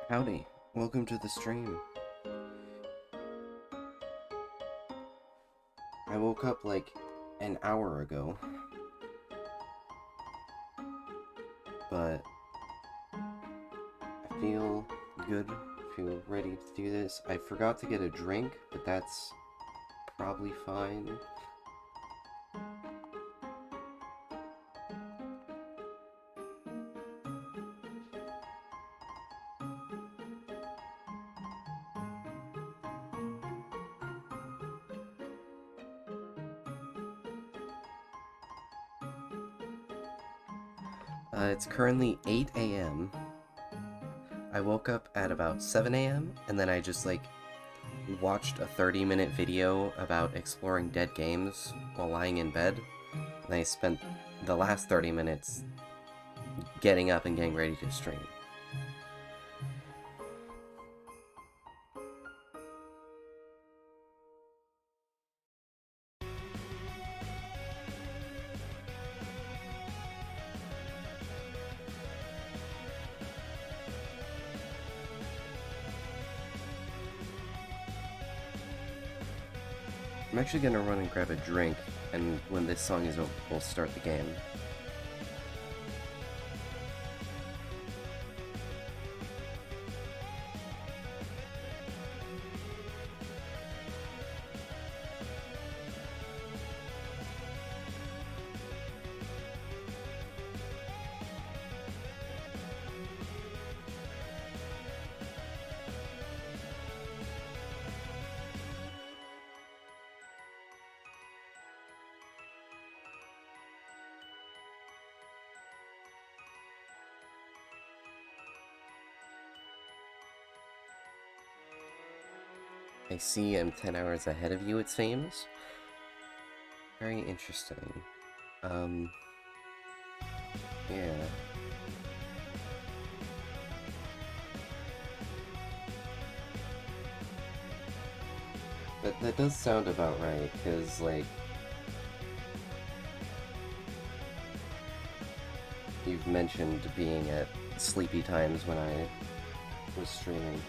Howdy, welcome to the stream. I woke up like an hour ago, but I feel good, feel ready to do this. I forgot to get a drink, but that's probably fine. It's currently 8 a.m. I woke up at about 7 a.m. and then I just watched a 30-minute video about exploring dead games while lying in bed. And I spent the last 30 minutes getting up and getting ready to stream. I'm actually gonna run and grab a drink, and when this song is over, we'll start the game. I see I'm 10 hours ahead of you, it seems. Very interesting. Yeah. That does sound about right, because, you've mentioned being at sleepy times when I was streaming.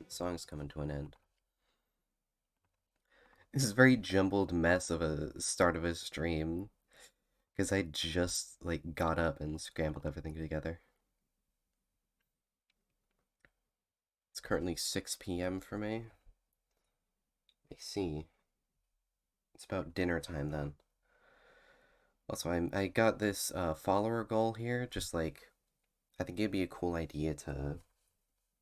Song's coming to an end. This is a very jumbled mess of a start of a stream, because I just, got up and scrambled everything together. It's currently 6 p.m. for me. I see. It's about dinner time then. Also, I got this follower goal here, just I think it'd be a cool idea to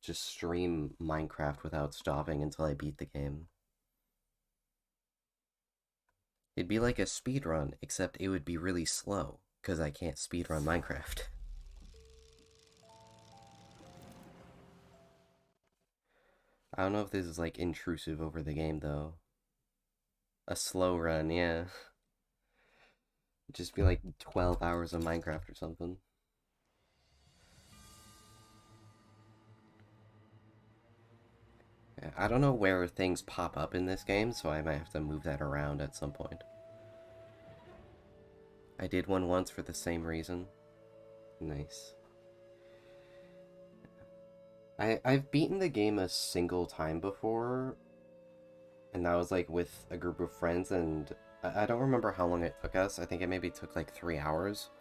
just stream Minecraft without stopping until I beat the game. It'd be like a speed run, except it would be really slow, because I can't speedrun Minecraft. I don't know if this is, intrusive over the game, though. A slow run, yeah. Just be 12 hours of Minecraft or something. Yeah, I don't know where things pop up in this game, so I might have to move that around at some point. I did one once for the same reason. Nice. I've beaten the game a single time before, and that was with a group of friends, and I don't remember how long it took us. I think it maybe took 3 hours.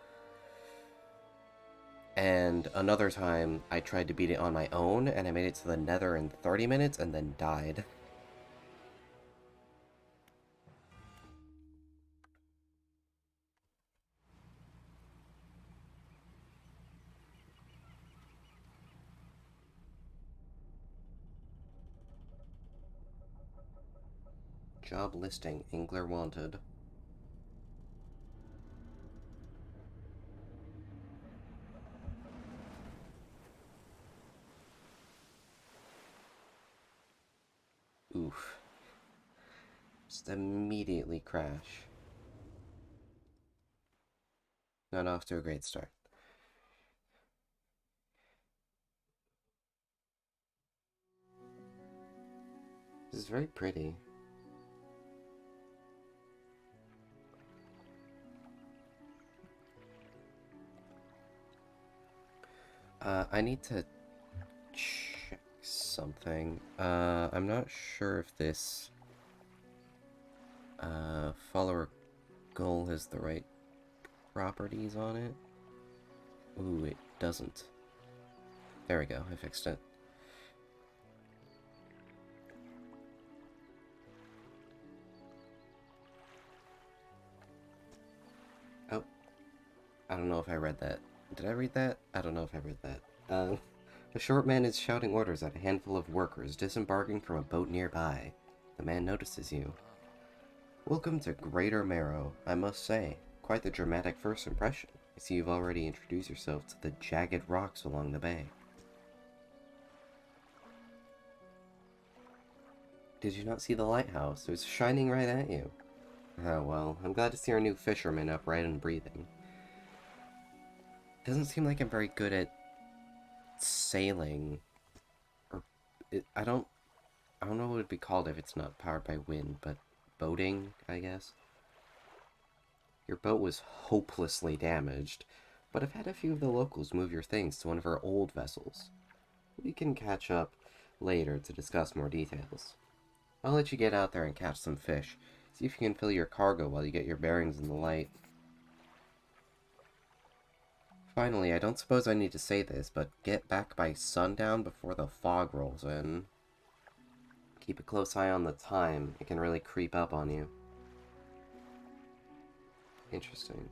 And another time, I tried to beat it on my own, and I made it to the Nether in 30 minutes and then died. Job listing, Angler wanted. Oof. just immediately crash. Not off to a great start. This is very pretty. I need to check something. I'm not sure if this follower goal has the right properties on it. Ooh, it doesn't. There we go, I fixed it. Oh, I don't know if I read that. Did I read that? I don't know if I read that. A short man is shouting orders at a handful of workers disembarking from a boat nearby. The man notices you. Welcome to Greater Marrow, I must say. Quite the dramatic first impression. I see you've already introduced yourself to the jagged rocks along the bay. Did you not see the lighthouse? It was shining right at you. Oh well, I'm glad to see our new fisherman upright and breathing. Doesn't seem like I'm very good at sailing. Or, I don't know what it would be called if it's not powered by wind, but boating, I guess. Your boat was hopelessly damaged, but I've had a few of the locals move your things to one of our old vessels. We can catch up later to discuss more details. I'll let you get out there and catch some fish. See if you can fill your cargo while you get your bearings in the light. Finally, I don't suppose I need to say this, but get back by sundown before the fog rolls in. Keep a close eye on the time. It can really creep up on you. Interesting.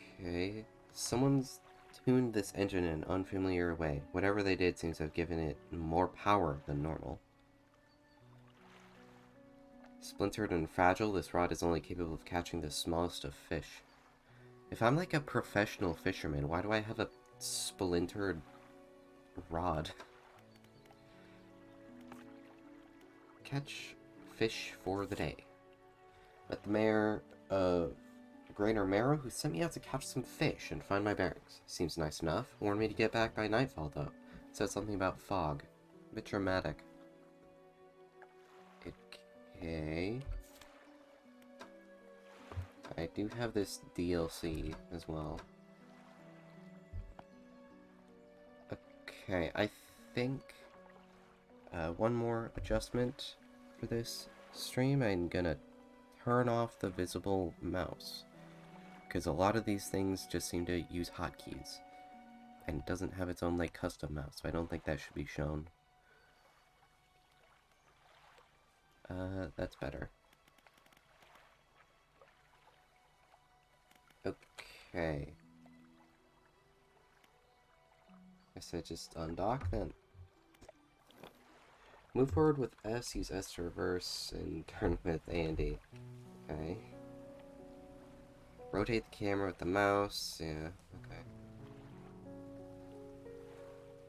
Okay. Someone's tuned this engine in an unfamiliar way. Whatever they did seems to have given it more power than normal. Splintered and fragile, this rod is only capable of catching the smallest of fish. If I'm like a professional fisherman, why do I have a splintered rod? Catch fish for the day. Let the mayor of Greater Marrow, who sent me out to catch some fish and find my bearings. Seems nice enough. Warned me to get back by nightfall, though. Said something about fog. A bit dramatic. Okay. I do have this DLC as well. Okay, I think one more adjustment for this stream. I'm gonna turn off the visible mouse, because a lot of these things just seem to use hotkeys, and it doesn't have its own like custom mouse, so I don't think that should be shown. That's better. Okay. Guess I just undock then. Move forward with S, use S to reverse, and turn with A and D. Okay. Rotate the camera with the mouse. Yeah, okay.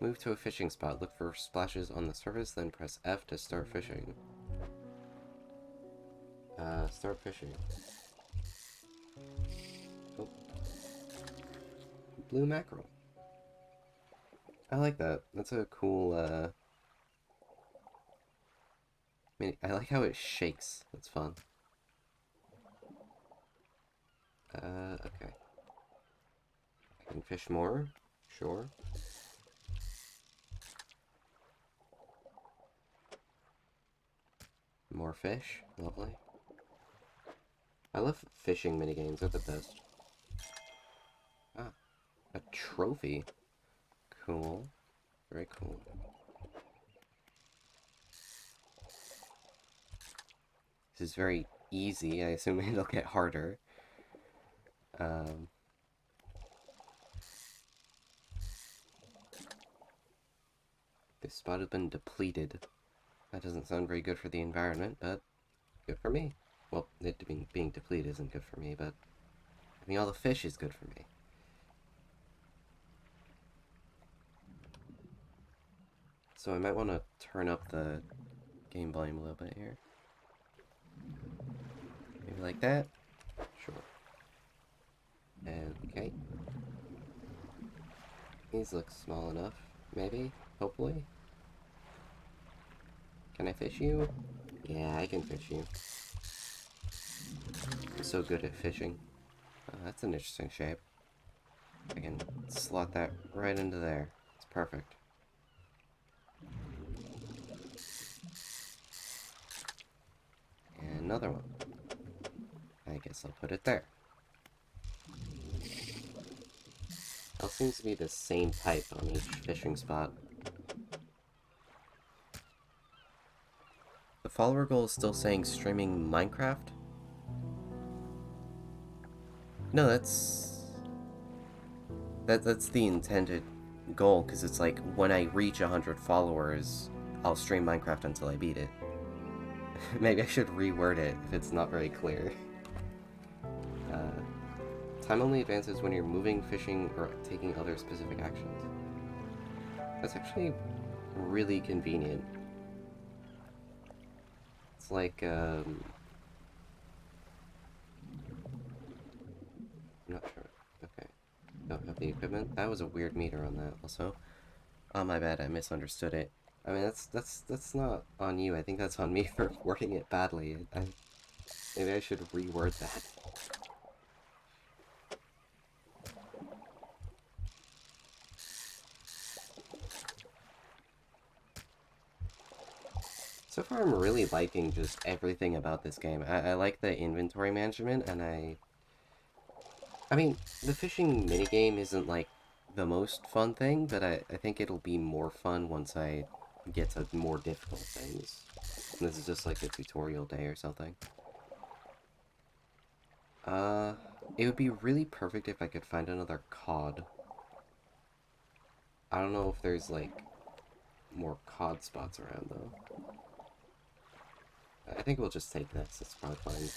Move to a fishing spot. Look for splashes on the surface, then press F to start fishing. Start fishing. Oh. Blue mackerel. I like that. That's a cool, I mean, I like how it shakes. That's fun. Okay. I can fish more. Sure. More fish. Lovely. I love fishing minigames. They're the best. Ah. A trophy. Cool. Very cool. This is very easy. I assume it'll get harder. This spot has been depleted. That doesn't sound very good for the environment, but good for me. Well, it being depleted isn't good for me, but I mean, all the fish is good for me. So I might want to turn up the game volume a little bit here. Maybe like that? Sure. And, okay. These look small enough. Maybe? Hopefully? Can I fish you? Yeah, I can fish you. I'm so good at fishing. That's an interesting shape. I can slot that right into there. It's perfect. And another one. I guess I'll put it there. All seems to be the same type on each fishing spot. The follower goal is still saying streaming Minecraft? No, that's the intended goal, because it's like, when I reach 100 followers, I'll stream Minecraft until I beat it. Maybe I should reword it if it's not very clear. Time only advances when you're moving, fishing, or taking other specific actions. That's actually really convenient. It's like, I'm not sure. Okay. Don't have the equipment. That was a weird meter on that, also. Oh, my bad, I misunderstood it. I mean, that's not on you. I think that's on me for wording it badly. Maybe I should reword that. So far, I'm really liking just everything about this game. I like the inventory management, and I mean, the fishing minigame isn't, like, the most fun thing, but I think it'll be more fun once I get to more difficult things. And this is just, like, a tutorial day or something. It would be really perfect if I could find another cod. I don't know if there's, like, more cod spots around, though. I think we'll just take this. It's probably fine.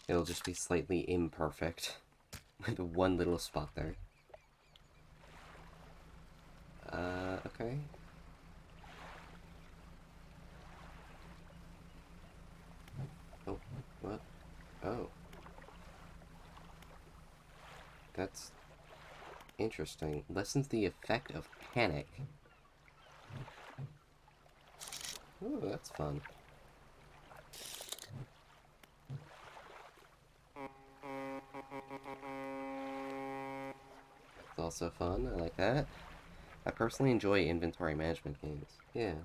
It'll just be slightly imperfect. With one little spot there. Okay. Oh, what? Oh. That's interesting. Lessens the effect of panic. Ooh, that's fun. It's also fun. I like that. I personally enjoy inventory management games. Yeah.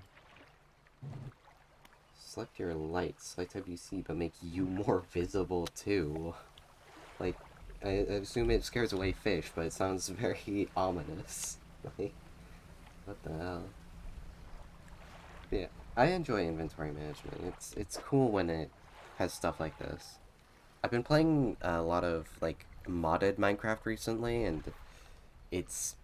Select your lights. Light type you see, but make you more visible too. Like, I assume it scares away fish, but it sounds very ominous. Like, what the hell? Yeah, I enjoy inventory management. It's cool when it has stuff like this. I've been playing a lot of, like, modded Minecraft recently, and it's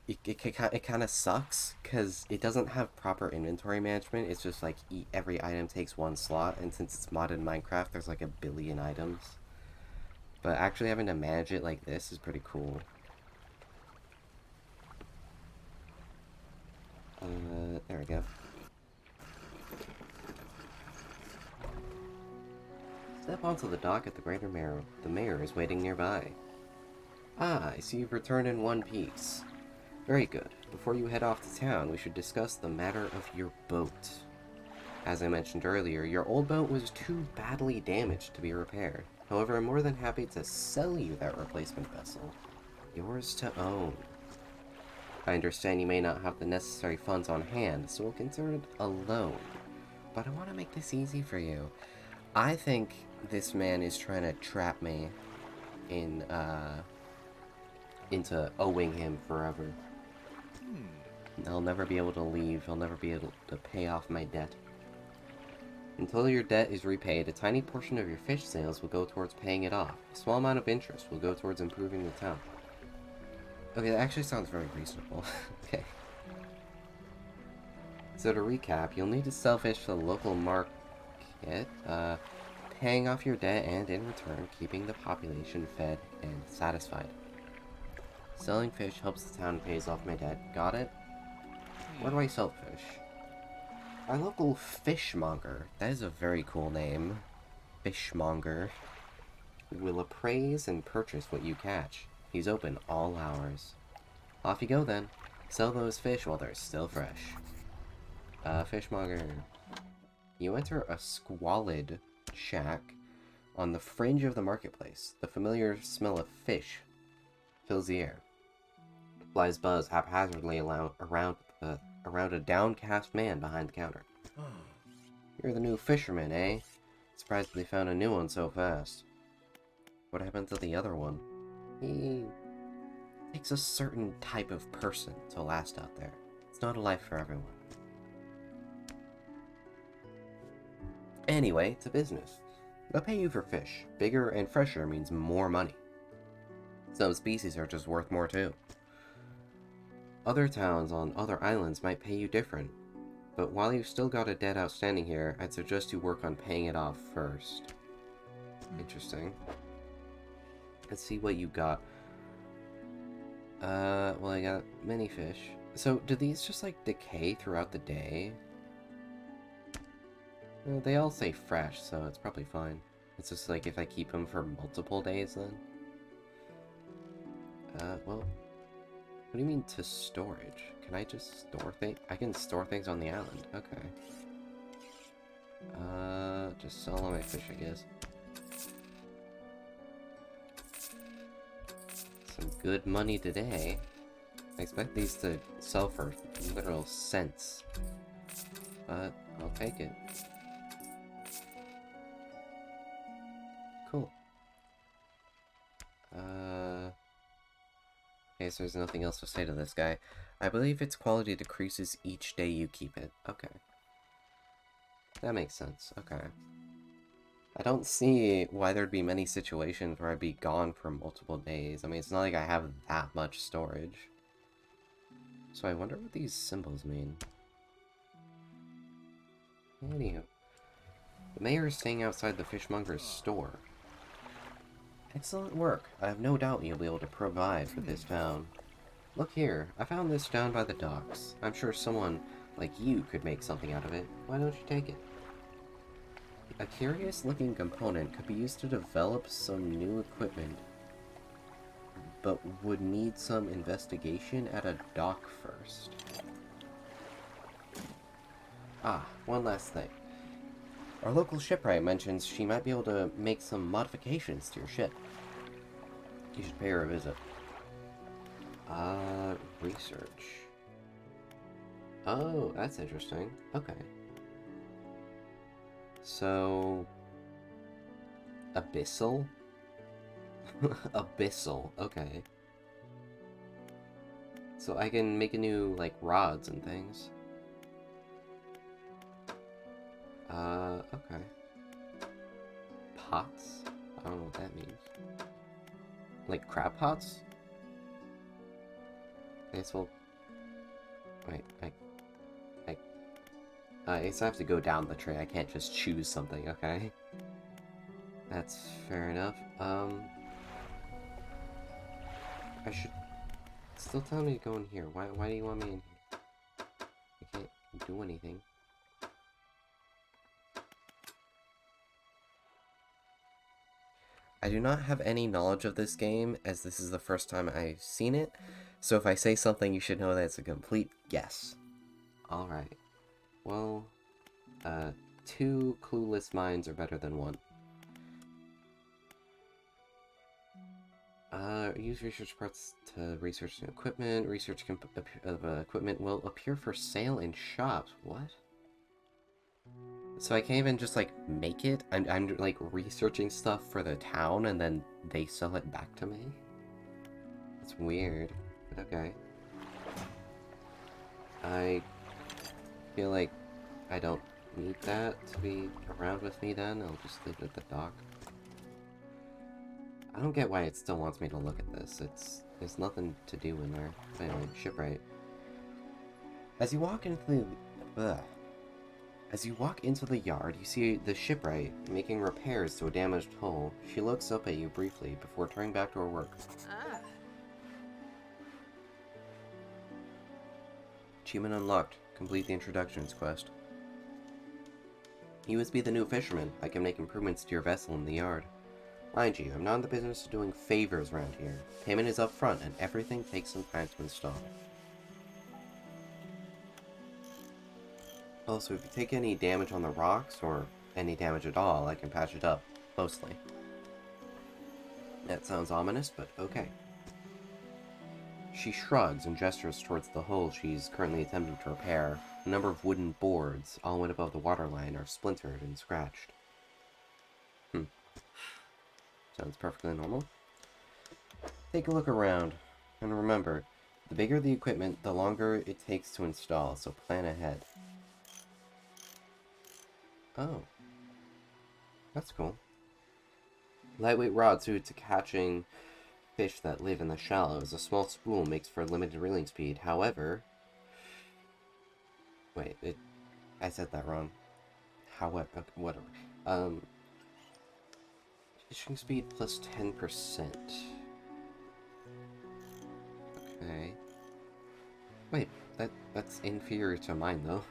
it kind of sucks because it doesn't have proper inventory management. It's just like every item takes one slot, and since it's modded Minecraft, there's like a billion items. But actually having to manage it like this is pretty cool. There we go. Step onto the dock at the Greater Mayor. The mayor is waiting nearby. Ah, I see you've returned in one piece. Very good. Before you head off to town, we should discuss the matter of your boat. As I mentioned earlier, your old boat was too badly damaged to be repaired. However, I'm more than happy to sell you that replacement vessel. Yours to own. I understand you may not have the necessary funds on hand, so we'll consider it a loan. But I want to make this easy for you. I think this man is trying to trap me in, into owing him forever. I'll never be able to leave. I'll never be able to pay off my debt. Until your debt is repaid, a tiny portion of your fish sales will go towards paying it off. A small amount of interest will go towards improving the town. Okay, that actually sounds very reasonable. Okay. So to recap, you'll need to sell fish to the local market, paying off your debt, and in return, keeping the population fed and satisfied. Selling fish helps the town pays off my debt. Got it? Where do I sell fish? Our local fishmonger. That is a very cool name. Fishmonger. Will appraise and purchase what you catch. He's open all hours. Off you go then. Sell those fish while they're still fresh. Fishmonger. You enter a squalid shack on the fringe of the marketplace. The familiar smell of fish fills the air. Flies buzz haphazardly around a downcast man behind the counter. You're the new fisherman, eh? Surprised they found a new one so fast. What happened to the other one? He takes a certain type of person to last out there. It's not a life for everyone. Anyway, to business. They'll pay you for fish. Bigger and fresher means more money. Some species are just worth more too. Other towns on other islands might pay you different. But while you've still got a debt outstanding here, I'd suggest you work on paying it off first. Interesting. Let's see what you got. Well, I got many fish. So, do these just, like, decay throughout the day? Well, they all say fresh, so it's probably fine. It's just, like, if I keep them for multiple days, then? Well... What do you mean to storage? Can I just store things? I can store things on the island. Okay. Just sell all my fish, I guess. Some good money today. I expect these to sell for literal cents. But I'll take it. Cool. Okay, so there's nothing else to say to this guy. I believe its quality decreases each day you keep it. Okay. That makes sense. Okay. I don't see why there'd be many situations where I'd be gone for multiple days. I mean, it's not like I have that much storage. So I wonder what these symbols mean. Anywho. The mayor is staying outside the fishmonger's store. Excellent work. I have no doubt you'll be able to provide for this town. Look here, I found this down by the docks. I'm sure someone like you could make something out of it. Why don't you take it? A curious-looking component could be used to develop some new equipment, but would need some investigation at a dock first. Ah, one last thing. Our local shipwright mentions she might be able to make some modifications to your ship. You should pay her a visit. Research. Oh, that's interesting. Okay. So... Abyssal? Abyssal, okay. So I can make a new, like, rods and things. Okay. Pots? I don't know what that means. Like crab pots? I guess we'll... Wait, I guess I have to go down the tray. I can't just choose something, okay? That's fair enough. I should... Still tell me to go in here. Why do you want me in here? I can't do anything. I do not have any knowledge of this game, as this is the first time I've seen it, so if I say something, you should know that it's a complete guess. Alright. Well, 2 clueless minds are better than 1. Use research parts to research new equipment. Research of equipment will appear for sale in shops. What? So I can't even just, like, make it? I'm like, researching stuff for the town, and then they sell it back to me? That's weird. But okay. I feel like I don't need that to be around with me then. I'll just leave it at the dock. I don't get why it still wants me to look at this. There's nothing to do in there. Anyway, shipwright. As you walk into the yard, you see the shipwright making repairs to a damaged hull. She looks up at you briefly before turning back to her work. Achievement unlocked. Complete the introductions quest. You must be the new fisherman. I can make improvements to your vessel in the yard. Mind you, I'm not in the business of doing favors around here. Payment is up front, and everything takes some time to install. Also, if you take any damage on the rocks, or any damage at all, I can patch it up, mostly. That sounds ominous, but okay. She shrugs and gestures towards the hull she's currently attempting to repair. A number of wooden boards, all one above the waterline, are splintered and scratched. Sounds perfectly normal. Take a look around, and remember, the bigger the equipment, the longer it takes to install, so plan ahead. Oh. That's cool. Lightweight rod suited to catching fish that live in the shallows. A small spool makes for limited reeling speed. However... Wait, I said that wrong. However, okay, whatever. Fishing speed plus 10%. Okay. Wait, that's inferior to mine, though.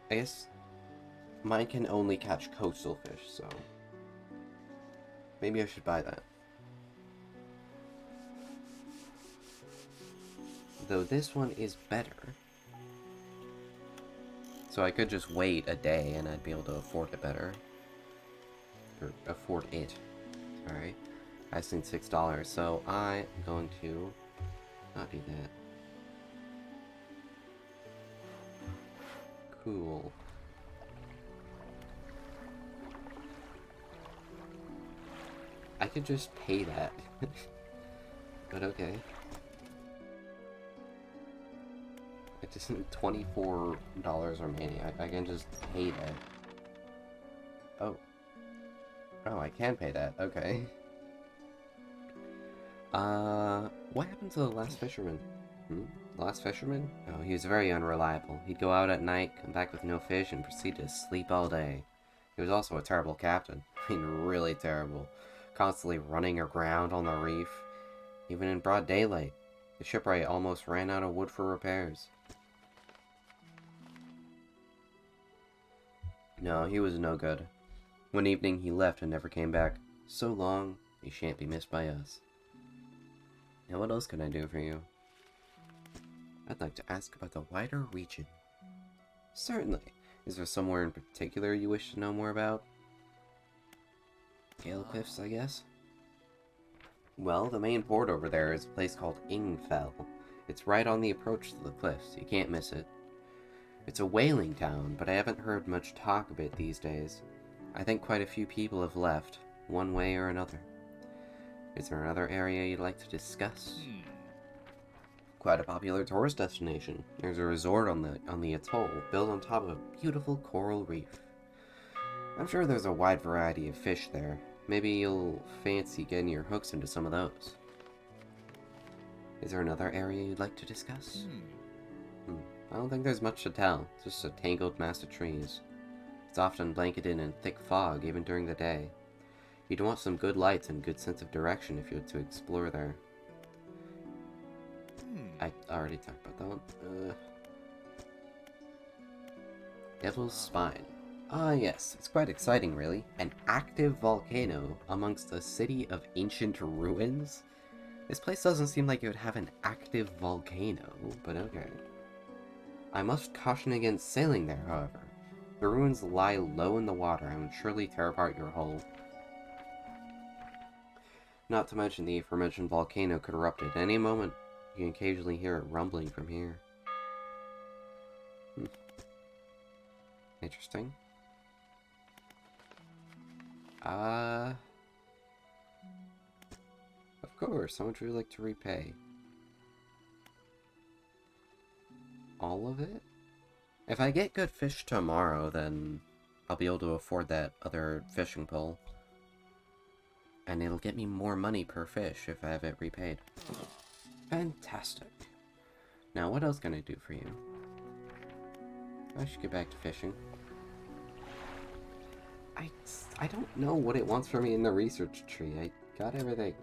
I guess mine can only catch coastal fish, so... maybe I should buy that. Though this one is better. So I could just wait a day and I'd be able to afford it better. Or afford it. Alright. I seen $6, so I'm going to not do that. Cool. I could just pay that. But okay. It isn't $24 remaining. I can just pay that. Oh. Oh, I can pay that. Okay. What happened to the last fisherman? The last fisherman? Oh, he was very unreliable. He'd go out at night, come back with no fish, and proceed to sleep all day. He was also a terrible captain. I mean, really terrible. Constantly running aground on the reef. Even in broad daylight. The shipwright almost ran out of wood for repairs. No, he was no good. One evening he left and never came back. So long, he shan't be missed by us. Now what else can I do for you? I'd like to ask about the wider region. Certainly. Is there somewhere in particular you wish to know more about? Gale Cliffs, I guess? Well, the main port over there is a place called Ingfell. It's right on the approach to the cliffs. You can't miss it. It's a whaling town, but I haven't heard much talk of it these days. I think quite a few people have left, one way or another. Is there another area you'd like to discuss? Quite a popular tourist destination. There's a resort on the atoll, built on top of a beautiful coral reef. I'm sure there's a wide variety of fish there. Maybe you'll fancy getting your hooks into some of those. Is there another area you'd like to discuss? I don't think there's much to tell, just a tangled mass of trees. It's often blanketed in thick fog, even during the day. You'd want some good lights and good sense of direction if you were to explore there. I already talked about that one. Devil's Spine. Ah yes, it's quite exciting really. An active volcano amongst a city of ancient ruins? This place doesn't seem like it would have an active volcano, but okay. I must caution against sailing there, however. The ruins lie low in the water and would surely tear apart your hull. Not to mention the aforementioned volcano could erupt at any moment. You can occasionally hear it rumbling from here. Interesting. Of course, how much would you like to repay? All of it? If I get good fish tomorrow, then I'll be able to afford that other fishing pole. And it'll get me more money per fish if I have it repaid. Fantastic. Now, what else can I do for you? I should get back to fishing. I don't know what it wants from me in the research tree. I got everything.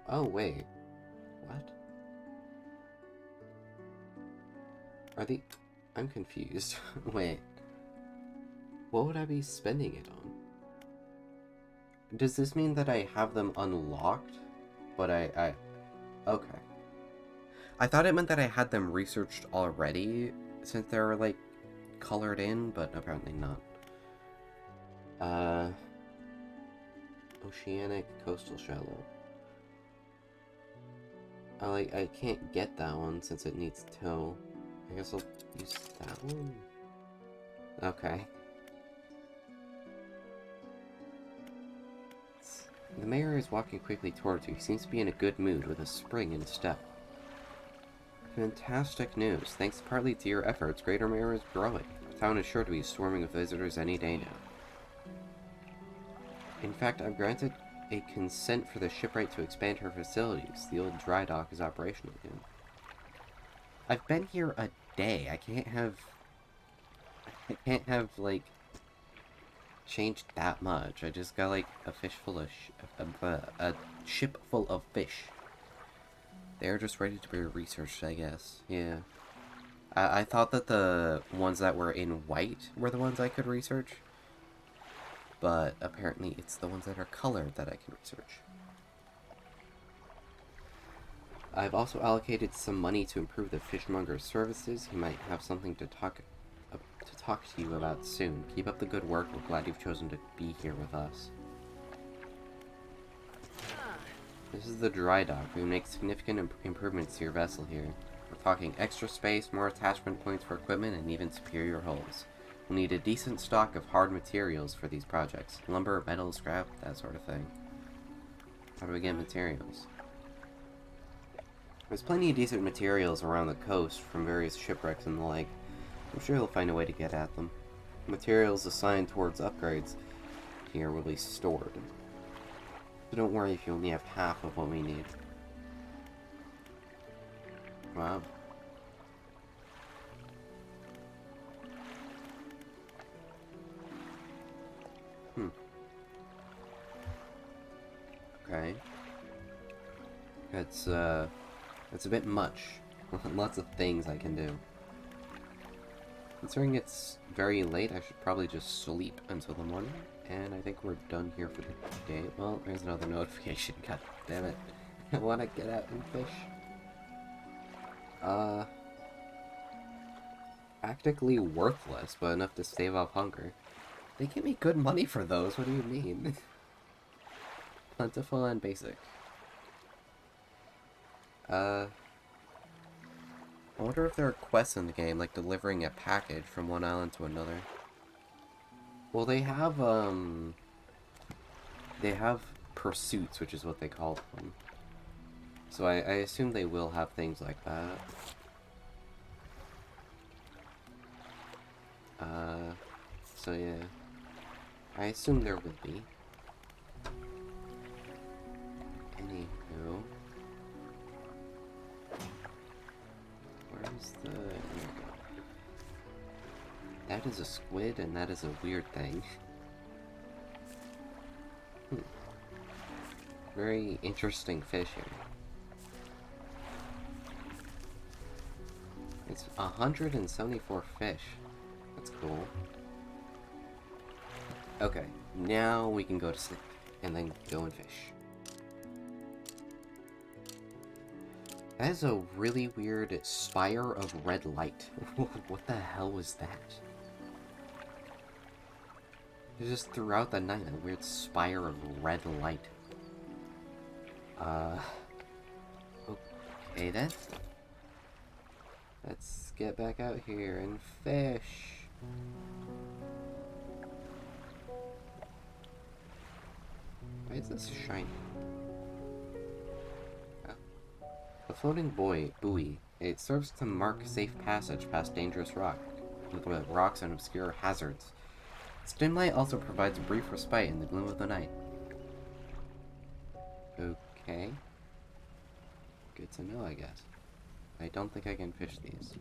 Oh, wait. What? Are they... I'm confused. Wait. What would I be spending it on? Does this mean that I have them unlocked? But okay. I thought it meant that I had them researched already, since they were, like, colored in, but apparently not. Oceanic Coastal Shallow. I can't get that one since it needs tow. I guess I'll use that one? Okay. The mayor is walking quickly towards you. He seems to be in a good mood with a spring in his step. Fantastic news. Thanks partly to your efforts, Greater Mayor is growing. The town is sure to be swarming with visitors any day now. In fact, I've granted a consent for the shipwright to expand her facilities. The old dry dock is operational again. I've been here a day. I can't have, like, changed that much. I just got, like, a fish full of a ship full of fish. They're just ready to be researched, I guess. Yeah. I thought that the ones that were in white were the ones I could research. But apparently it's the ones that are colored that I can research. I've also allocated some money to improve the fishmonger's services. He might have something to talk to you about soon. Keep up the good work. We're glad you've chosen to be here with us. This is the dry dock. We make significant improvements to your vessel here. We're talking extra space, more attachment points for equipment, and even superior hulls. We'll need a decent stock of hard materials for these projects. Lumber, metal, scrap, that sort of thing. How do we get materials? There's plenty of decent materials around the coast from various shipwrecks and the like. I'm sure you'll find a way to get at them. Materials assigned towards upgrades here will be stored. So don't worry if you only have half of what we need. Wow. Okay. It's a bit much. Lots of things I can do. Considering it's very late, I should probably just sleep until the morning. And I think we're done here for the day. Well, there's another notification. God damn it. I want to get out and fish. Practically worthless, but enough to stave off hunger. They give me good money for those, what do you mean? Plentiful and basic. I wonder if there are quests in the game, like delivering a package from one island to another. Well, they have pursuits, which is what they call them. So I assume they will have things like that. So yeah. I assume there will be. Anywho. Where's the... There we go. That is a squid, and that is a weird thing. Very interesting fish here. It's 174 fish. That's cool. Okay, now we can go to sleep, and then go and fish. That is a really weird spire of red light. What the hell was that? It's just throughout the night, a weird spire of red light. Okay then. Let's get back out here and fish. Why is this shiny? Oh. The floating buoy. It serves to mark safe passage past dangerous rocks and obscure hazards. Its dim light also provides a brief respite in the gloom of the night. Okay. Good to know, I guess. I don't think I can fish these.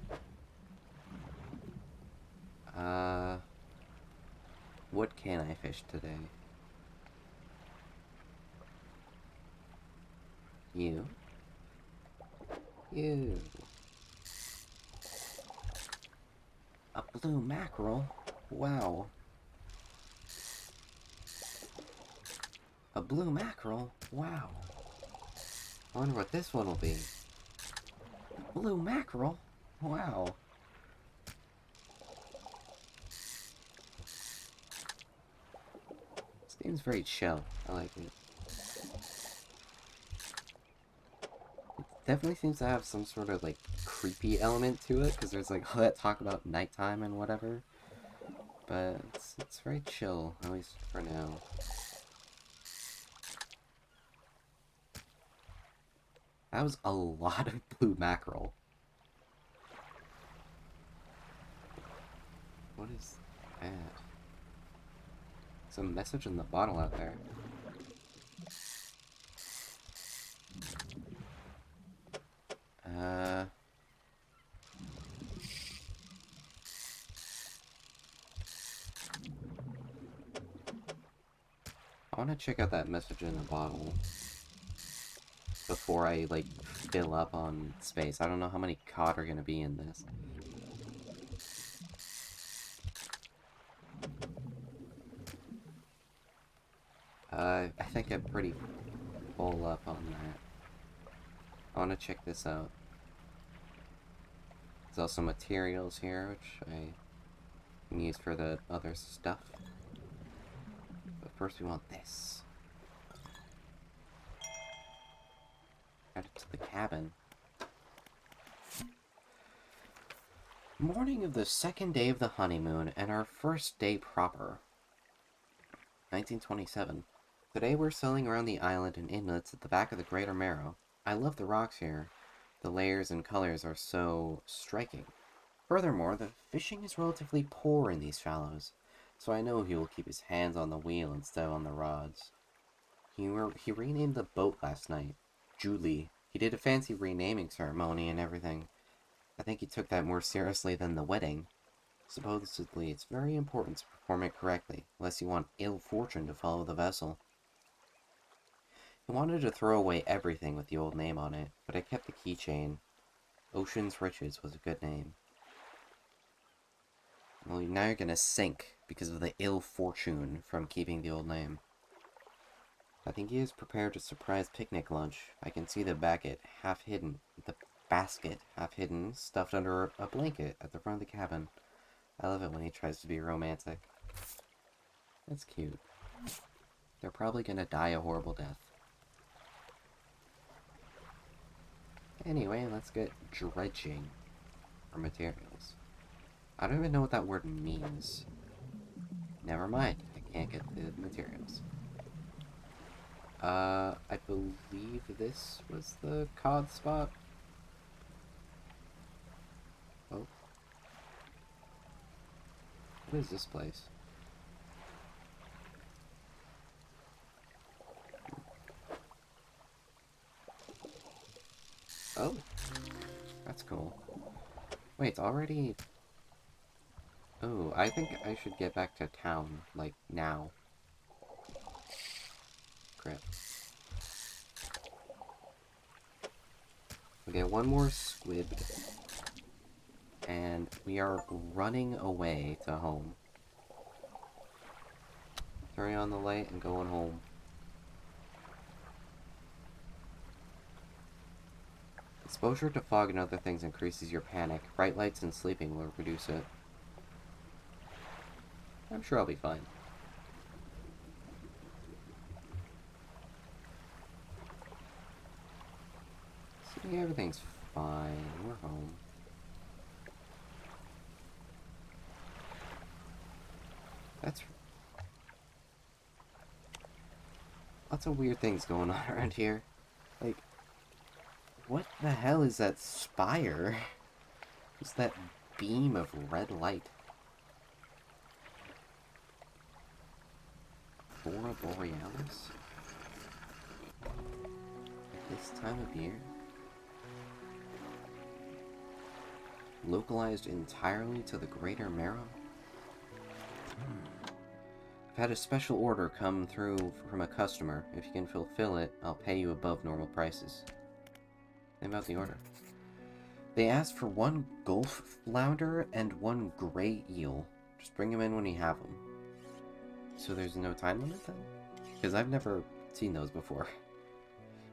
What can I fish today? You? Ew. A blue mackerel? Wow. A blue mackerel? Wow. I wonder what this one will be. Blue mackerel? Wow. This game's very chill. I like it. Definitely seems to have some sort of, like, creepy element to it, because there's, like, all that talk about nighttime and whatever. But it's very chill, at least for now. That was a lot of blue mackerel. What is that? Some message in the bottle out there. I want to check out that message in the bottle before I, like, fill up on space. I don't know how many cod are going to be in this. I think I'm pretty full up on that. I want to check this out. There's also materials here, which I can use for the other stuff. But first we want this. Add it to the cabin. Morning of the second day of the honeymoon, and our first day proper. 1927. Today we're sailing around the island and inlets at the back of the Greater Marrow. I love the rocks here. The layers and colors are so striking. Furthermore, the fishing is relatively poor in these shallows, so I know he will keep his hands on the wheel instead of on the rods. He renamed the boat last night. Julie. He did a fancy renaming ceremony and everything. I think he took that more seriously than the wedding. Supposedly, it's very important to perform it correctly, unless you want ill fortune to follow the vessel. He wanted to throw away everything with the old name on it, but I kept the keychain. Ocean's Riches was a good name. Well, now you're gonna sink because of the ill fortune from keeping the old name. I think he has prepared a surprise picnic lunch. I can see the basket half hidden, stuffed under a blanket at the front of the cabin. I love it when he tries to be romantic. That's cute. They're probably gonna die a horrible death. Anyway, let's get dredging for materials. I don't even know what that word means. Never mind, I can't get the materials. I believe this was the cod spot. Oh. What is this place? Oh. That's cool. Wait, it's already... Oh, I think I should get back to town, like, now. Crap. We get one more squid. And we are running away to home. Turning on the light and going home. Exposure to fog and other things increases your panic. Bright lights and sleeping will reduce it. I'm sure I'll be fine. See, everything's fine. We're home. That's... Lots of weird things going on around here. Like, what the hell is that spire? What's that beam of red light? Aurora Borealis? At this time of year? Localized entirely to the Greater Marrow? I've had a special order come through from a customer. If you can fulfill it, I'll pay you above normal prices. Think about the order. They asked for 1 gulf flounder and 1 gray eel. Just bring them in when you have them. So there's no time limit then? Because I've never seen those before.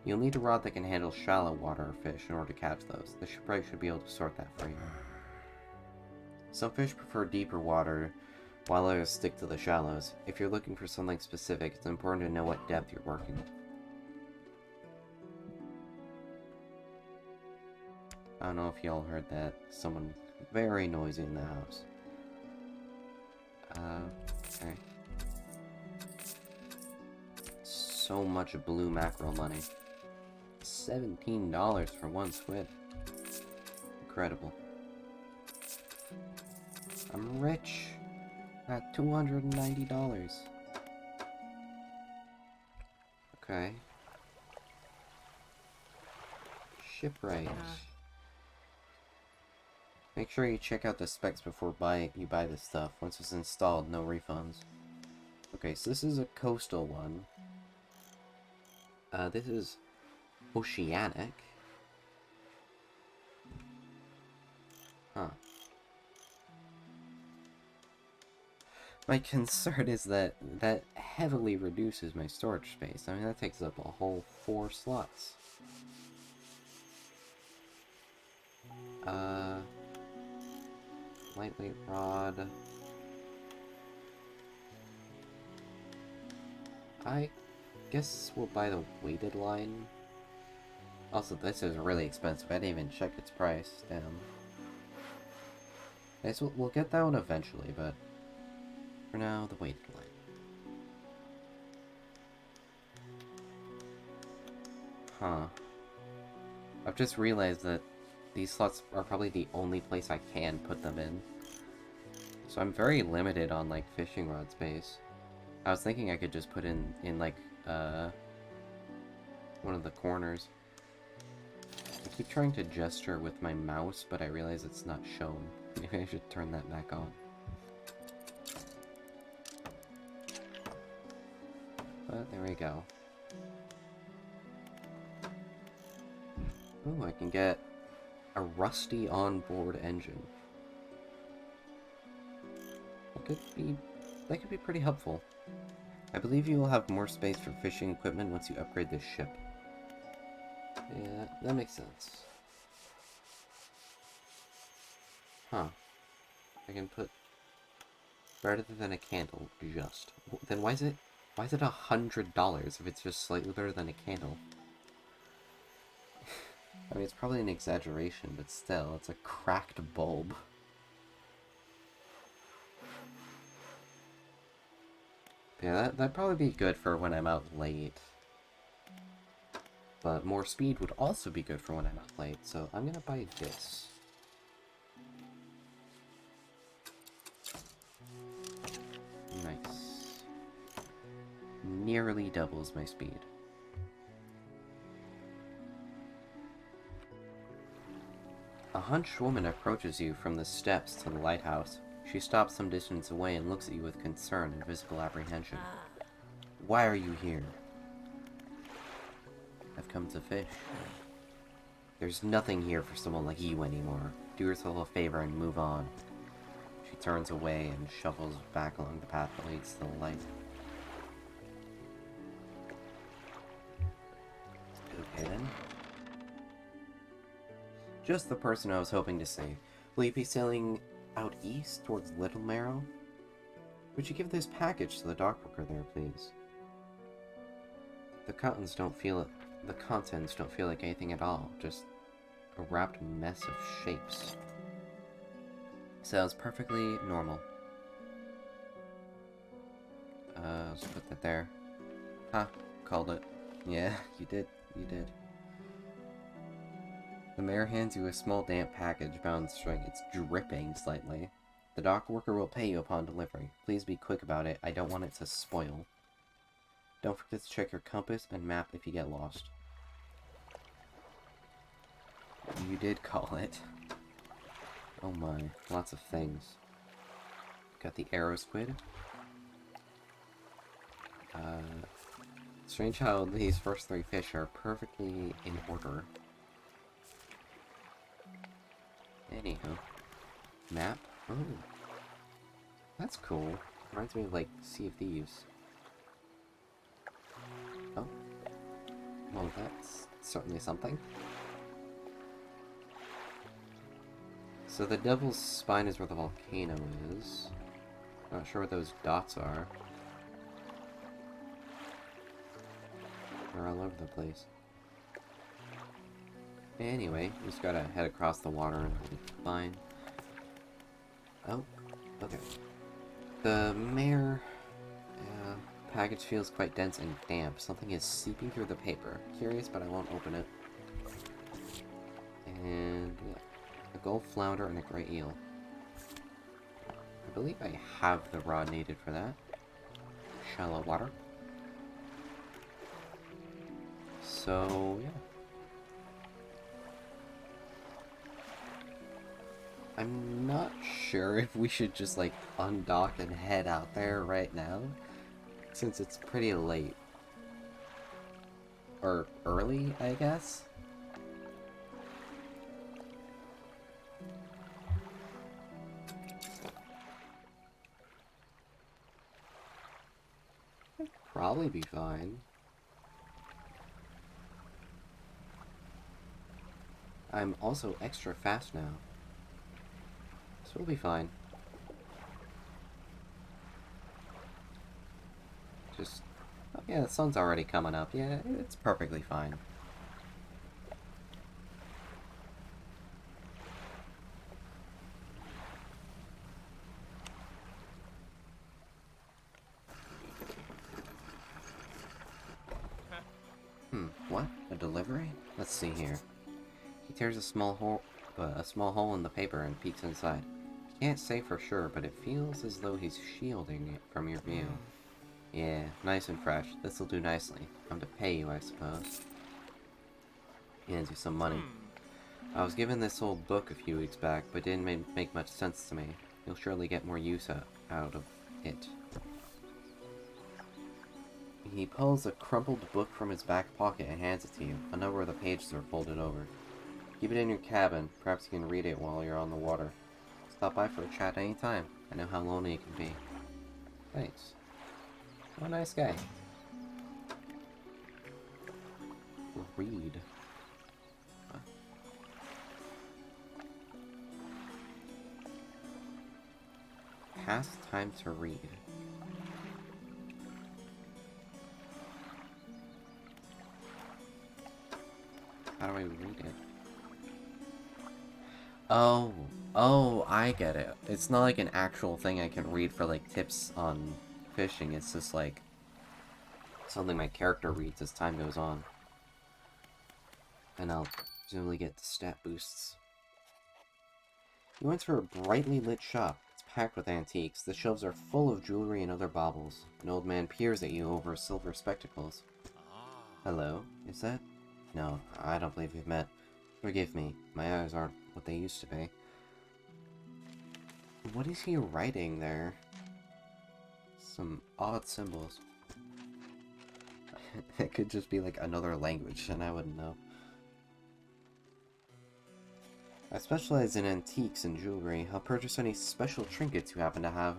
You'll need a rod that can handle shallow water fish in order to catch those. The shipwright should be able to sort that for you. Some fish prefer deeper water, while others stick to the shallows. If you're looking for something specific, it's important to know what depth you're working with. I don't know if y'all heard that. Someone very noisy in the house. Okay. So much blue mackerel money. $17 for 1 squid. Incredible. I'm rich at $290. Okay. Shipwright. Make sure you check out the specs before you buy this stuff. Once it's installed, no refunds. Okay, so this is a coastal one. This is oceanic. Huh. My concern is that that heavily reduces my storage space. I mean, that takes up a whole 4 slots. Lightweight rod. I guess we'll buy the weighted line. Also, this is really expensive. I didn't even check its price. Damn. I guess we'll get that one eventually, but for now, the weighted line. Huh. I've just realized that these slots are probably the only place I can put them in. So I'm very limited on, like, fishing rod space. I was thinking I could just put in like, one of the corners. I keep trying to gesture with my mouse, but I realize it's not shown. Maybe I should turn that back on. But there we go. Ooh, I can get a rusty onboard engine. That could be pretty helpful. I believe you will have more space for fishing equipment once you upgrade this ship. Yeah, that makes sense. Huh. I can put better than a candle, just. Then why is it $100 if it's just slightly better than a candle? I mean, it's probably an exaggeration, but still, it's a cracked bulb. Yeah, that'd probably be good for when I'm out late. But more speed would also be good for when I'm out late, so I'm gonna buy this. Nice. Nearly doubles my speed. A hunched woman approaches you from the steps to the lighthouse. She stops some distance away and looks at you with concern and visible apprehension. Why are you here? I've come to fish. There's nothing here for someone like you anymore. Do yourself a favor and move on. She turns away and shuffles back along the path that leads to the light. Okay then. Just the person I was hoping to see. Will you be sailing out east towards Little Marrow? Would you give this package to the dockworker there, please? The contents don't feel like anything at all, just a wrapped mess of shapes. Sounds perfectly normal. Let's put that there. Ha, called it. Yeah, you did. The mayor hands you a small damp package bound in string. It's dripping slightly. The dock worker will pay you upon delivery. Please be quick about it. I don't want it to spoil. Don't forget to check your compass and map if you get lost. You did call it. Oh my, lots of things. Got the arrow squid. Strange how these first 3 fish are perfectly in order. Anyhow. Map? Oh. That's cool. Reminds me of, like, Sea of Thieves. Oh. Well, that's certainly something. So the Devil's Spine is where the volcano is. Not sure what those dots are. They're all over the place. Anyway, we just gotta head across the water and it'll be fine. Oh, okay. The mayor package feels quite dense and damp. Something is seeping through the paper. Curious, but I won't open it. And yeah, a gold flounder and a gray eel. I believe I have the rod needed for that. Shallow water. So, yeah. I'm not sure if we should just, like, undock and head out there right now, since it's pretty late. Or early, I guess? It'd probably be fine. I'm also extra fast now. So we'll be fine. Just... oh, yeah, the sun's already coming up. Yeah, it's perfectly fine. What? A delivery? Let's see here. He tears a small hole in the paper and peeks inside. Can't say for sure, but it feels as though he's shielding it from your view. Yeah, nice and fresh. This'll do nicely. I'm to pay you, I suppose. He hands you some money. I was given this old book a few weeks back, but it didn't make much sense to me. You'll surely get more use out of it. He pulls a crumpled book from his back pocket and hands it to you. A number of the pages are folded over. Keep it in your cabin. Perhaps you can read it while you're on the water. Stop by for a chat anytime. I know how lonely it can be. Thanks. What a nice guy. Read. Huh. Past time to read. How do I read it? Oh, I get it. It's not like an actual thing I can read for, like, tips on fishing. It's just, like, something my character reads as time goes on. And I'll presumably get the stat boosts. You enter a brightly lit shop. It's packed with antiques. The shelves are full of jewelry and other baubles. An old man peers at you over silver spectacles. Hello, is that? No, I don't believe we've met. Forgive me, my eyes aren't what they used to be. What is he writing there? Some odd symbols. It could just be like another language, and I wouldn't know. I specialize in antiques and jewelry. I'll purchase any special trinkets you happen to have.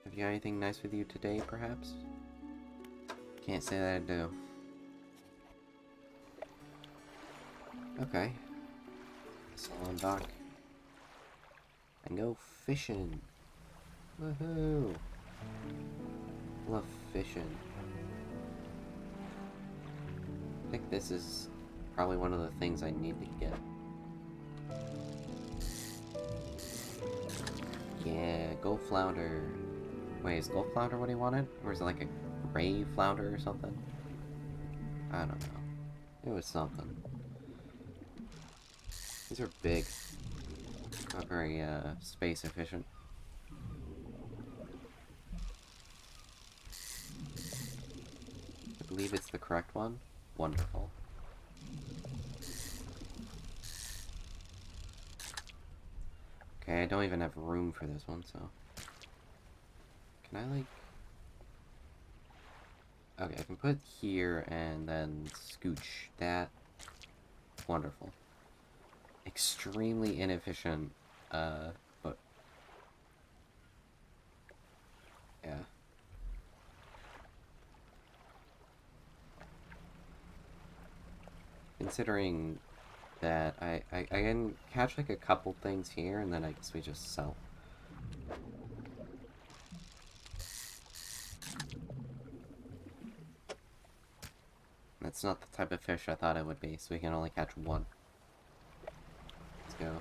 Have you got anything nice with you today, perhaps? Can't say that I do. Okay. So I'll undock. And go fishing. Woohoo! Love fishing. I think this is probably one of the things I need to get. Yeah, gold flounder. Wait, is gold flounder what he wanted? Or is it like a gray flounder or something? I don't know. It was something. These are big. Not very, space efficient. I believe it's the correct one. Wonderful. Okay, I don't even have room for this one, so... Can I, like... Okay, I can put here and then scooch that. Wonderful. Extremely inefficient But yeah. Considering that I can catch like a couple things here, and then I guess we just sell. That's not the type of fish I thought it would be, so we can only catch one. Let's go.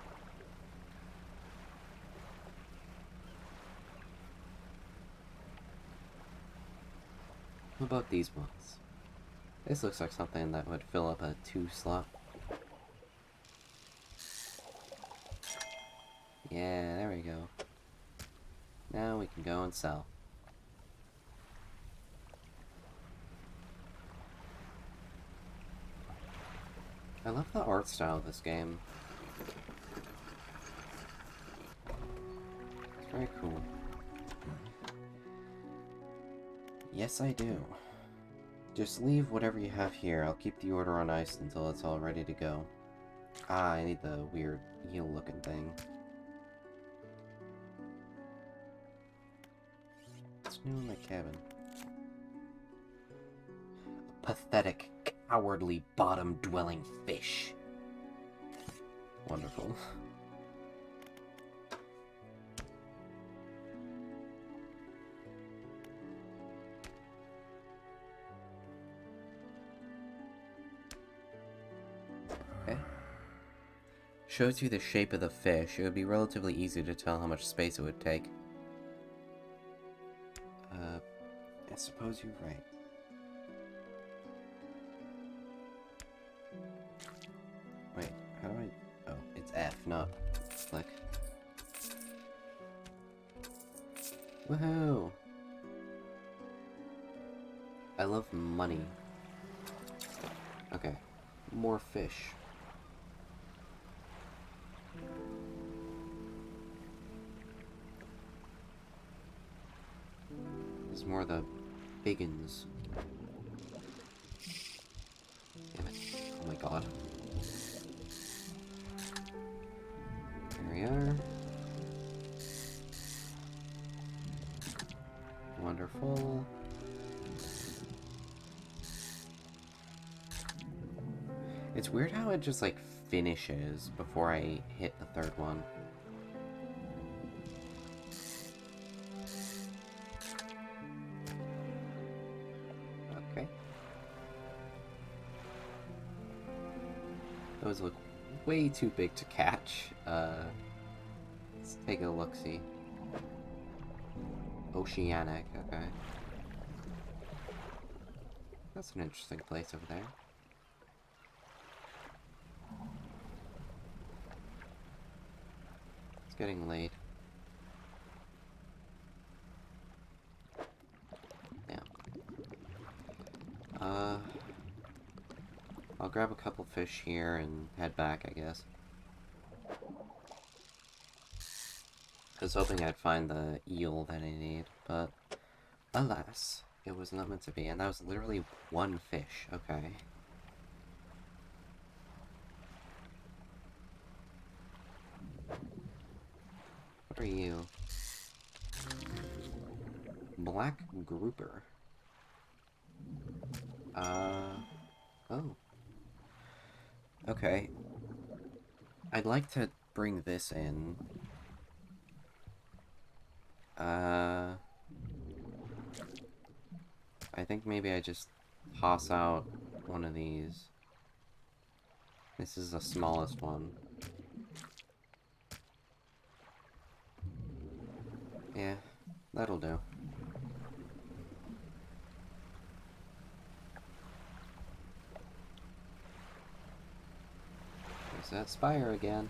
What about these ones? This looks like something that would fill up a 2 slot. Yeah, there we go. Now we can go and sell. I love the art style of this game. It's very cool. Yes, I do. Just leave whatever you have here. I'll keep the order on ice until it's all ready to go. Ah, I need the weird eel-looking thing. What's new in my cabin? A pathetic, cowardly, bottom-dwelling fish. Wonderful. Okay. Shows you the shape of the fish. It would be relatively easy to tell how much space it would take. I suppose you're right. Wait, how do I... Oh, it's F, not click. Woohoo! I love money. Okay, more fish. There's more of the biggins. Damn it. Oh my god. There we are. Wonderful. It's weird how it just, like, finishes before I hit the third one. Okay. Those look way too big to catch. Let's take a look-see. Oceanic, okay. That's an interesting place over there. It's getting late. Yeah. I'll grab a couple fish here and head back, I guess. I was hoping I'd find the eel that I need, but alas, it was not meant to be, and that was literally one fish, okay. What are you? Black grouper. Oh. Okay. I'd like to bring this in. I think maybe I just toss out one of these. This is the smallest one. Yeah, that'll do. There's that spire again.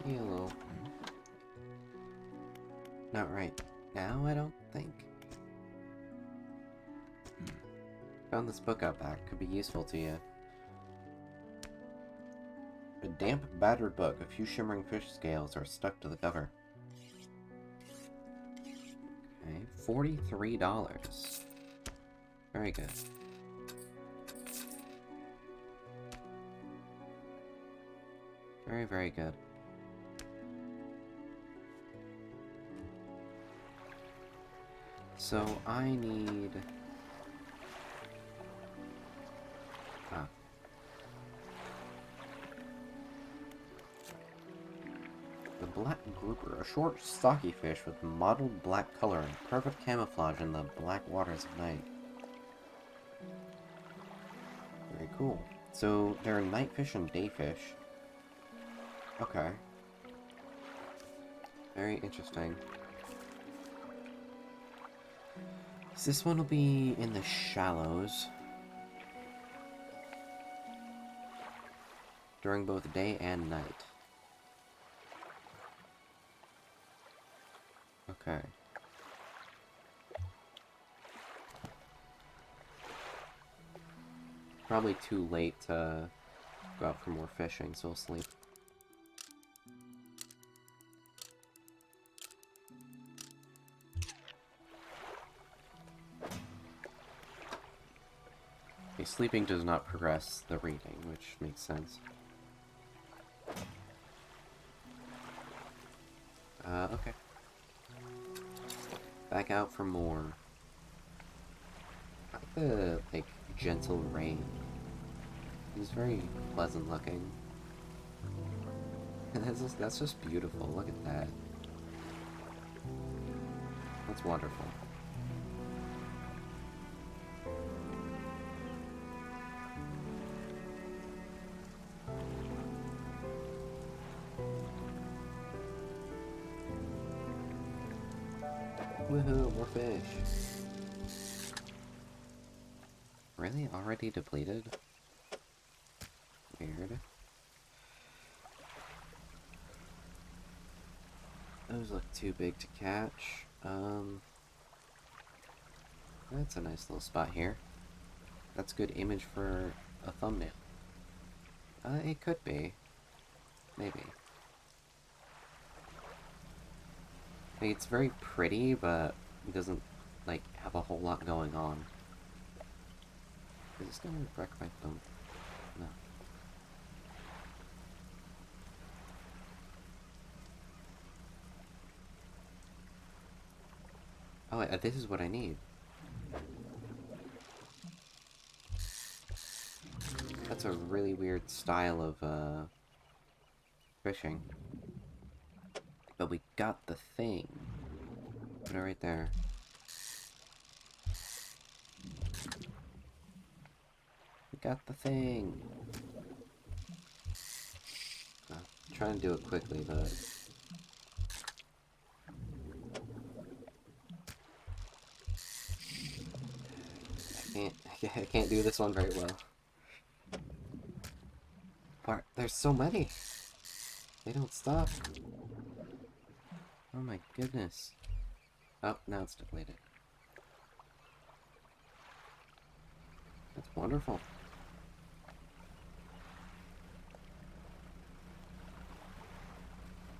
Hello. Not right now, I don't think. Found this book out back. Could be useful to you. A damp, battered book. A few shimmering fish scales are stuck to the cover. Okay, $43. Very good. Very, very good. So, I need... Ah. The black grouper, a short, stocky fish with mottled black coloring, perfect camouflage in the black waters of night. Very cool. So, there are night fish and day fish. Okay. Very interesting. So this one will be in the shallows. During both day and night. Okay. Probably too late to go out for more fishing, so we'll sleep. Okay, sleeping does not progress the reading, which makes sense. Okay. Back out for more. I like the, like, gentle rain. It's very pleasant looking. That's just beautiful. Look at that. That's wonderful. Woohoo, more fish. Really? Already depleted? Weird. Those look too big to catch. That's a nice little spot here. That's a good image for a thumbnail. It could be. Maybe. I mean, it's very pretty, but it doesn't, like, have a whole lot going on. Is this gonna wreck my phone? No. Oh, this is what I need. That's a really weird style of, fishing. But we got the thing. Put it right there. We got the thing! I'm trying to do it quickly, but... I can't do this one very well. There's so many! They don't stop. Oh my goodness. Oh, now it's depleted. That's wonderful.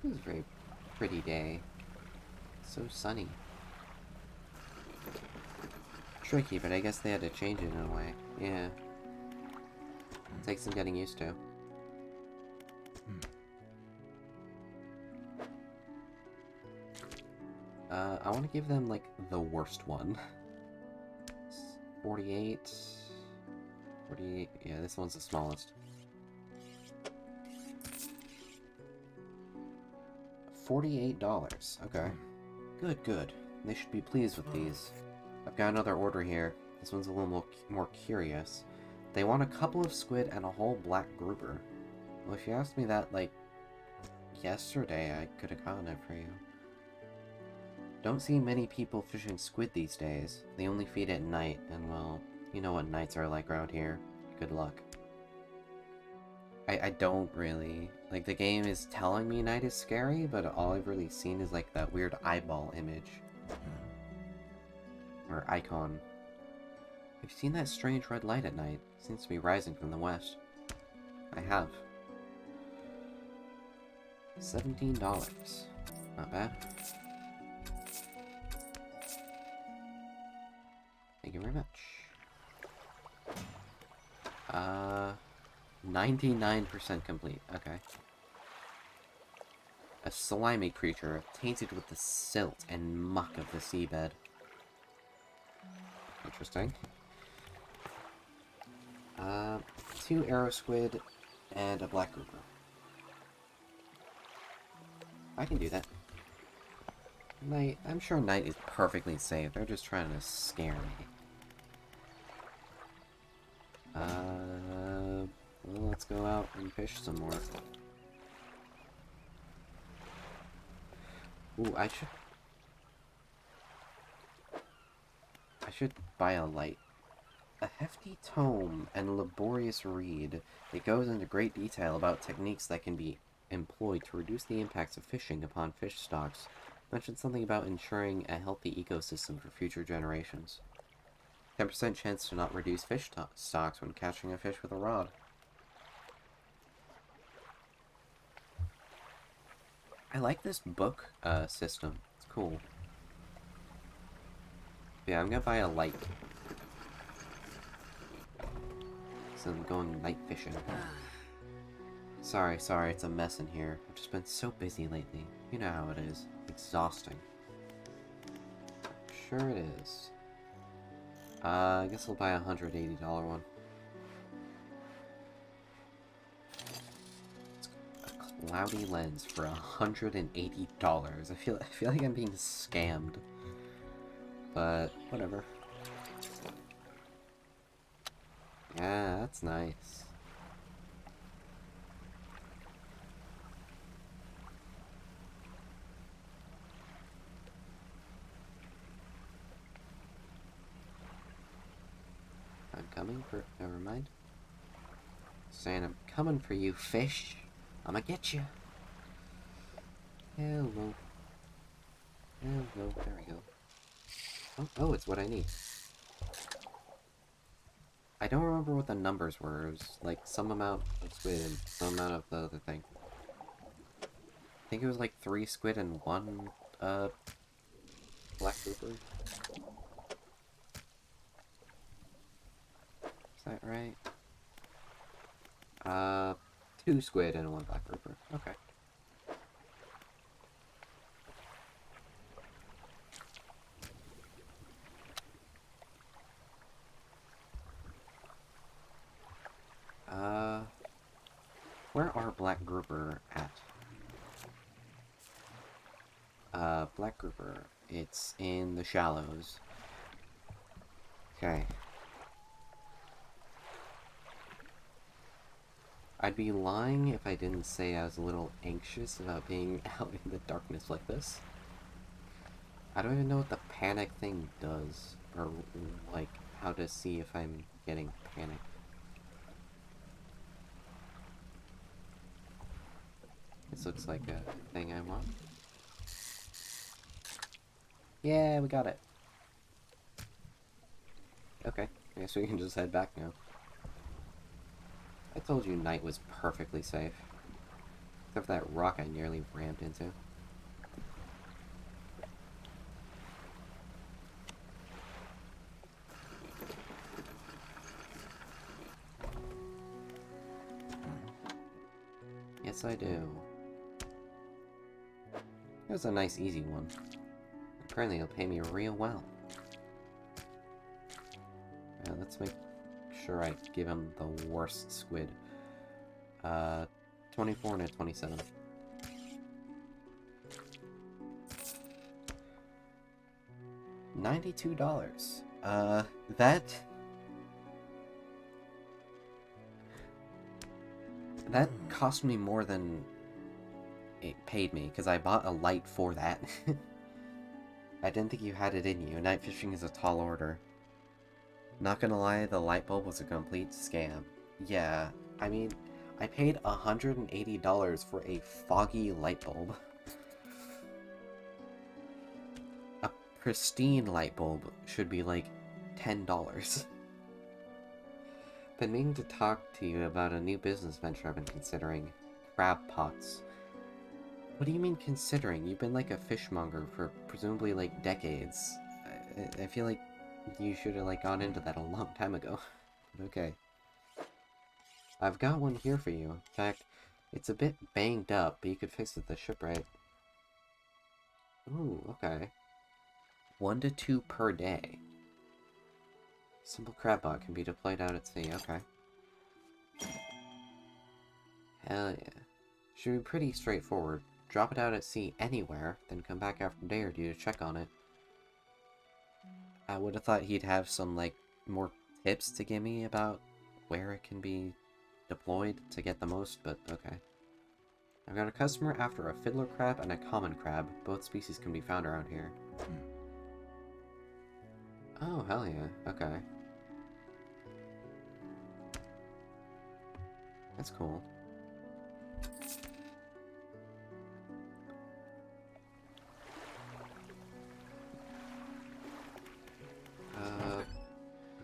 This is a very pretty day. So sunny. Tricky, but I guess they had to change it in a way. Yeah. It takes some getting used to. I want to give them, like, the worst one. 48... 48... Yeah, this one's the smallest. $48. Okay. Good, good. They should be pleased with these. I've got another order here. This one's a little more curious. They want a couple of squid and a whole black grouper. Well, if you asked me that, like, yesterday, I could have gotten it for you. Don't see many people fishing squid these days. They only feed at night, and well, you know what nights are like around here. Good luck. I don't really... Like, the game is telling me night is scary, but all I've really seen is, like, that weird eyeball image. Or icon. Have you seen that strange red light at night? It seems to be rising from the west. I have. $17. Not bad. Thank you very much. 99% complete. Okay. A slimy creature, tainted with the silt and muck of the seabed. Interesting. 2 arrow squid and a black grouper. I can do that. Knight, I'm sure Knight is perfectly safe. They're just trying to scare me. Well, let's go out and fish some more. Ooh, I should buy a light. A hefty tome and laborious read. It goes into great detail about techniques that can be employed to reduce the impacts of fishing upon fish stocks. Mentioned something about ensuring a healthy ecosystem for future generations. 10% chance to not reduce fish stocks when catching a fish with a rod. I like this book system. It's cool. Yeah, I'm gonna buy a light. So I'm going night fishing. Sorry, it's a mess in here. I've just been so busy lately. You know how it is. Exhausting. Sure it is. I guess I'll buy a $180 one. A cloudy lens for $180. I feel like I'm being scammed. But whatever. Yeah, that's nice. I'm coming for... Never mind. Saying I'm coming for you, fish. I'ma get you. Hello. Hello. There we go. Oh, it's what I need. I don't remember what the numbers were. It was like some amount of squid and some amount of the other thing. I think it was like 3 squid and 1, black grouper. Is that right? 2 squid and 1 black grouper. Okay. Where are black grouper at? Black grouper. It's in the shallows. Okay. I'd be lying if I didn't say I was a little anxious about being out in the darkness like this. I don't even know what the panic thing does, or, like, how to see if I'm getting panicked. This looks like a thing I want. Yeah, we got it. Okay, I guess we can just head back now. I told you night was perfectly safe. Except for that rock I nearly rammed into. Yes, I do. It was a nice, easy one. Apparently, it'll pay me real well. Let's make sure I give him the worst squid. 24 and a 27. $92. That cost me more than it paid me, because I bought a light for that. I didn't think you had it in you. Night fishing is a tall order. Not gonna lie, the light bulb was a complete scam. Yeah, I mean, I paid $180 for a foggy light bulb. A pristine light bulb should be like $10. Been meaning to talk to you about a new business venture I've been considering. Crab pots. What do you mean considering? You've been like a fishmonger for presumably like decades. I feel like you should have like gone into that a long time ago. Okay. I've got one here for you. In fact, It's a bit banged up, but you could fix it with the shipwright. Ooh, okay. 1 to 2 per day. Simple crab bot can be deployed out at sea, okay. Hell yeah. Should be pretty straightforward. Drop it out at sea anywhere, then come back after a day or two to check on it. I would have thought he'd have some, like, more tips to give me about where it can be deployed to get the most, but okay. I've got a customer after a fiddler crab and a common crab. Both species can be found around here. Oh, hell yeah. Okay. That's cool.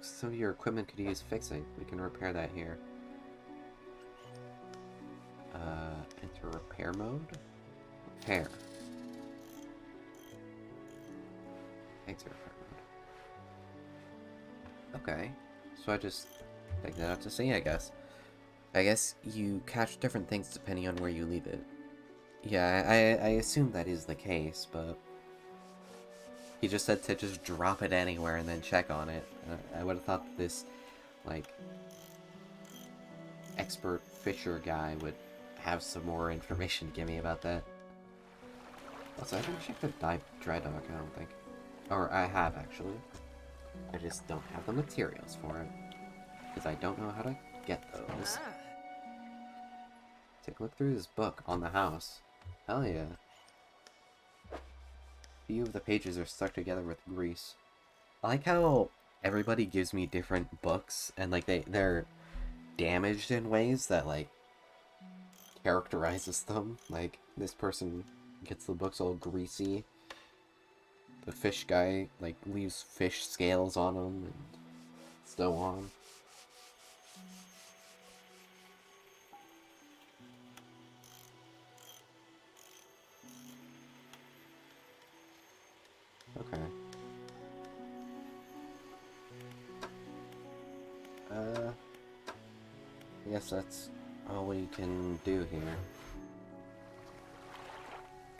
Some of your equipment could use fixing. We can repair that here. Enter repair mode? Repair. Exit repair mode. Okay. So I just take that out to sea, I guess. I guess you catch different things depending on where you leave it. Yeah, I assume that is the case, but he just said to just drop it anywhere and then check on it. I would have thought that this, like, expert fisher guy would have some more information to give me about that. Also, I haven't checked the dry dock, I don't think. Or I have, actually. I just don't have the materials for it. Because I don't know how to get those. Take a look through this book on the house. Hell yeah. Few of the pages are stuck together with grease. I like how everybody gives me different books, and like they're damaged in ways that like characterizes them. Like this person gets the books all greasy. The fish guy like leaves fish scales on them and so on. Okay. I guess that's all we can do here.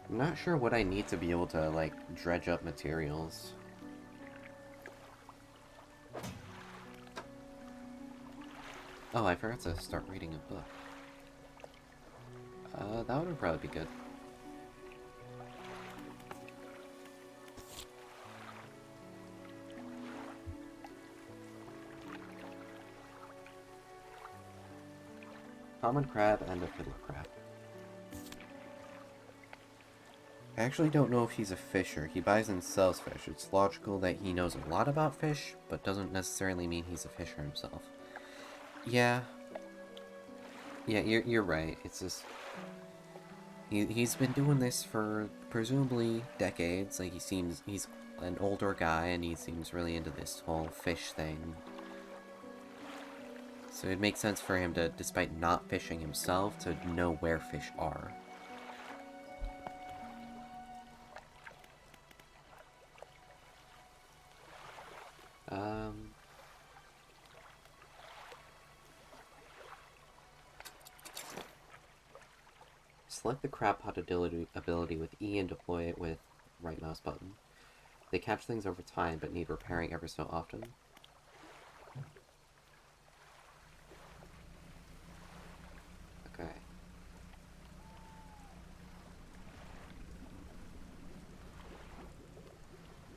I'm not sure what I need to be able to, like, dredge up materials. Oh, I forgot to start reading a book. That would probably be good. Common crab and a fiddler crab. I actually don't know if he's a fisher. He buys and sells fish. It's logical that he knows a lot about fish, but doesn't necessarily mean he's a fisher himself. Yeah. Yeah, you're right. It's just... He's been doing this for presumably decades. Like, he's an older guy and he seems really into this whole fish thing. So it makes sense for him to, despite not fishing himself, to know where fish are. Select the crab pot ability with E and deploy it with right mouse button. They catch things over time, but need repairing ever so often. Okay.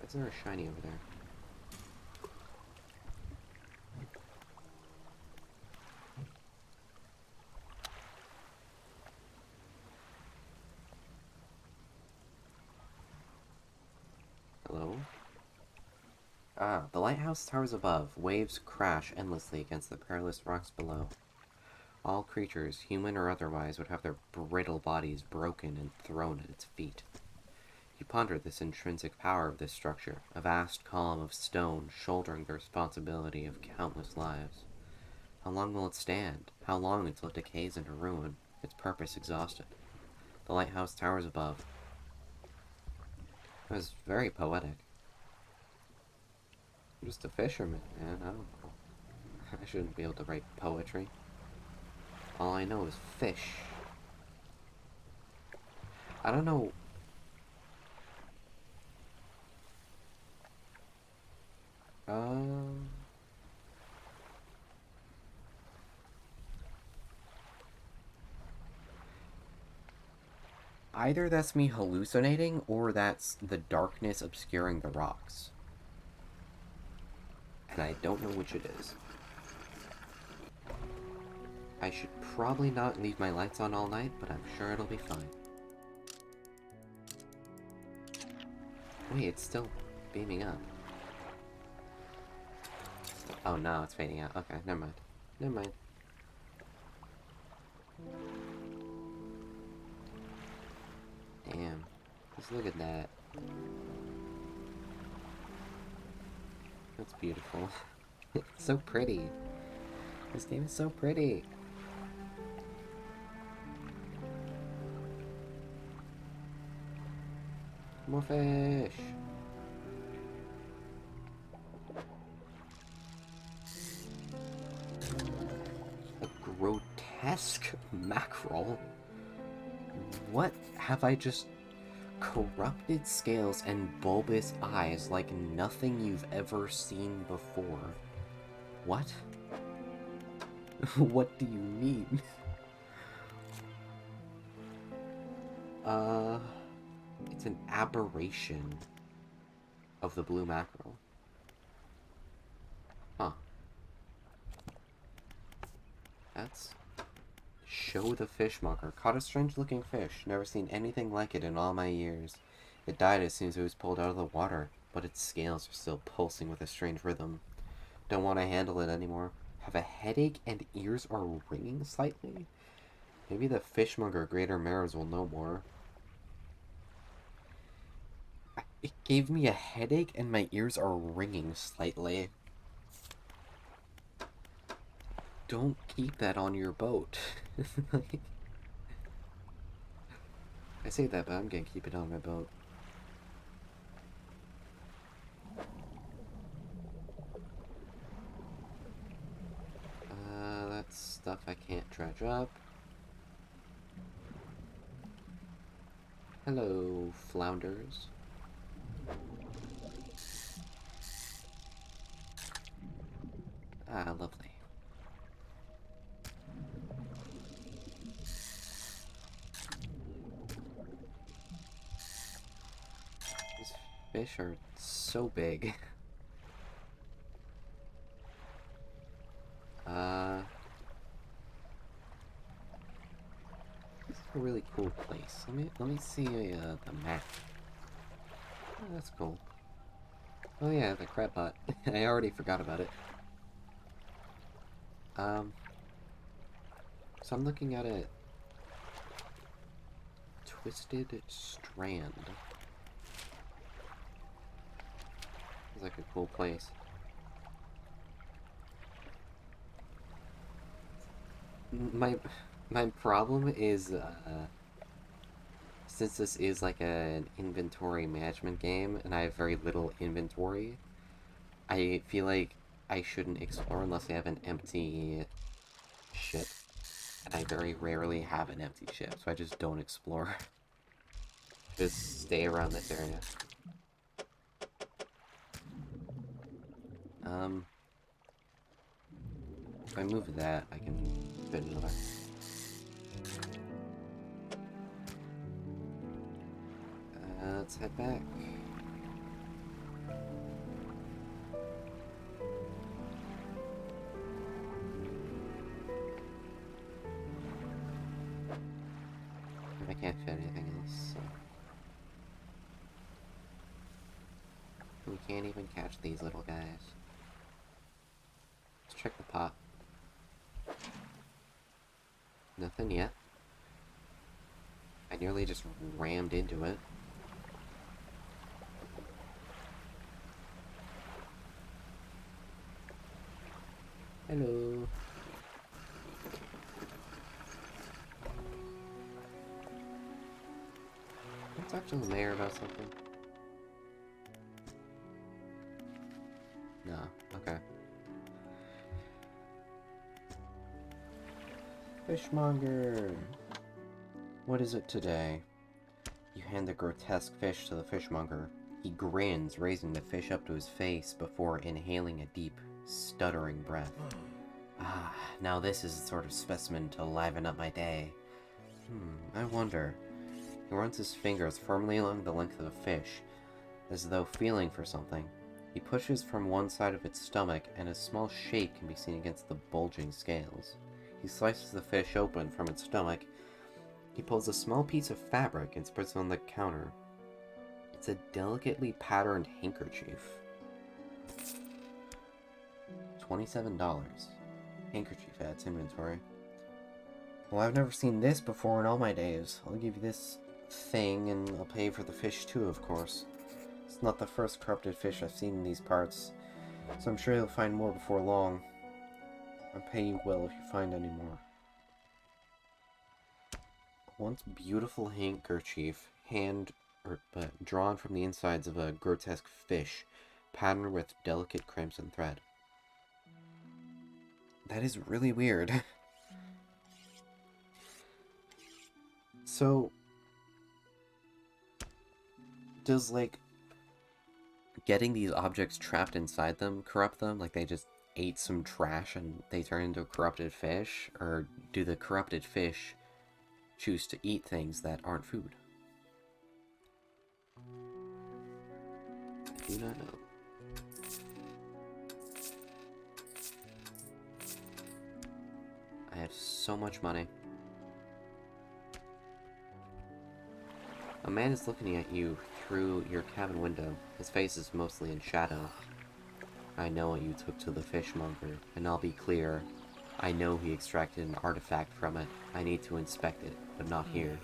Is there a shiny over there? Hello? Ah, the lighthouse towers above. Waves crash endlessly against the perilous rocks below. All creatures, human or otherwise, would have their brittle bodies broken and thrown at its feet. You ponder this intrinsic power of this structure, a vast column of stone shouldering the responsibility of countless lives. How long will it stand? How long until it decays into ruin, its purpose exhausted? The lighthouse towers above. It was very poetic. I'm just a fisherman, man. I don't know. I shouldn't be able to write poetry. All I know is fish. I don't know. Um, Either that's me hallucinating, or that's the darkness obscuring the rocks. And I don't know which it is. I should probably not leave my lights on all night, but I'm sure it'll be fine. Wait, it's still beaming up. Oh no, it's fading out. Okay, never mind. Never mind. Damn. Just look at that. That's beautiful. It's so pretty. This game is so pretty. More fish. A grotesque mackerel? What have I just... Corrupted scales and bulbous eyes like nothing you've ever seen before. What? What do you mean? It's an aberration of the blue mackerel. Huh. That's... Show the fishmonger. Caught a strange-looking fish. Never seen anything like it in all my years. It died as soon as it was pulled out of the water, but its scales are still pulsing with a strange rhythm. Don't want to handle it anymore. Have a headache and ears are ringing slightly? Maybe the fishmonger Greater Mares will know more. It gave me a headache and my ears are ringing slightly. Don't keep that on your boat. I say that, but I'm gonna keep it on my boat. That's stuff I can't dredge up. Hello, flounders. Ah, lovely. These fish are so big. This is a really cool place. Let me see the map. Oh, that's cool. Oh yeah, the crab pot. I already forgot about it. So I'm looking at a twisted strand. It's like a cool place. My problem is since this is like an inventory management game and I have very little inventory, I feel like I shouldn't explore unless I have an empty ship. And I very rarely have an empty ship, so I just don't explore. Just stay around this area. If I move that, I can fit another. Let's head back. I can't fit anything else, so... We can't even catch these little guys. Let's check the pot. Nothing yet. I nearly just rammed into it. Hello. Can I talk to the mayor about something? No. Okay. Fishmonger. What is it today? You hand the grotesque fish to the fishmonger. He grins, raising the fish up to his face before inhaling a deep, stuttering breath. Ah, now this is the sort of specimen to liven up my day. I wonder. He runs his fingers firmly along the length of the fish, as though feeling for something. He pushes from one side of its stomach, and a small shape can be seen against the bulging scales. He slices the fish open from its stomach. He pulls a small piece of fabric and spreads it on the counter. It's a delicately patterned handkerchief. $27. Handkerchief adds inventory. Well, I've never seen this before in all my days. I'll give you this thing, and I'll pay for the fish too, of course. It's not the first corrupted fish I've seen in these parts, so I'm sure you'll find more before long. I'll pay you well if you find any more. Once beautiful handkerchief, drawn from the insides of a grotesque fish, patterned with delicate crimson thread. That is really weird. So, does, like, getting these objects trapped inside them corrupt them? Like, they just ate some trash and they turn into a corrupted fish? Or do the corrupted fish choose to eat things that aren't food? I do not know. I have so much money. A man is looking at you through your cabin window. His face is mostly in shadow. I know what you took to the fishmonger, and I'll be clear. I know he extracted an artifact from it. I need to inspect it, but not here.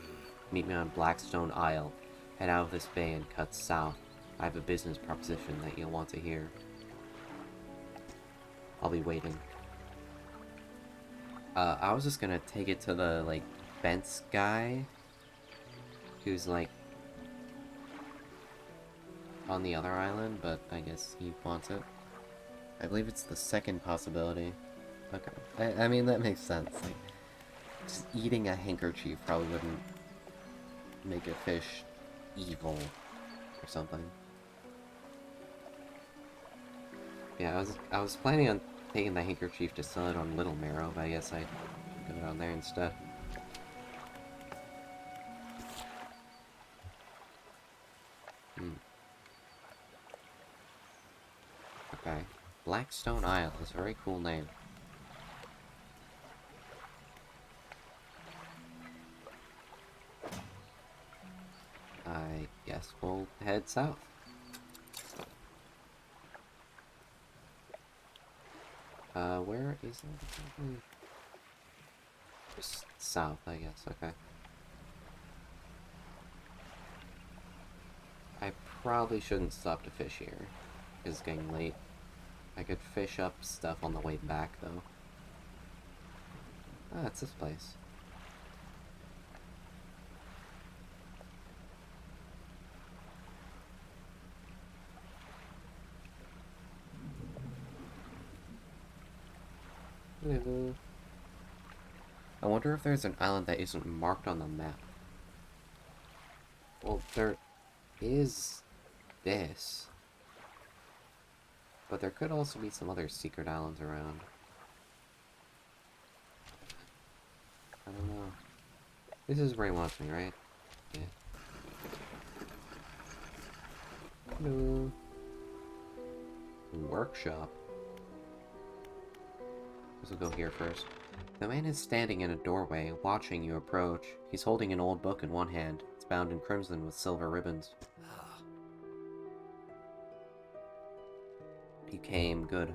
Meet me on Blackstone Isle. Head out of this bay and cut south. I have a business proposition that you'll want to hear. I'll be waiting. I was just gonna take it to the, like, fence guy who's, like, on the other island, but I guess he wants it. I believe it's the second possibility. Okay. I mean, that makes sense. Like, just eating a handkerchief probably wouldn't make a fish evil or something. Yeah, I was planning on taking the handkerchief to sell it on Little Marrow, but I guess I put it on there instead. Okay. Blackstone Isle is a very cool name. I guess we'll head south. Where is it? Just south, I guess, okay. I probably shouldn't stop to fish here. It's getting late. I could fish up stuff on the way back, though. Ah, it's this place. Hello. I wonder if there's an island that isn't marked on the map. Well, there is this. But there could also be some other secret islands around. I don't know. This is where he wants me, right? Yeah. Hello. Workshop. We'll go here first. The man is standing in a doorway, watching you approach. He's holding an old book in one hand. It's bound in crimson with silver ribbons. You came, good.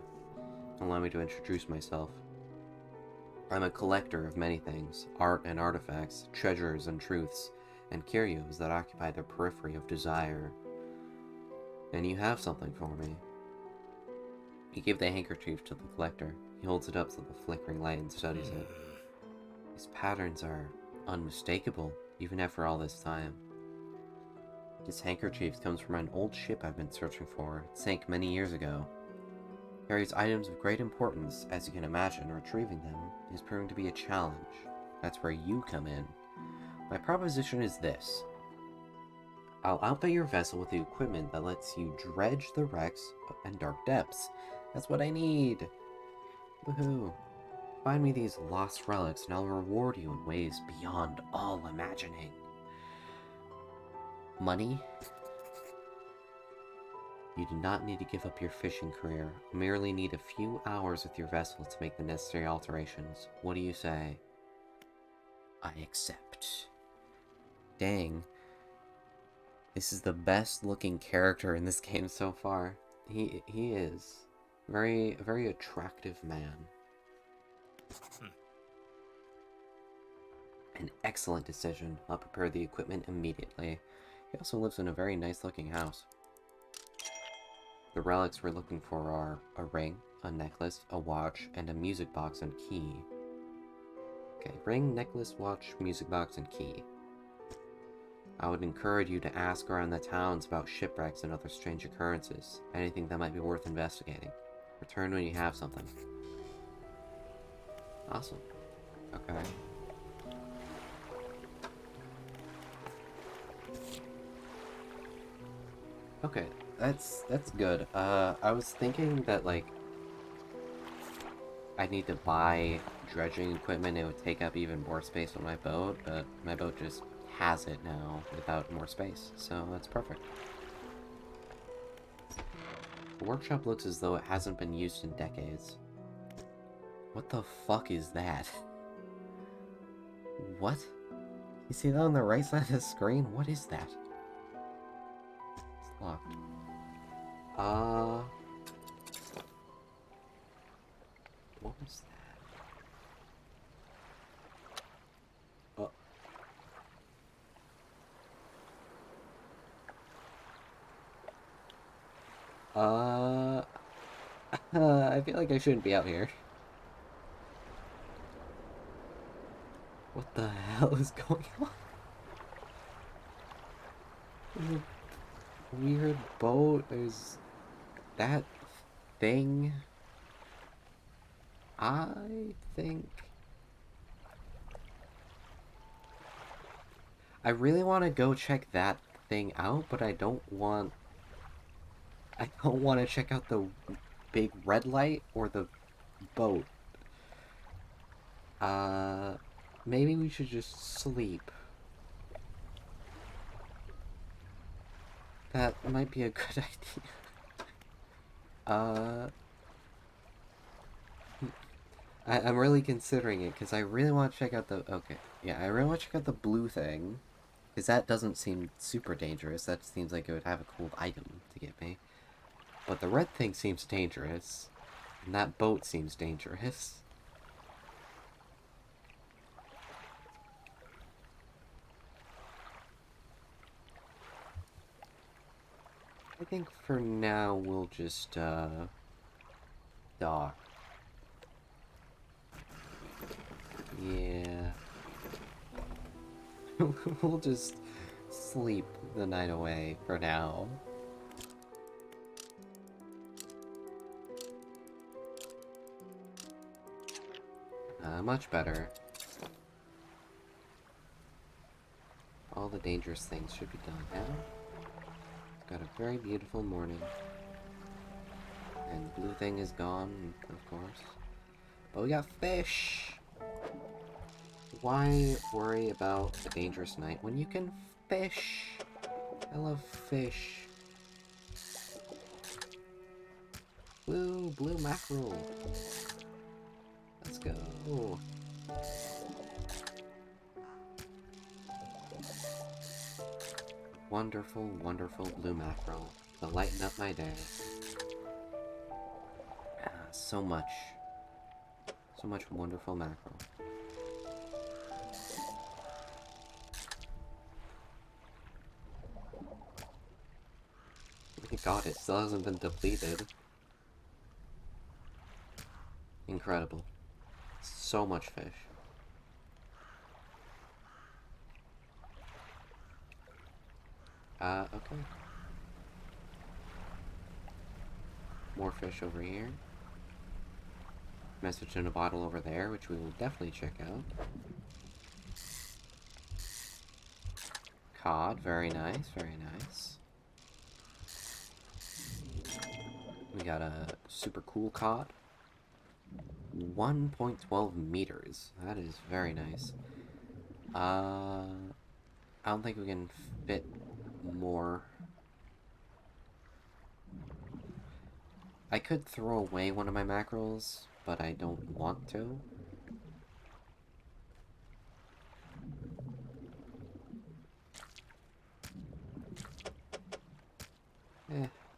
Allow me to introduce myself. I'm a collector of many things, art and artifacts, treasures and truths, and curios that occupy the periphery of desire. And you have something for me. You give the handkerchief to the collector. He holds it up to the flickering light and studies it. These patterns are unmistakable, even after all this time. This handkerchief comes from an old ship I've been searching for. It sank many years ago. It carries items of great importance, as you can imagine. Retrieving them is proving to be a challenge. That's where you come in. My proposition is this. I'll outfit your vessel with the equipment that lets you dredge the wrecks and dark depths. That's what I need! Woohoo! Find me these lost relics and I'll reward you in ways beyond all imagining. Money? You do not need to give up your fishing career. You merely need a few hours with your vessel to make the necessary alterations. What do you say? I accept. Dang. This is the best looking character in this game so far. He is. Very attractive man. An excellent decision. I'll prepare the equipment immediately. He also lives in a very nice looking house. The relics we're looking for are a ring, a necklace, a watch, and a music box and key. Okay, ring, necklace, watch, music box, and key. I would encourage you to ask around the towns about shipwrecks and other strange occurrences. Anything that might be worth investigating. Return when you have something. Awesome. Okay. Okay, that's good. I was thinking that, like, I need to buy dredging equipment. It would take up even more space on my boat, but my boat just has it now without more space, so that's perfect. The workshop looks as though it hasn't been used in decades. What the fuck is that? What? You see that on the right side of the screen? What is that? It's locked. What was that? I feel like I shouldn't be out here. What the hell is going on? There's a weird boat. There's that thing. I think I really want to go check that thing out, but I don't want to check out the big red light or the boat. Maybe we should just sleep. That might be a good idea. I'm really considering it, because I really want to check out the... Okay, yeah, I really want to check out the blue thing. Because that doesn't seem super dangerous. That seems like it would have a cool item to give me. But the red thing seems dangerous. And that boat seems dangerous. I think for now we'll just, dock. Yeah. We'll just sleep the night away for now. Much better. All the dangerous things should be done now. Got a very beautiful morning. And the blue thing is gone, of course. But we got fish! Why worry about a dangerous night when you can fish? I love fish. Blue mackerel. Let's go. Wonderful, wonderful blue mackerel. To lighten up my day. So much wonderful mackerel. My god, it still hasn't been depleted. Incredible. So much fish. Okay. More fish over here. Message in a bottle over there, which we will definitely check out. cod. Very nice, very nice. We got a super cool cod. 1.12 meters. That is very nice. I don't think we can fit more. I could throw away one of my mackerels, but I don't want to.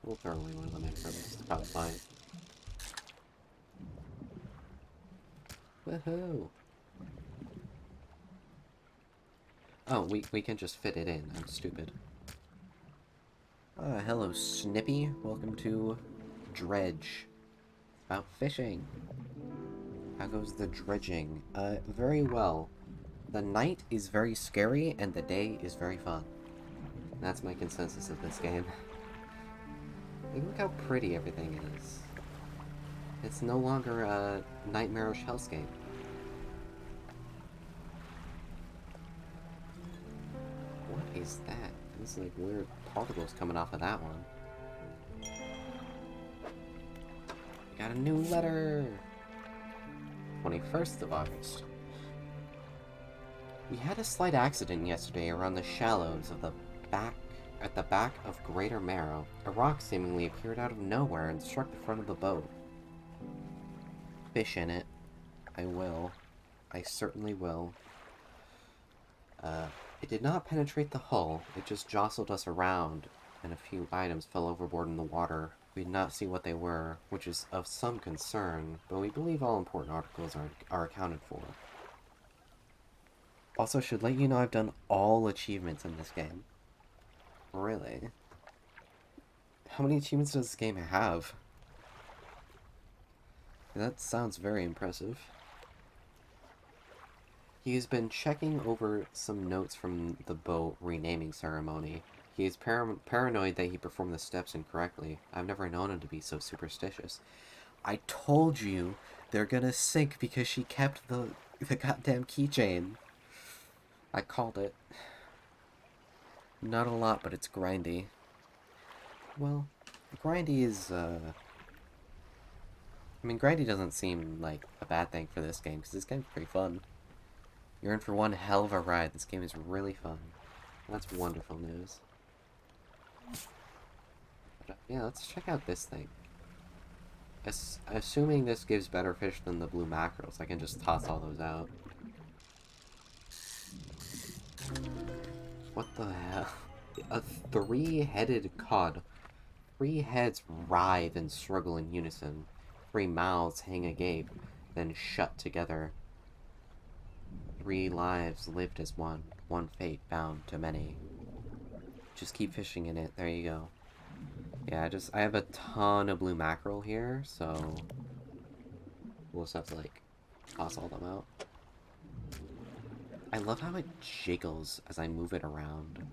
We'll throw away one of the mackerels. It's probably fine. Woohoo! Oh, we can just fit it in. I'm stupid. Hello, Snippy. Welcome to Dredge. About fishing. How goes the dredging? Very well. The night is very scary, and the day is very fun. That's my consensus of this game. Like, look how pretty everything is. It's no longer a nightmarish hellscape. What is that? There's like weird particles coming off of that one. Got a new letter! 21st of August. We had a slight accident yesterday around the shallows of the at the back of Greater Marrow. A rock seemingly appeared out of nowhere and struck the front of the boat. Fish in it. I will. I certainly will. It did not penetrate the hull. It just jostled us around, and a few items fell overboard in the water. We did not see what they were, which is of some concern, but we believe all important articles are accounted for. Also, should let you know I've done all achievements in this game. Really? How many achievements does this game have? That sounds very impressive. He's been checking over some notes from the boat renaming ceremony. He is paranoid that he performed the steps incorrectly. I've never known him to be so superstitious. I told you they're gonna sink because she kept the goddamn keychain. I called it. Not a lot, but it's grindy. Well, grindy is, I mean, grindy doesn't seem like a bad thing for this game, because this game's pretty fun. You're in for one hell of a ride. This game is really fun. That's wonderful news. But, yeah, let's check out this thing. Assuming this gives better fish than the blue mackerels, I can just toss all those out. What the hell? A three-headed cod. 3 heads writhe and struggle in unison. 3 mouths hang agape, then shut together. 3 lives lived as one. 1 fate bound to many. Just keep fishing in it. There you go. Yeah, I have a ton of blue mackerel here, so we'll just have to, like, toss all them out. I love how it jiggles as I move it around.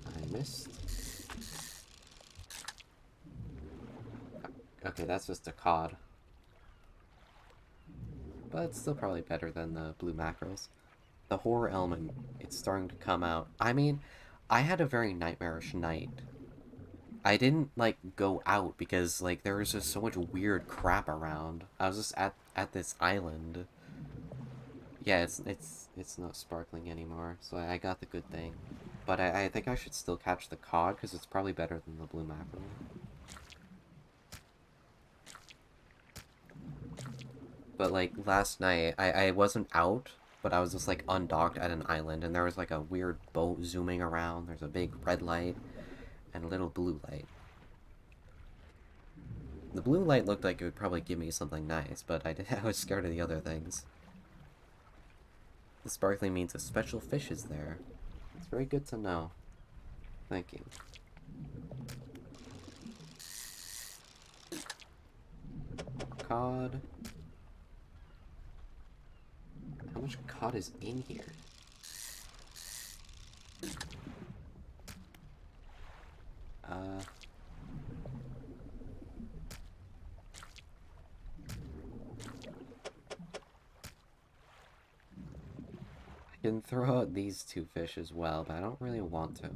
I missed. Okay, that's just a cod. But it's still probably better than the blue mackerels. The horror element, it's starting to come out. I mean, I had a very nightmarish night. I didn't, like, go out because, like, there was just so much weird crap around. I was just at this island. Yeah, it's not sparkling anymore, so I got the good thing. But I think I should still catch the cod, because it's probably better than the blue mackerel. But, like, last night, I wasn't out, but I was just, like, undocked at an island, and there was, like, a weird boat zooming around. There's a big red light, and a little blue light. The blue light looked like it would probably give me something nice, but I was scared of the other things. The sparkling means a special fish is there. It's very good to know. Thank you. Cod. How much cod is in here? Can throw out these two fish as well, but I don't really want to.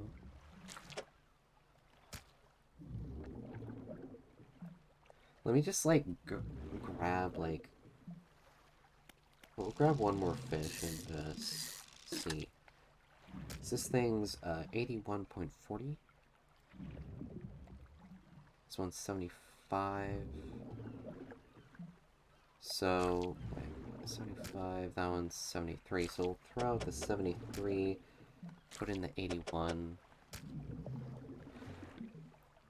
Let me just, like, grab, like... We'll grab one more fish and, see. So this thing's, 81.40. This one's 75. So, wait, 75, that one's 73. So we'll throw out the 73, put in the 81.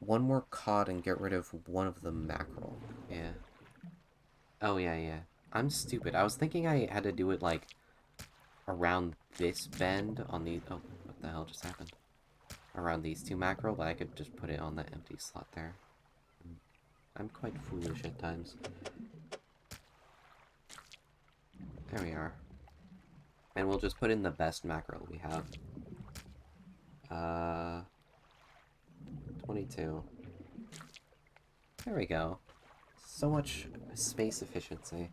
One more cod and get rid of one of the mackerel. Yeah. Oh, yeah. I'm stupid. I was thinking I had to do it, like, around this bend on the... Oh, what the hell just happened? Around these two mackerel, but I could just put it on that empty slot there. I'm quite foolish at times. There we are. And we'll just put in the best mackerel we have. 22. There we go. So much space efficiency.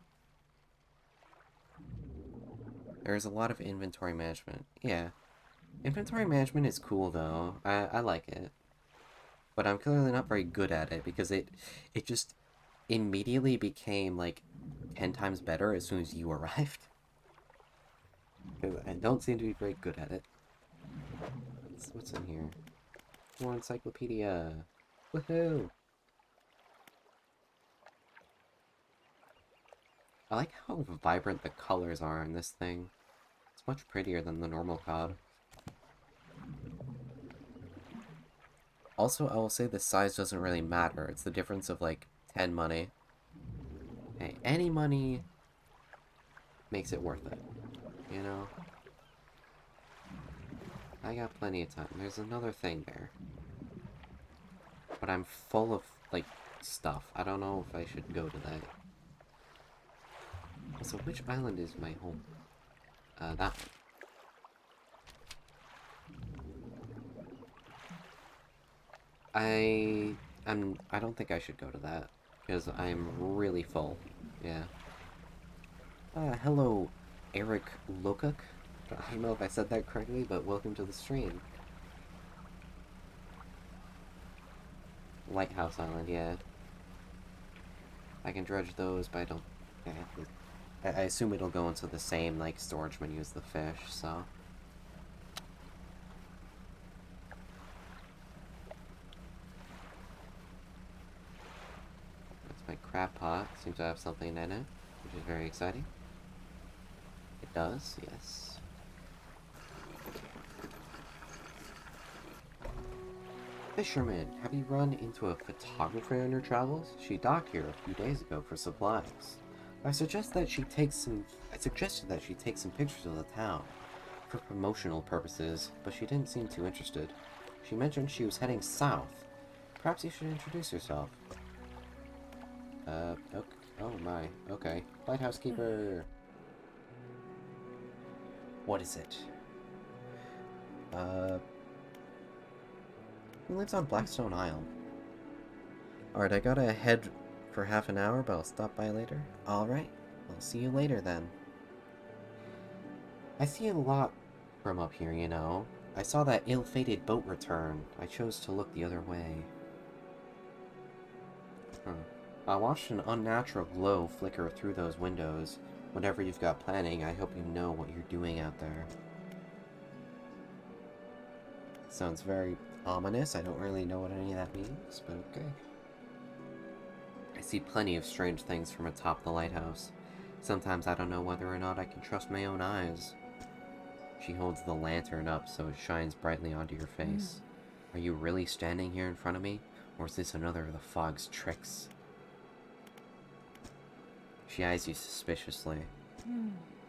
There's a lot of inventory management. Yeah. Inventory management is cool, though. I like it. But I'm clearly not very good at it, because it just immediately became, like, 10 times better as soon as you arrived. Because I don't seem to be very good at it. What's in here? More encyclopedia. Woohoo! I like how vibrant the colors are in this thing. It's much prettier than the normal cod. Also, I will say the size doesn't really matter. It's the difference of, like, 10 money. Hey, any money makes it worth it, you know? I got plenty of time. There's another thing there. But I'm full of, like, stuff. I don't know if I should go to that. Also, which island is my home? That one. I don't think I should go to that, because I'm really full. Yeah. Hello, Eric Lokuk. I don't know if I said that correctly, but welcome to the stream. Lighthouse Island, yeah. I can dredge those, but I don't... I assume it'll go into the same, like, storage menu as the fish, so... That's my crab pot. Seems to have something in it, which is very exciting. It does, yes. Fisherman, have you run into a photographer on your travels? She docked here a few days ago for supplies. I suggested that she take some pictures of the town for promotional purposes, but she didn't seem too interested. She mentioned she was heading south. Perhaps you should introduce yourself. Okay. Oh my, okay. Lighthouse Keeper! What is it? Who lives on Blackstone Isle? Alright, I gotta head for half an hour, but I'll stop by later. Alright, I'll see you later then. I see a lot from up here, you know. I saw that ill-fated boat return. I chose to look the other way. I watched an unnatural glow flicker through those windows. Whatever you've got planning, I hope you know what you're doing out there. Sounds very ominous. I don't really know what any of that means, but okay. I see plenty of strange things from atop the lighthouse. Sometimes I don't know whether or not I can trust my own eyes. She holds the lantern up so it shines brightly onto your face. Are you really standing here in front of me, or is this another of the fog's tricks? She eyes you suspiciously.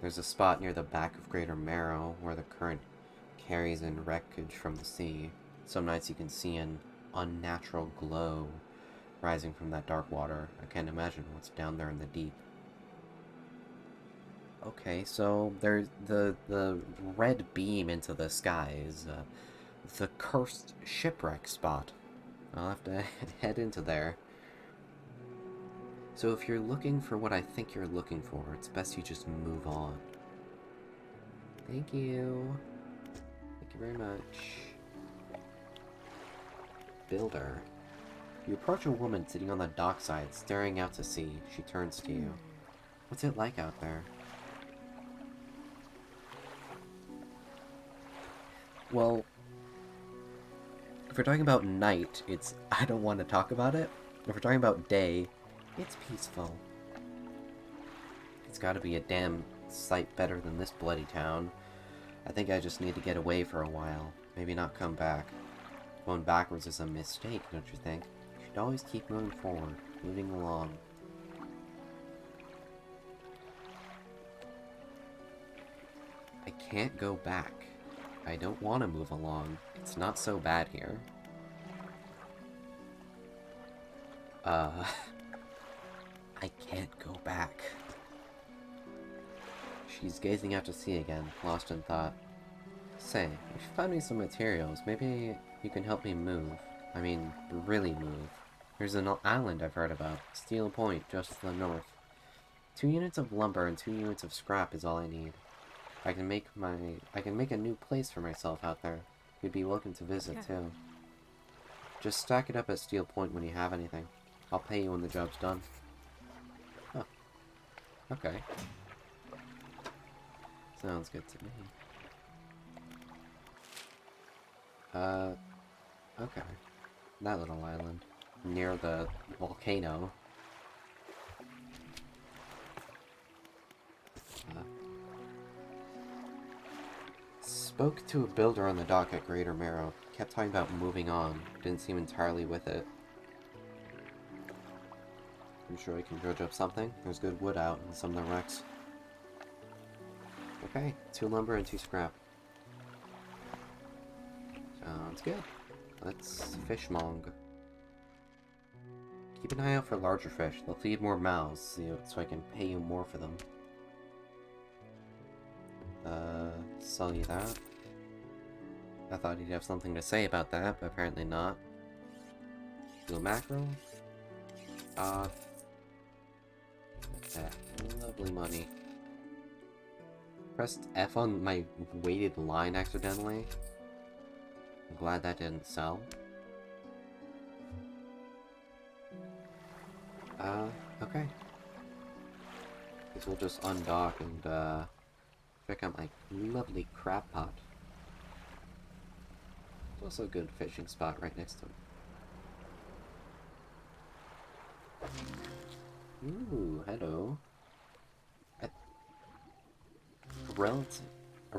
There's a spot near the back of Greater Marrow where the current carries in wreckage from the sea. Some nights you can see an unnatural glow rising from that dark water. I can't imagine what's down there in the deep. Okay, so there's the red beam into the sky is the cursed shipwreck spot. I'll have to head into there. So if you're looking for what I think you're looking for, it's best you just move on. Thank you. Thank you very much. Builder. You approach a woman sitting on the dockside, staring out to sea. She turns to you. What's it like out there? Well, if we're talking about night, it's I don't want to talk about it. If we're talking about day, it's peaceful. It's gotta be a damn sight better than this bloody town. I think I just need to get away for a while. Maybe not come back. Going backwards is a mistake, don't you think? You should always keep moving forward, moving along. I can't go back. I don't want to move along. It's not so bad here. I can't go back. She's gazing out to sea again, lost in thought. Say, if you find me some materials, maybe you can help me move. I mean, really move. There's an island I've heard about, Steel Point, just to the north. 2 units of lumber and 2 units of scrap is all I need. I can make a new place for myself out there. You'd be welcome to visit, too. Just stack it up at Steel Point when you have anything. I'll pay you when the job's done. Huh. Okay. Sounds good to me. Okay. That little island. Near the volcano. Spoke to a builder on the dock at Greater Marrow. Kept talking about moving on. Didn't seem entirely with it. I'm sure I can dredge up something. There's good wood out in some of the wrecks. Okay, 2 lumber and 2 scrap. Sounds good. Let's fishmong. Keep an eye out for larger fish. They'll feed more mouths, so I can pay you more for them. Sell you that. I thought he'd have something to say about that, but apparently not. Blue mackerel. Lovely money. Pressed F on my weighted line accidentally. I'm glad that didn't sell. Okay. Guess we'll just undock and, check out my lovely crab pot. It's also a good fishing spot right next to it. Ooh, hello. A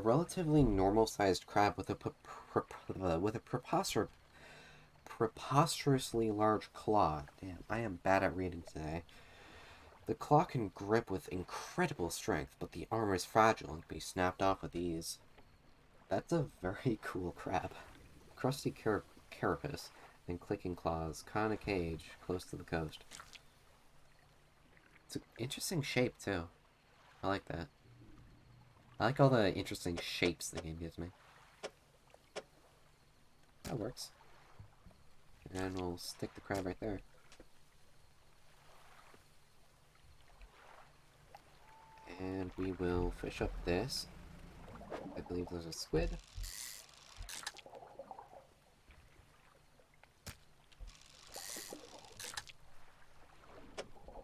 relatively normal-sized crab with a preposterously large claw. Damn, I am bad at reading today. The claw can grip with incredible strength, but the armor is fragile and can be snapped off with ease. That's a very cool crab. Crusty carapace and clicking claws, caught in a cage close to the coast. It's an interesting shape, too. I like that. I like all the interesting shapes the game gives me. That works. And we'll stick the crab right there. And we will fish up this. I believe there's a squid.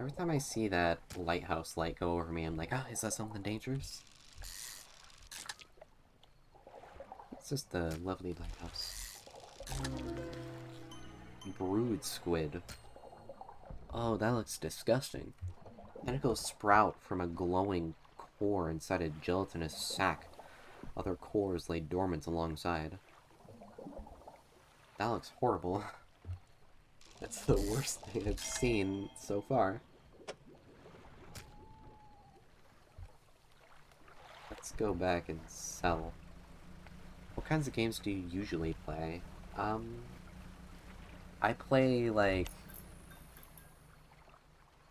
Every time I see that lighthouse light go over me, I'm like, ah, is that something dangerous? It's just a lovely lighthouse. Brood squid. Oh, that looks disgusting. Tentacles sprout from a glowing core inside a gelatinous sac. Other cores lay dormant alongside. That looks horrible. That's the worst thing I've seen so far. Let's go back and sell. What kinds of games do you usually play? I play, like...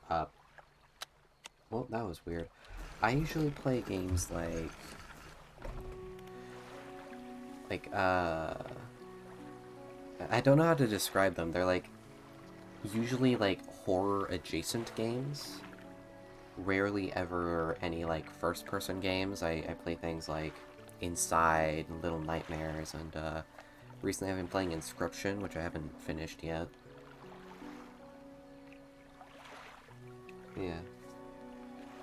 well, that was weird. I usually play games I don't know how to describe them. They're, usually, horror-adjacent games. Rarely ever any, first-person games. I play things like Inside, Little Nightmares, and recently I've been playing Inscription, which I haven't finished yet. Yeah.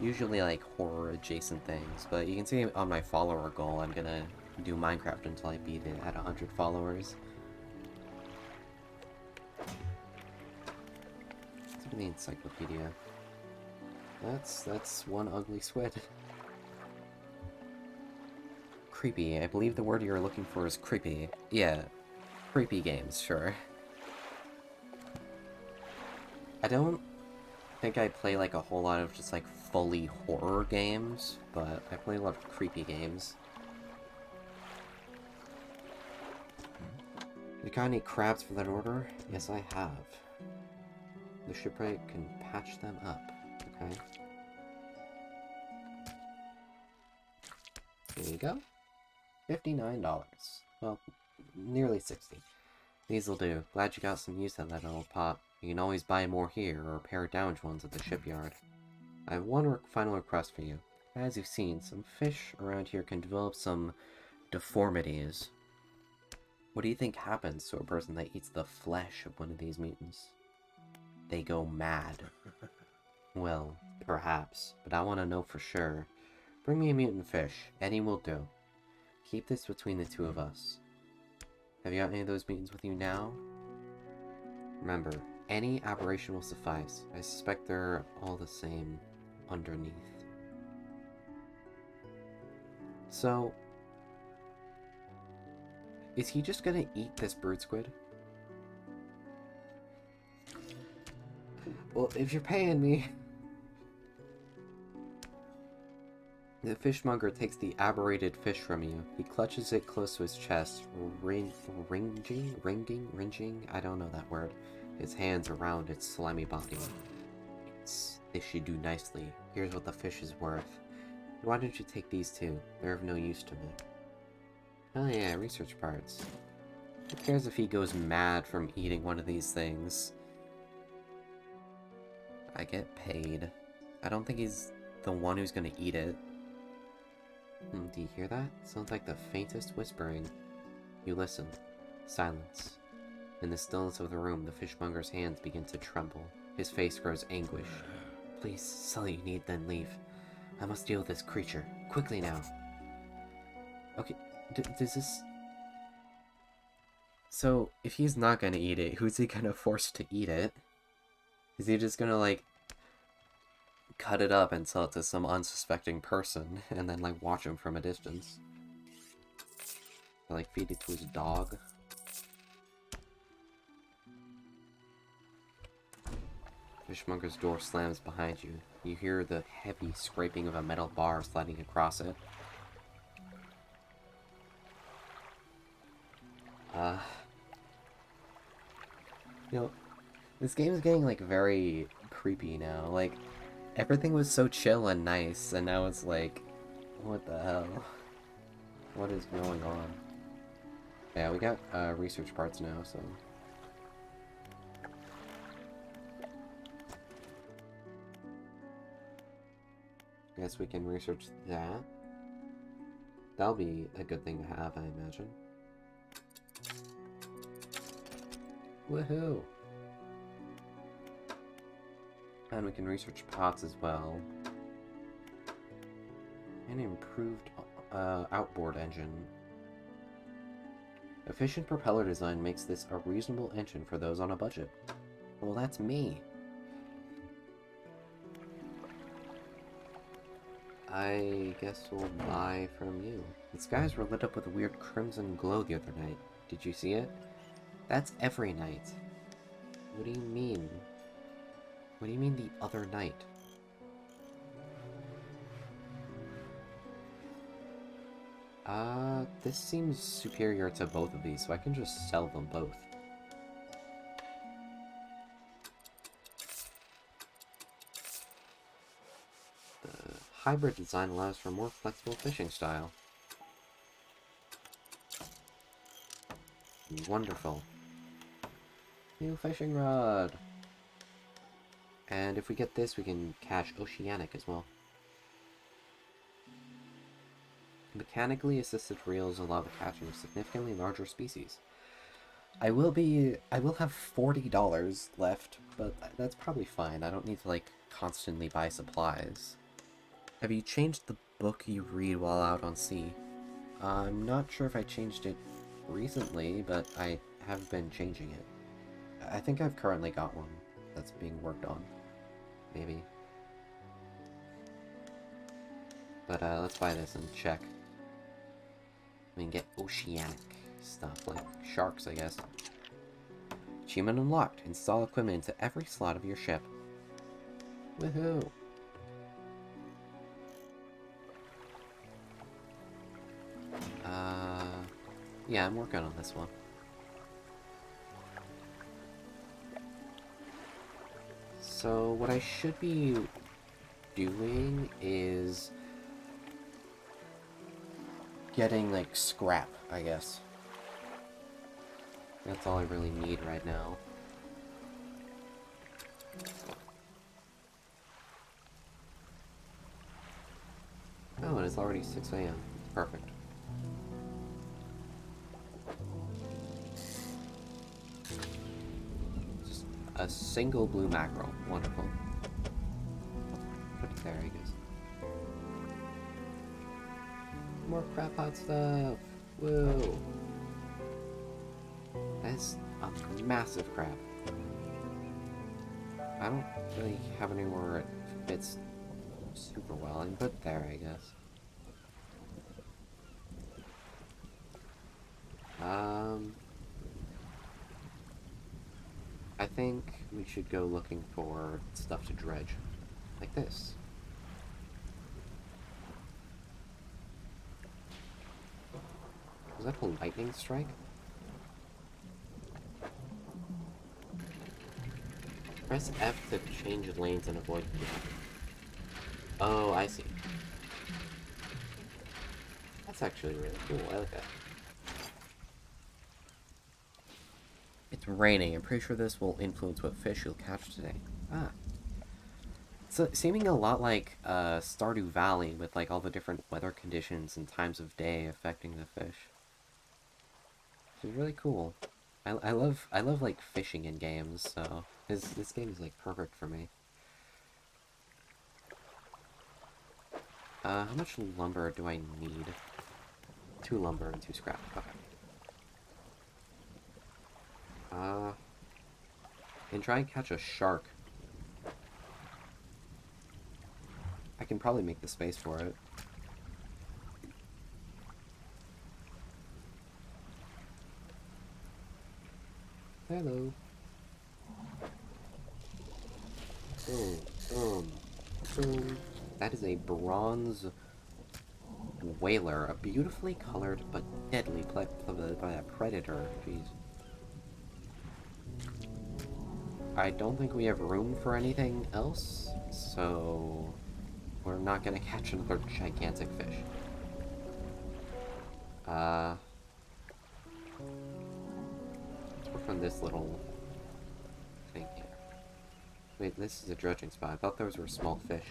Usually like horror adjacent things, but you can see on my follower goal I'm gonna do Minecraft until I beat it at 100 followers. Let's look at the encyclopedia. That's one ugly squid. Creepy. I believe the word you're looking for is creepy. Yeah. Creepy games, sure. I don't think I play like a whole lot of just like fully horror games, but I play a lot of creepy games. You got any crabs for that order? Yes, I have. The shipwright can patch them up. Okay. Here you go. $59. Well, nearly 60. These'll do. Glad you got some use out of that old pot. You can always buy more here, or repair damaged ones at the shipyard. I have one final request for you. As you've seen, some fish around here can develop some deformities. What do you think happens to a person that eats the flesh of one of these mutants? They go mad. Well, perhaps, but I want to know for sure. Bring me a mutant fish. Any will do. Keep this between the two of us. Have you got any of those mutants with you now? Remember, any aberration will suffice. I suspect they're all the same underneath. So, is he just gonna eat this brood squid? Well, if you're paying me... The fishmonger takes the aberrated fish from you. He clutches it close to his chest, ringing, I don't know that word. His hands around its slimy body. This should do nicely. Here's what the fish is worth. Why don't you take these two? They're of no use to me. Oh yeah, research parts. Who cares if he goes mad from eating one of these things? I get paid. I don't think he's the one who's gonna eat it. Do you hear that? Sounds like the faintest whispering. You listen. Silence. In the stillness of the room, the fishmonger's hands begin to tremble. His face grows anguish. Please, sell you need, then leave. I must deal with this creature. Quickly now. Okay, does this... So, if he's not gonna eat it, who's he gonna force to eat it? Is he just gonna, like, cut it up and sell it to some unsuspecting person, and then, like, watch him from a distance? Or, like, feed it to his dog? Fishmonger's door slams behind you. You hear the heavy scraping of a metal bar sliding across it. You know, this game is getting, like, very creepy now. Like, everything was so chill and nice, and now it's like, what the hell? What is going on? Yeah, we got research parts now, so... Guess we can research that. That'll be a good thing to have, I imagine. Woohoo! And we can research pots as well. An improved outboard engine. Efficient propeller design makes this a reasonable engine for those on a budget. Well, that's me. I guess we'll buy from you. The skies were lit up with a weird crimson glow the other night. Did you see it? That's every night. What do you mean? What do you mean the other night? This seems superior to both of these, so I can just sell them both. The hybrid design allows for more flexible fishing style. Wonderful. New fishing rod! And if we get this, we can catch oceanic as well. Mechanically assisted reels allow the catching of significantly larger species. I will have $40 left, but that's probably fine. I don't need to, like, constantly buy supplies. Have you changed the book you read while out on sea? I'm not sure if I changed it recently, but I have been changing it. I think I've currently got one that's being worked on. Maybe. But let's buy this and check. We can get oceanic stuff, like sharks, I guess. Achievement unlocked. Install equipment into every slot of your ship. Woohoo! Yeah, I'm working on this one. So, what I should be doing is getting, like, scrap, I guess. That's all I really need right now. Oh, and it's already 6 a.m. Perfect. Just a single blue mackerel. Wonderful. Put it there, I guess. More crab pot stuff. Whoa. That's a massive crab. I don't really have anywhere it fits super well. I can put it there, I guess. I think we should go looking for stuff to dredge. Like this. Was that a lightning strike? Press F to change lanes and avoid traffic. Oh, I see. That's actually really cool. I like that. It's raining. I'm pretty sure this will influence what fish you'll catch today. Ah. So, seeming a lot like Stardew Valley, with like all the different weather conditions and times of day affecting the fish. It's really cool. I love like fishing in games, so this game is like perfect for me. How much lumber do I need? 2 lumber and 2 scrap. Okay. And try and catch a shark. I can probably make the space for it. Hello. Boom, boom, boom. That is a bronze whaler, a beautifully colored but deadly predator. Jeez. I don't think we have room for anything else, so we're not gonna catch another gigantic fish. Let's work on this little thing here. Wait, this is a dredging spot. I thought those were small fish.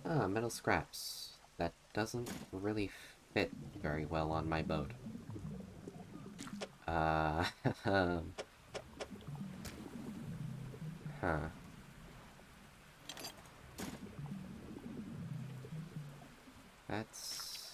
Ah, metal scraps. That doesn't really fit very well on my boat. Huh. That's...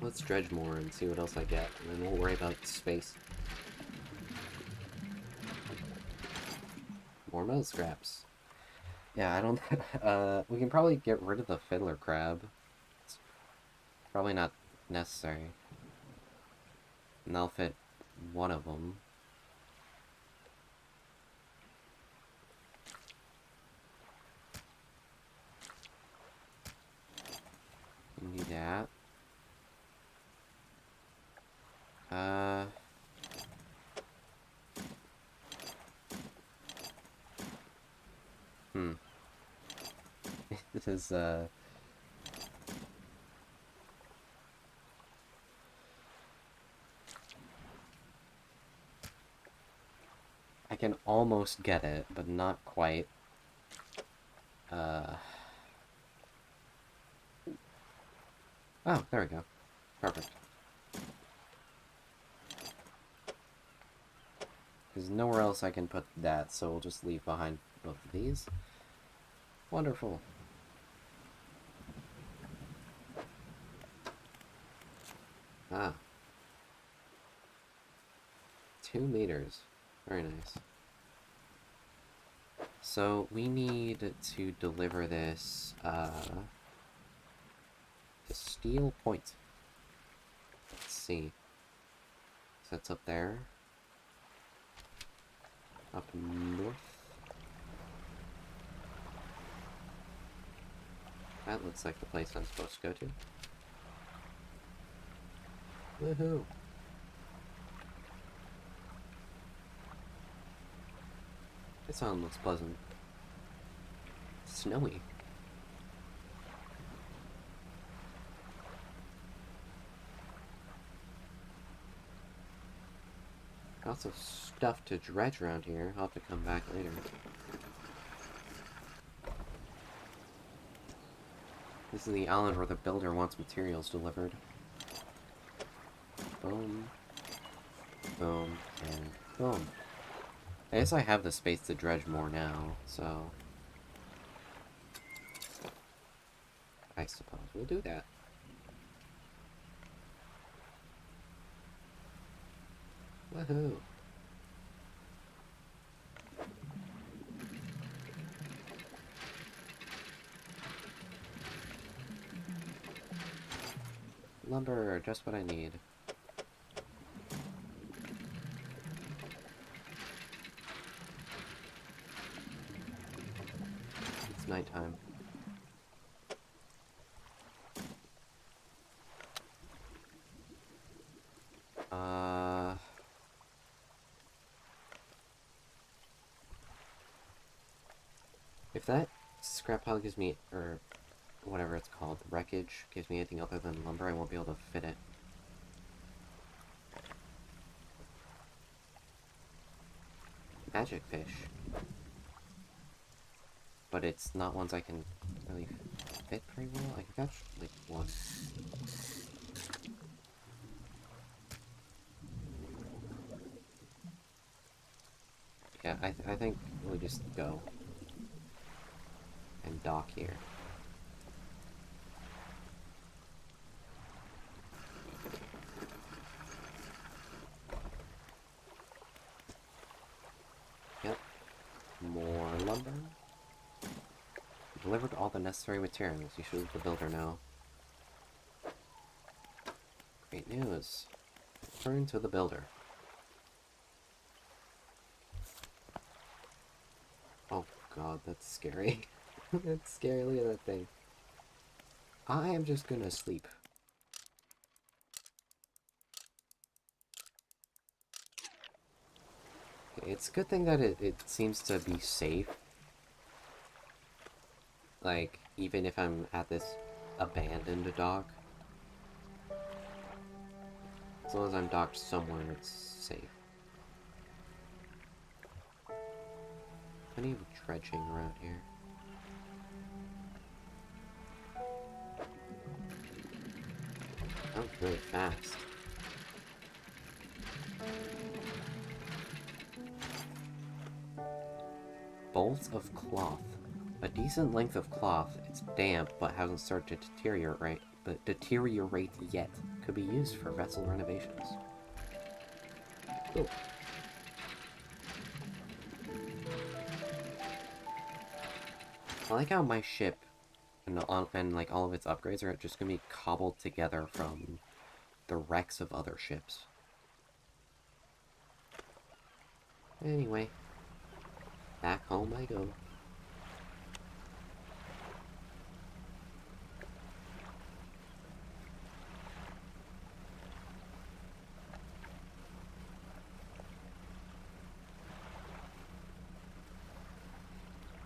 Let's dredge more and see what else I get, and then we'll worry about space. More metal scraps. Yeah, I don't... we can probably get rid of the fiddler crab. It's probably not necessary. And I'll fit one of them. Can do that. This is, can almost get it, but not quite. Oh, there we go. Perfect. There's nowhere else I can put that, so we'll just leave behind both of these. Wonderful. Ah. 2 meters. Very nice. So, we need to deliver this, to Steel Point. Let's see. So that's up there. Up north. That looks like the place I'm supposed to go to. Woohoo! This sound looks pleasant. Snowy. Lots of stuff to dredge around here. I'll have to come back later. This is the island where the builder wants materials delivered. Boom. Boom. And boom. I guess I have the space to dredge more now, so... I suppose we'll do that. Woohoo! Lumber, just what I need. It's nighttime. If that scrap pile gives me, or whatever it's called, wreckage, gives me anything other than lumber, I won't be able to fit it. Magic fish. But it's not ones I can really fit very well. I can catch, like, one. Yeah, I think we'll just go. And dock here. Yep. More lumber. Delivered all the necessary materials. You should let the builder know. Great news. Turn to the builder. Oh god, that's scary. That's scary, look at that thing. I am just gonna sleep. Okay, it's a good thing that it seems to be safe. Like, even if I'm at this abandoned dock. As long as I'm docked somewhere, it's safe. Plenty of dredging around here. That was really fast. Bolts of cloth. A decent length of cloth. It's damp, but hasn't started to deteriorate yet. Could be used for vessel renovations. Cool. I like how my ship and like all of its upgrades are just gonna be cobbled together from the wrecks of other ships. Anyway, back home I go.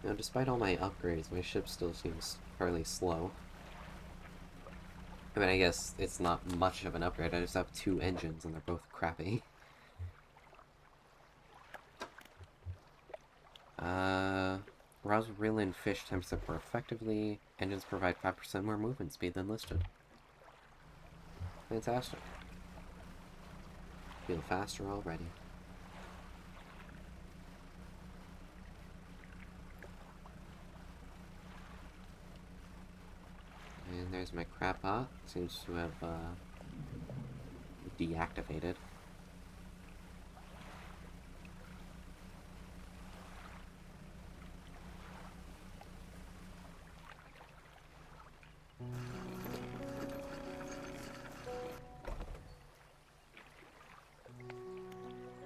Now, despite all my upgrades, my ship still seems fairly slow. I mean, I guess it's not much of an upgrade, I just have 2 engines and they're both crappy. Browse reel in fish temperature more effectively. Engines provide 5% more movement speed than listed. Fantastic. Feel faster already. And there's my crab pot. Seems to have, deactivated.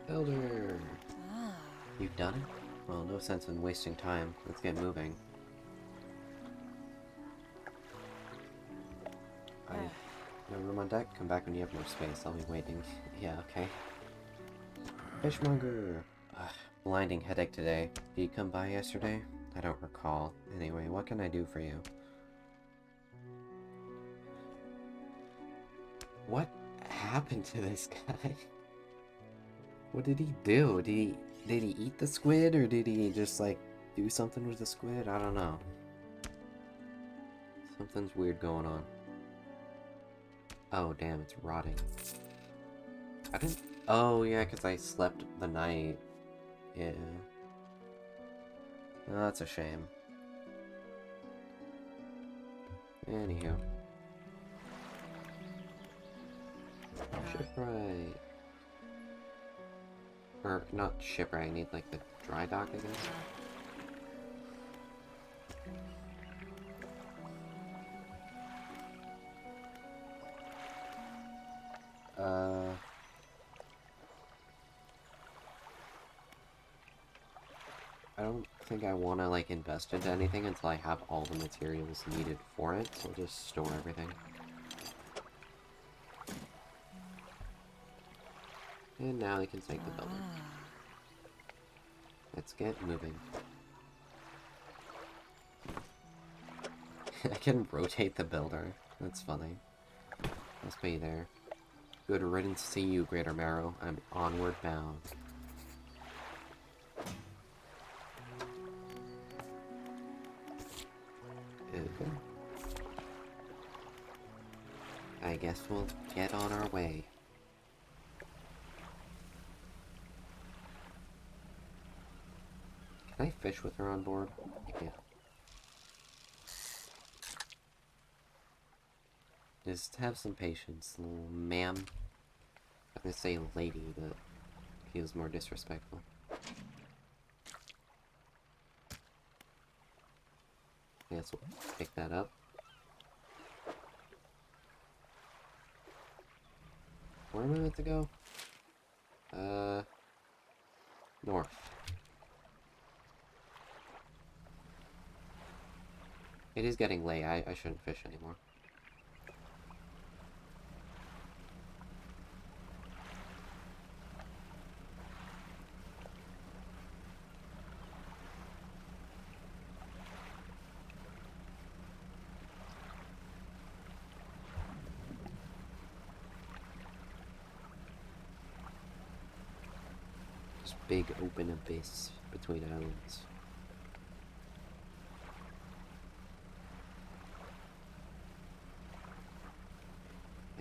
Builder! You've done it? Well, no sense in wasting time. Let's get moving. No room on deck? Come back when you have more space. I'll be waiting. Yeah, okay. Fishmonger! Ugh, blinding headache today. Did you come by yesterday? I don't recall. Anyway, what can I do for you? What happened to this guy? What did he do? Did he eat the squid, or did he just, like, do something with the squid? I don't know. Something's weird going on. Oh, damn, it's rotting. I didn't... Oh, yeah, because I slept the night. Yeah. Oh, that's a shame. Anywho. Shipwright. Or, not shipwright, I need, like, the dry dock, I guess? I don't think I want to, like, invest into anything until I have all the materials needed for it, so I'll just store everything. And now I can take the building. Let's get moving. I can rotate the builder. That's funny. Must be there. Good riddance to you, Greater Marrow. I'm onward bound. Okay. I guess we'll get on our way. Can I fish with her on board? Yeah. Just have some patience, little ma'am. I'm gonna say lady, but feels more disrespectful. I guess we'll pick that up. Where am I meant to go? North. It is getting late. I shouldn't fish anymore. Just big open abyss between islands.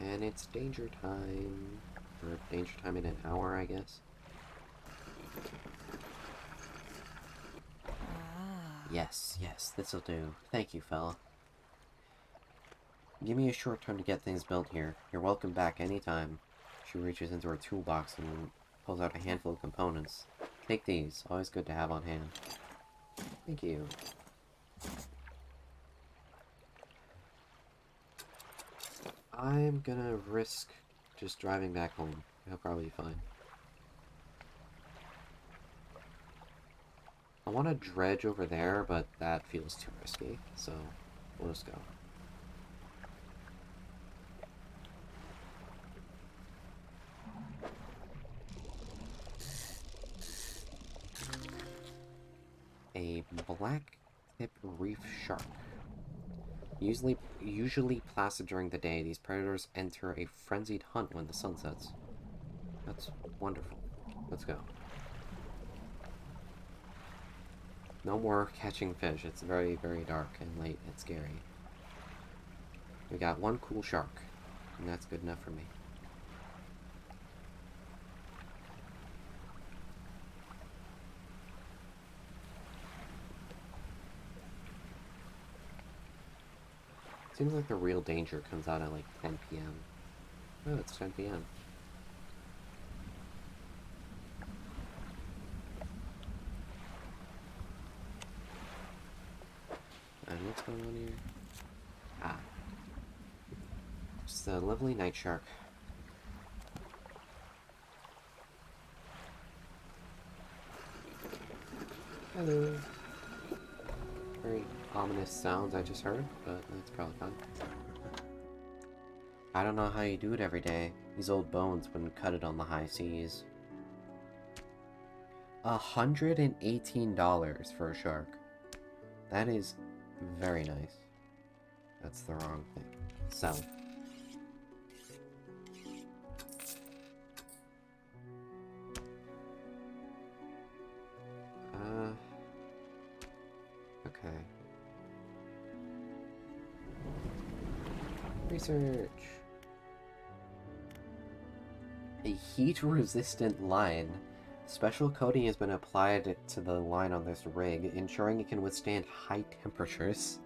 And it's danger time. Or danger time in an hour, I guess. Yes, yes, this'll do. Thank you, fella. Give me a short time to get things built here. You're welcome back anytime. She reaches into her toolbox and pulls out a handful of components. Take these. Always good to have on hand. Thank you. I'm gonna risk just driving back home. He'll probably be fine. I want to dredge over there, but that feels too risky, so we'll just go. A black-tip reef shark. Usually placid during the day, these predators enter a frenzied hunt when the sun sets. That's wonderful. Let's go. No more catching fish. It's very, very dark and late and scary. We got one cool shark, and that's good enough for me. Seems like the real danger comes out at like 10 p.m. Oh, it's 10 p.m. And what's going on here? Ah. Just a lovely night shark. Hello. Very ominous sounds I just heard, but that's probably fine. I don't know how you do it every day. These old bones wouldn't cut it on the high seas. $118 for a shark. That is very nice. That's the wrong thing. Sell. Okay. Research. A heat-resistant line. Special coating has been applied to the line on this rig, ensuring it can withstand high temperatures.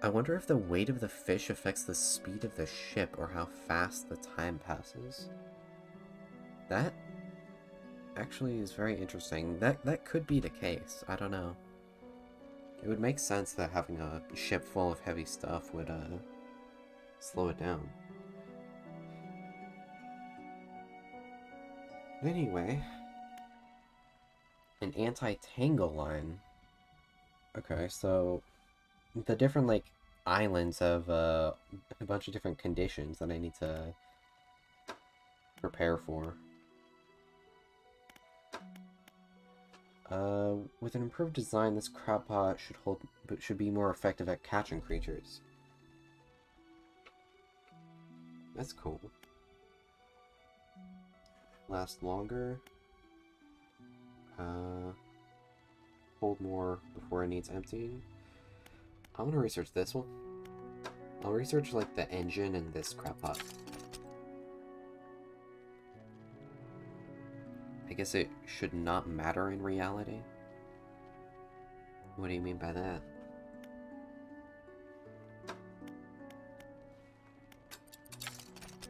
I wonder if the weight of the fish affects the speed of the ship or how fast the time passes. That actually is very interesting. That could be the case. I don't know. It would make sense that having a ship full of heavy stuff would slow it down. Anyway, an anti-tangle line. Okay, so the different like islands have a bunch of different conditions that I need to prepare for. With an improved design, this crab pot should be more effective at catching creatures. That's cool. Last longer. Hold more before it needs emptying. I want to research this one. I'll research like the engine and this crab pot. I guess it should not matter in reality. What do you mean by that?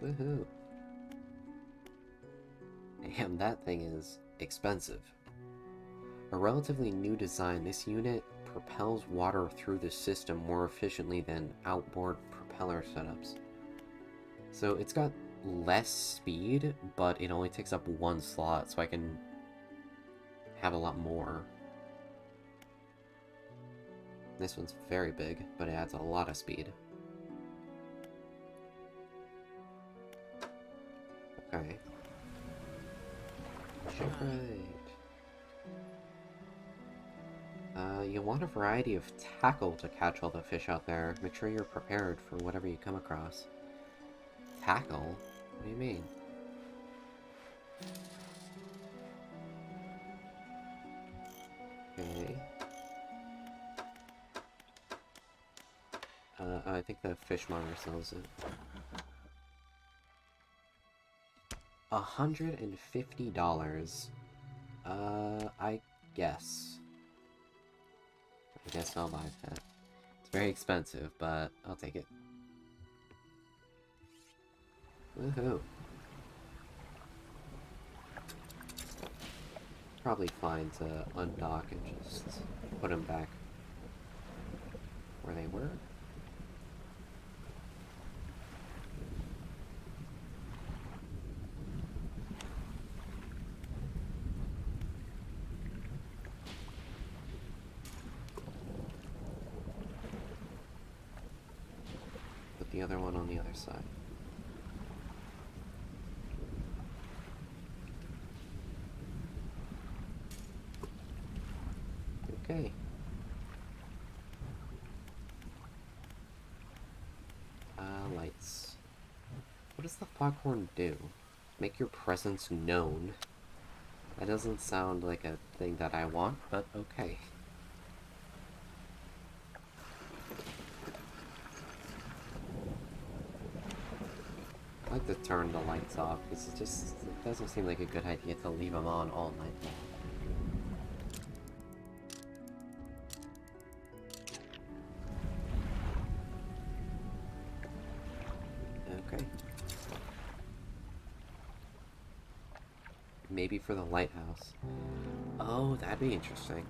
Woohoo. Damn, that thing is expensive. A relatively new design, this unit propels water through the system more efficiently than outboard propeller setups. So it's got less speed, but it only takes up one slot, so I can have a lot more. This one's very big, but it adds a lot of speed. Okay. Shipwright. You want a variety of tackle to catch all the fish out there. Make sure you're prepared for whatever you come across. Tackle? What do you mean? Okay. I think the fishmonger sells it. $150. I guess. I guess I'll buy that. It's very expensive, but I'll take it. Woohoo. Probably fine to undock and just put them back where they were. Put the other one on the other side. Okay. Lights. What does the foghorn do? Make your presence known. That doesn't sound like a thing that I want, but okay. I like to turn the lights off, because it doesn't seem like a good idea to leave them on all night long. Okay. Maybe for the lighthouse. Oh, that'd be interesting.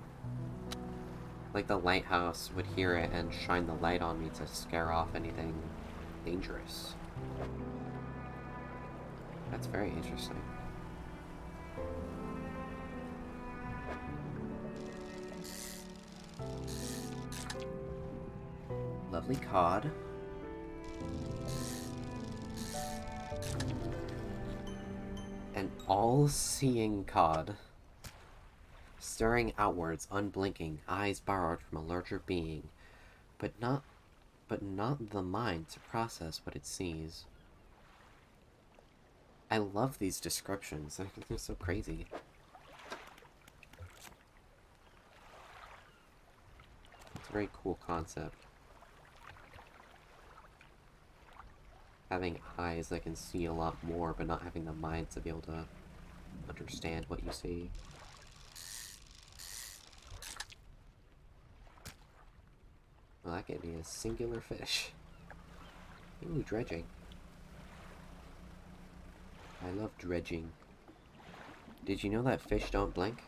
Like the lighthouse would hear it and shine the light on me to scare off anything dangerous. That's very interesting. Lovely cod. An all-seeing cod. Staring outwards, unblinking, eyes borrowed from a larger being, but not the mind to process what it sees. I love these descriptions. They're so crazy. It's a very cool concept. Having eyes that can see a lot more, but not having the mind to be able to understand what you see. Well, that gave me a singular fish. Ooh, dredging. I love dredging. Did you know that fish don't blink?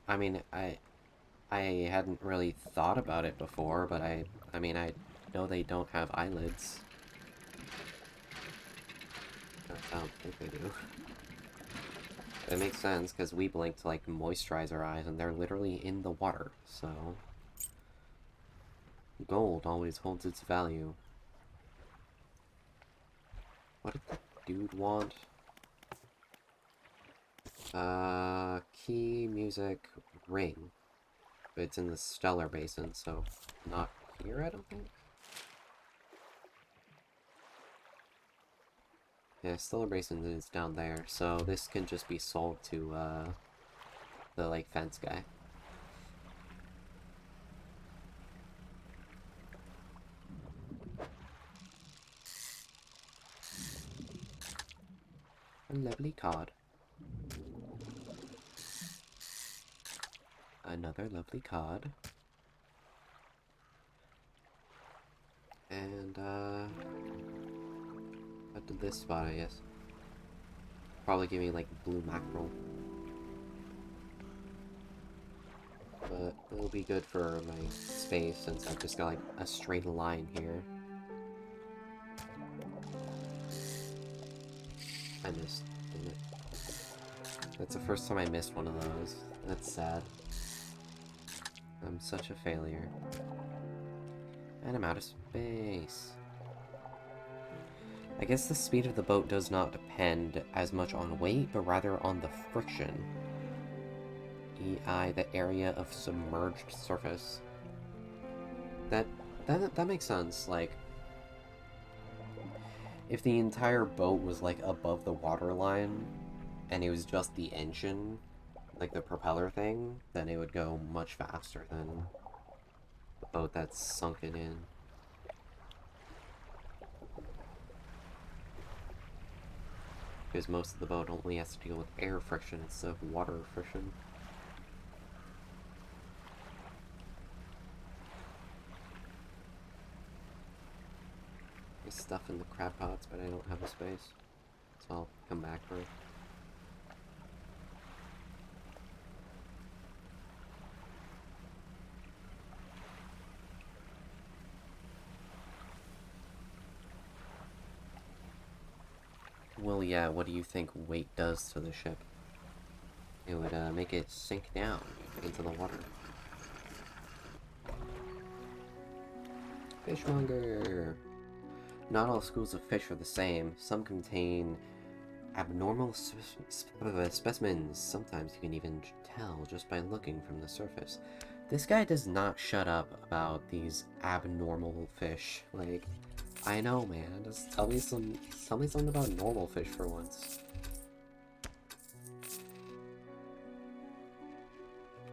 I mean, I hadn't really thought about it before, but I mean, I know they don't have eyelids. I don't think they do. It makes sense, because we blink to, like, moisturize our eyes, and they're literally in the water, so... Gold always holds its value. What did the dude want? Key, music, ring. But it's in the Stellar Basin, so not here, I don't think? Yeah, Stellar Basin is down there, so this can just be sold to, the, like, fence guy. A lovely cod. Another lovely cod. And, up to this spot, I guess. Probably give me, like, blue mackerel. But it'll be good for my space, since I've just got, like, a straight line here. I missed, damn it. That's the first time I missed one of those. That's sad. I'm such a failure. And I'm out of space. I guess the speed of the boat does not depend as much on weight, but rather on the friction. EI, the area of submerged surface. That makes sense. Like, if the entire boat was, like, above the waterline, and it was just the engine, like the propeller thing, then it would go much faster than a boat that's sunken in. Because most of the boat only has to deal with air friction instead of water friction. There's stuff in the crab pots, but I don't have the space. So I'll come back for it. Well, yeah, what do you think weight does to the ship? It would make it sink down into the water. Fishmonger! Not all schools of fish are the same. Some contain abnormal specimens. Sometimes you can even tell just by looking from the surface. This guy does not shut up about these abnormal fish. Like, I know, man. Just tell me something about normal fish for once.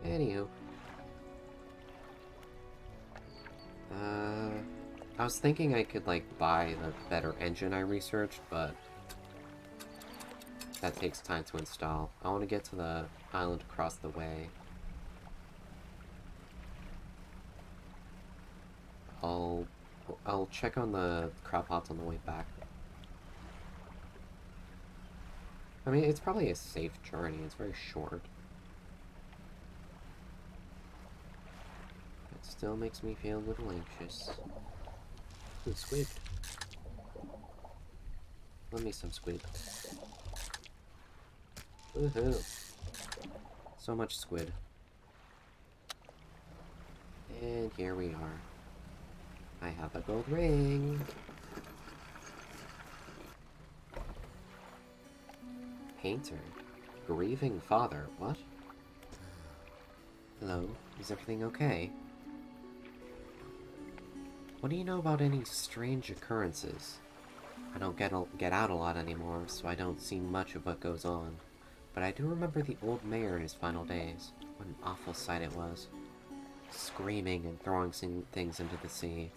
Anywho. I was thinking I could, like, buy the better engine I researched, but that takes time to install. I want to get to the island across the way. I'll check on the crab pots on the way back. I mean, it's probably a safe journey. It's very short. It still makes me feel a little anxious. Ooh, squid. Love me some squid. Woohoo! So much squid. And here we are. I have a gold ring! Painter. Grieving father. What? Hello? Is everything okay? What do you know about any strange occurrences? I don't get out a lot anymore, so I don't see much of what goes on. But I do remember the old mayor in his final days. What an awful sight it was. Screaming and throwing things into the sea.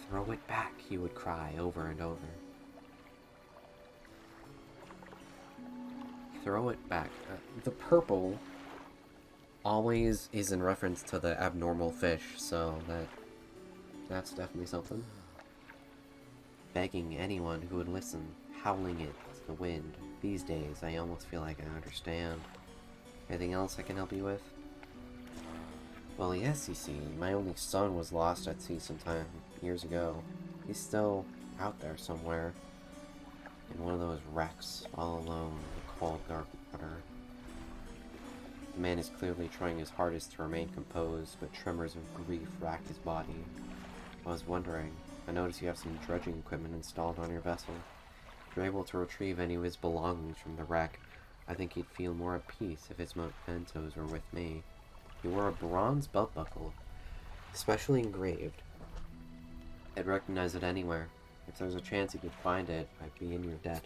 Throw it back, he would cry over and over. Throw it back. The purple always is in reference to the abnormal fish, so that's definitely something. Begging anyone who would listen, howling it to the wind. These days, I almost feel like I understand. Anything else I can help you with? Well, yes, you see, my only son was lost at sea sometime years ago. He's still out there somewhere, in one of those wrecks, all alone in the cold, dark water. The man is clearly trying his hardest to remain composed, but tremors of grief racked his body. I was wondering, I noticed you have some dredging equipment installed on your vessel. If you're able to retrieve any of his belongings from the wreck, I think he'd feel more at peace if his mementos were with me. He wore a bronze belt buckle, specially engraved. I'd recognize it anywhere. If there's a chance you could find it, I'd be in your debt.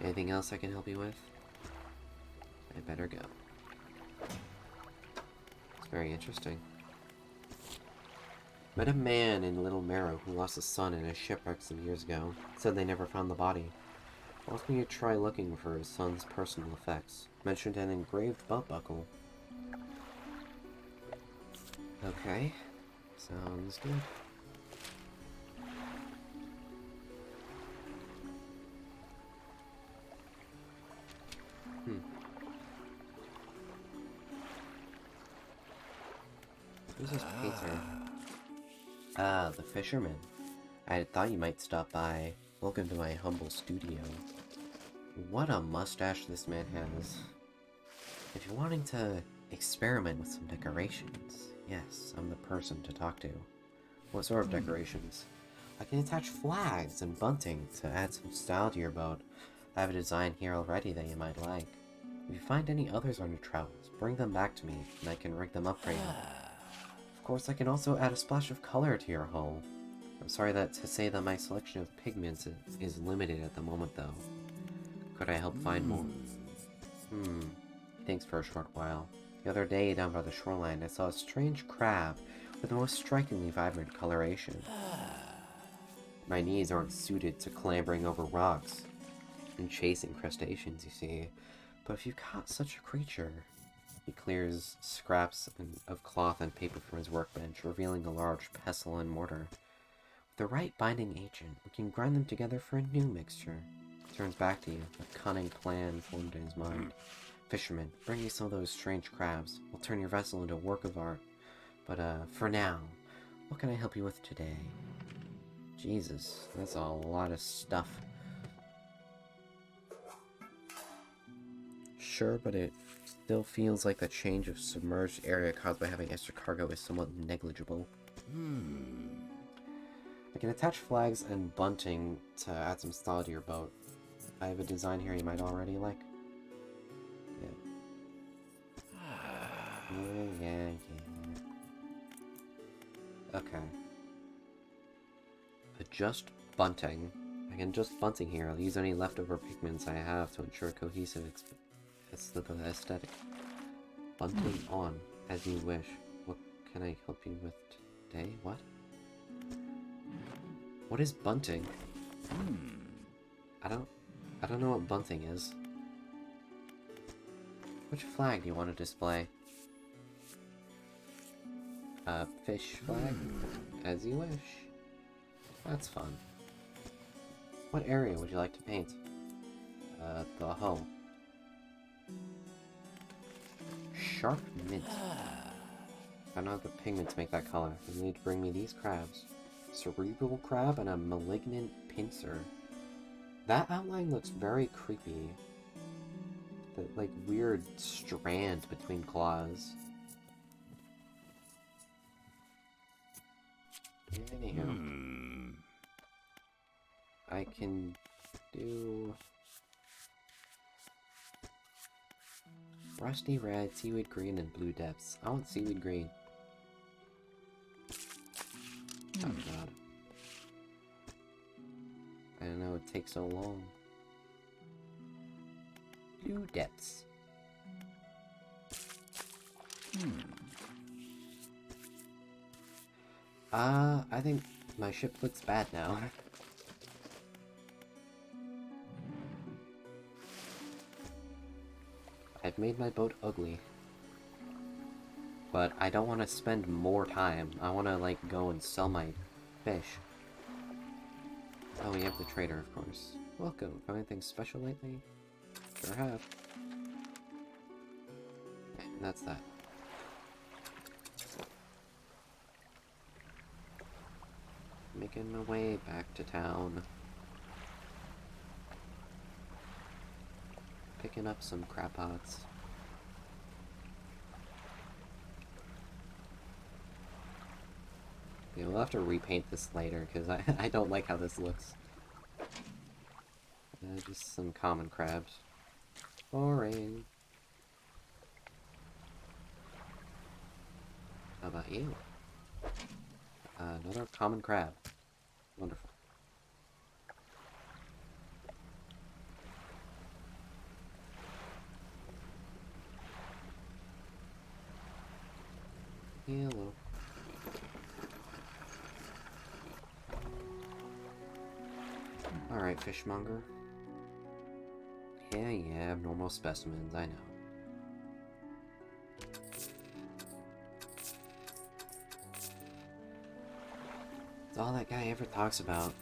Anything else I can help you with? I better go. It's very interesting. Met a man in Little Marrow who lost his son in a shipwreck some years ago. Said they never found the body. Asked me to try looking for his son's personal effects. Mentioned an engraved belt buckle. Okay. Sounds good. Who's this painter? Ah, the fisherman. I had thought you might stop by. Welcome to my humble studio. What a mustache this man has. If you're wanting to experiment with some decorations, yes, I'm the person to talk to. What sort of decorations? I can attach flags and bunting to add some style to your boat. I have a design here already that you might like. If you find any others on your travels, bring them back to me, and I can rig them up for you. Of course, I can also add a splash of color to your hull. I'm sorry to say that my selection of pigments is limited at the moment, though. Could I help find more? Thanks for a short while. The other day, down by the shoreline, I saw a strange crab with the most strikingly vibrant coloration. My knees aren't suited to clambering over rocks and chasing crustaceans, you see. But if you caught such a creature... He clears scraps of cloth and paper from his workbench, revealing a large pestle and mortar. With the right binding agent, we can grind them together for a new mixture. He turns back to you, a cunning plan formed in his mind. Fisherman, bring me some of those strange crabs. We'll turn your vessel into a work of art. But, for now, what can I help you with today? Jesus, that's a lot of stuff. Sure, but it still feels like the change of submerged area caused by having extra cargo is somewhat negligible. I can attach flags and bunting to add some style to your boat. I have a design here you might already like. Yeah. Okay. Adjust bunting. I can adjust bunting here. I'll use any leftover pigments I have to ensure cohesive aesthetic. Bunting on, as you wish. What can I help you with today? What? What is bunting? I don't know what bunting is. Which flag do you want to display? Fish flag? As you wish. That's fun. What area would you like to paint? The hull. Sharp mint. I don't know how the pigments make that color. You need to bring me these crabs. Cerebral crab and a malignant pincer. That outline looks very creepy. That, like, weird strand between claws. Anywho. I can do... Rusty red, seaweed green, and blue depths. I want seaweed green. Oh god. I don't know, it takes so long. Blue depths. I think my ship looks bad now. I've made my boat ugly. But I don't want to spend more time. I want to, like, go and sell my fish. Oh, we have the trader, of course. Welcome. Got anything special lately? Sure have. And that's that. Making my way back to town. Picking up some crab pots. Yeah, we'll have to repaint this later, because I don't like how this looks. Just some common crabs. Boring. How about you? Another common crab. Wonderful. Hello. Alright, fishmonger. Yeah, abnormal specimens, I know. It's all that guy ever talks about.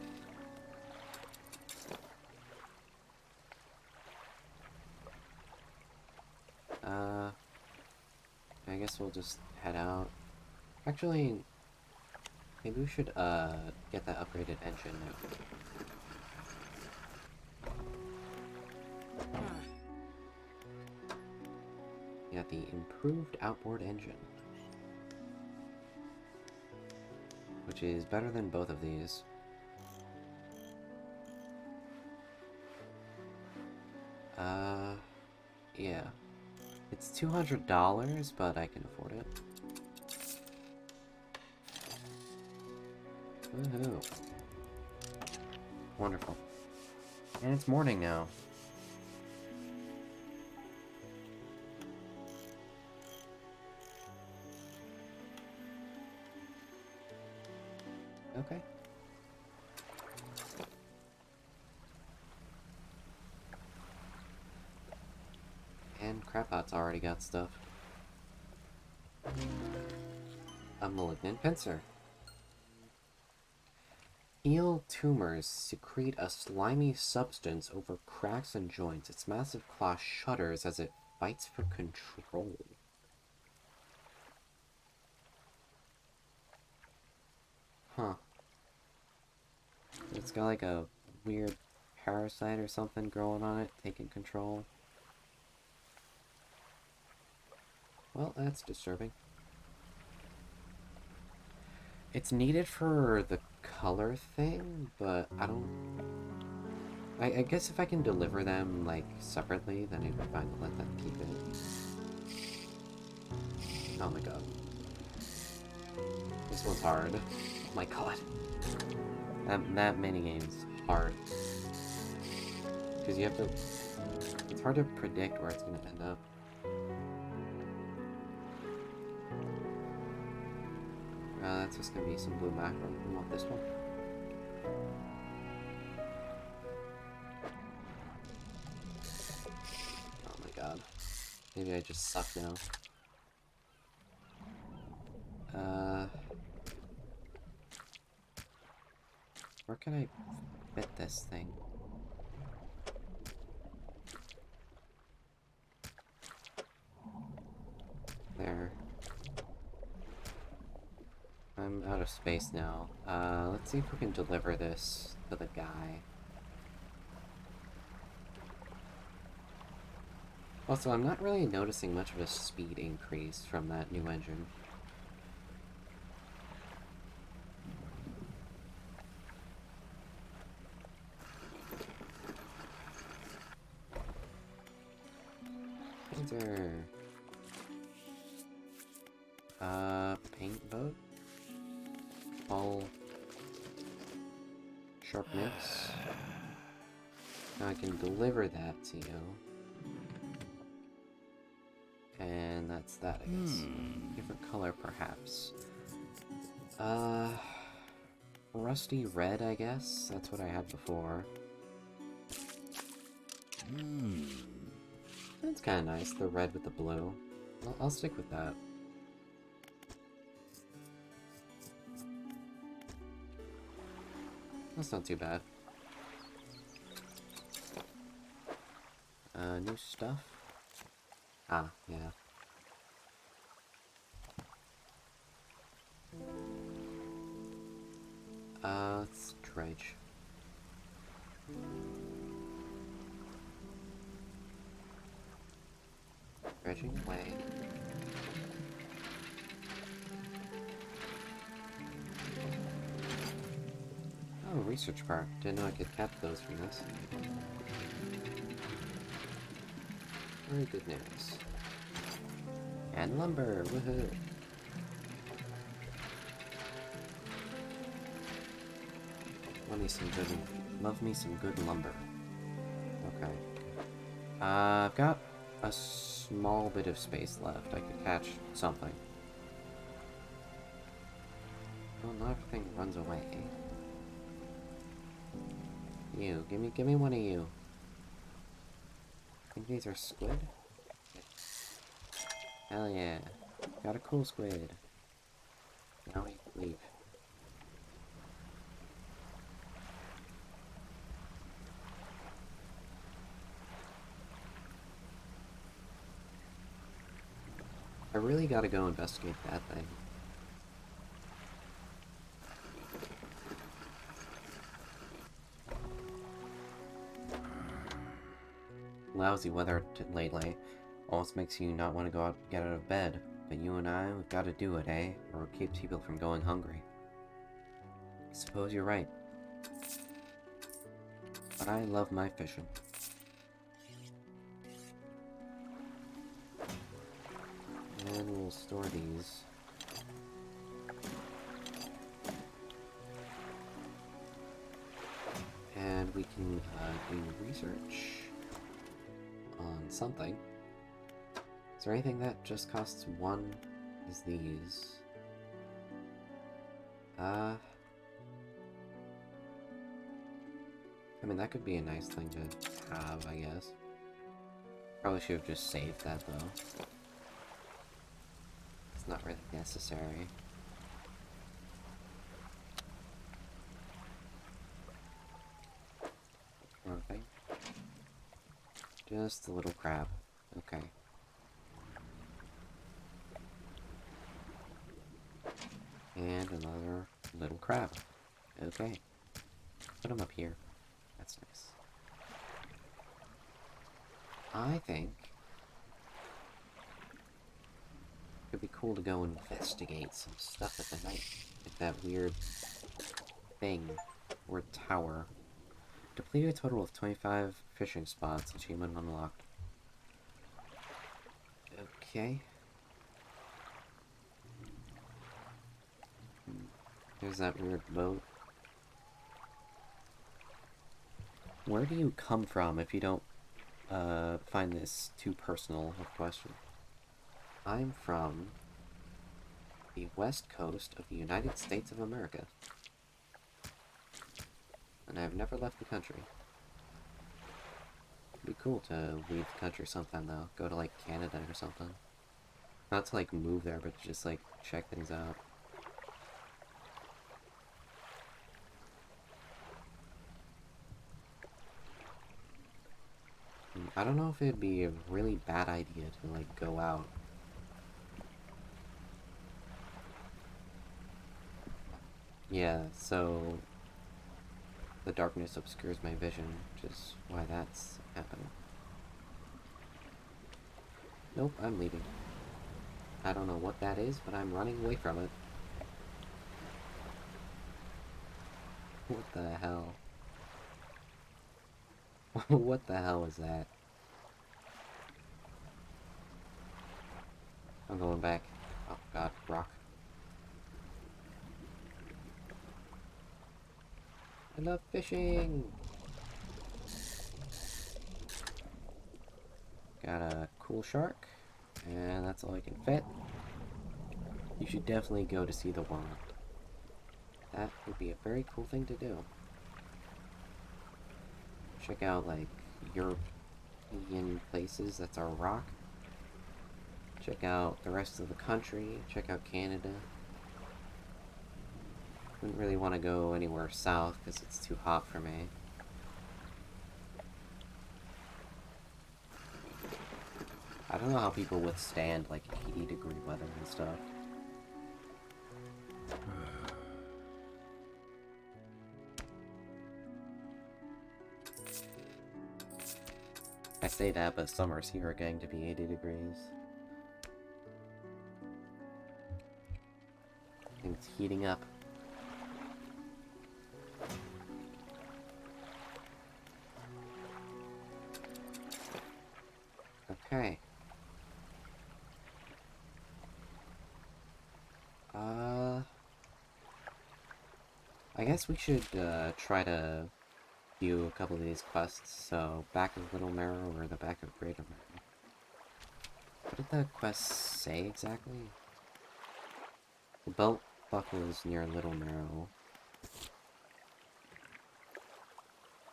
I guess we'll just head out. Actually, maybe we should, get that upgraded engine now. Yeah, the improved outboard engine. Which is better than both of these. Yeah. It's $200, but I can afford it. Woohoo. Wonderful. And it's morning now. Okay. And Crapot's already got stuff. A malignant pincer. Eel tumors secrete a slimy substance over cracks and joints. Its massive claw shudders as it fights for control. Huh. It's got like a weird parasite or something growing on it, taking control. Well, that's disturbing. It's needed for the color thing, but I don't... I guess if I can deliver them, like, separately, then it'd be fine to let them keep it. Oh my god. This one's hard. Oh my god. That minigame's hard. Because you have to... It's hard to predict where it's going to end up. That's just gonna be some blue mackerel. We want this one. Oh my god. Maybe I just suck now. Where can I fit this thing? There. I'm out of space now. Let's see if we can deliver this to the guy. Also, I'm not really noticing much of a speed increase from that new engine. Painter. Paint boat? All sharp mix. Now I can deliver that to you. And that's that, I guess. Different color, perhaps. Rusty red, I guess? That's what I had before. That's kind of nice, the red with the blue. I'll stick with that. That's not too bad. New stuff? Ah, yeah. Let's dredge. Dredging away. Oh, research park. Didn't know I could cap those from this. Very good news. And lumber, woohoo! Love me some good lumber. Okay. I've got a small bit of space left. I could catch something. Well, not everything runs away. You, give me one of you. I think these are squid? Hell yeah. Got a cool squid. Now we leave. I really gotta go investigate that thing. Lousy weather lately almost makes you not want to get out of bed. But you and I, we've got to do it, eh? Or it keeps people from going hungry. I suppose you're right. But I love my fishing. And we'll store these. And we can do research on something. Is there anything that just costs one? Is these? I mean, that could be a nice thing to have, I guess. Probably should have just saved that, though. It's not really necessary. Wrong thing. Just a little crab. Okay. And another little crab. Okay. Put him up here. That's nice. I think it'd be cool to go investigate some stuff at the night. Like that weird thing or tower. Depleted a total of 25 fishing spots. Achievement unlocked. Okay. There's that weird boat. Where do you come from if you don't find this too personal of a question? I'm from the west coast of the United States of America. And I've never left the country. It'd be cool to leave the country sometime, though. Go to, like, Canada or something. Not to, like, move there, but just, like, check things out. I don't know if it'd be a really bad idea to, like, go out. Yeah, so the darkness obscures my vision, which is why that's happening. Nope, I'm leaving. I don't know what that is, but I'm running away from it. What the hell? What the hell is that? I'm going back. Oh god, rock. I love fishing! Got a cool shark, and that's all I can fit. You should definitely go to see the world. That would be a very cool thing to do. Check out, like, European places, that's our rock. Check out the rest of the country, check out Canada. Wouldn't really want to go anywhere south, because it's too hot for me. I don't know how people withstand, like, 80-degree weather and stuff. I say that, but summers here are getting to be 80 degrees. It's heating up. Okay. I guess we should, try to do a couple of these quests. So, back of Little Marrow or the back of Greater Marrow. What did the quest say exactly? The belt buckle is near Little Marrow.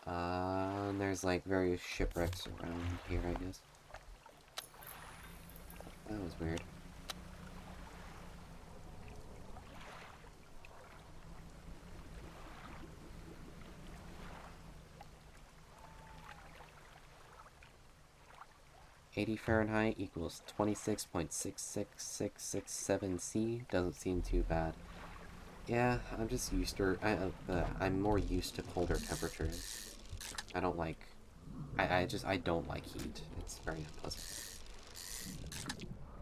And there's like various shipwrecks around here, I guess. That was weird. $80 Fahrenheit equals 26.66667 C. Doesn't seem too bad. Yeah, I'm just used to. I'm more used to colder temperatures. I don't like. I don't like heat. It's very unpleasant.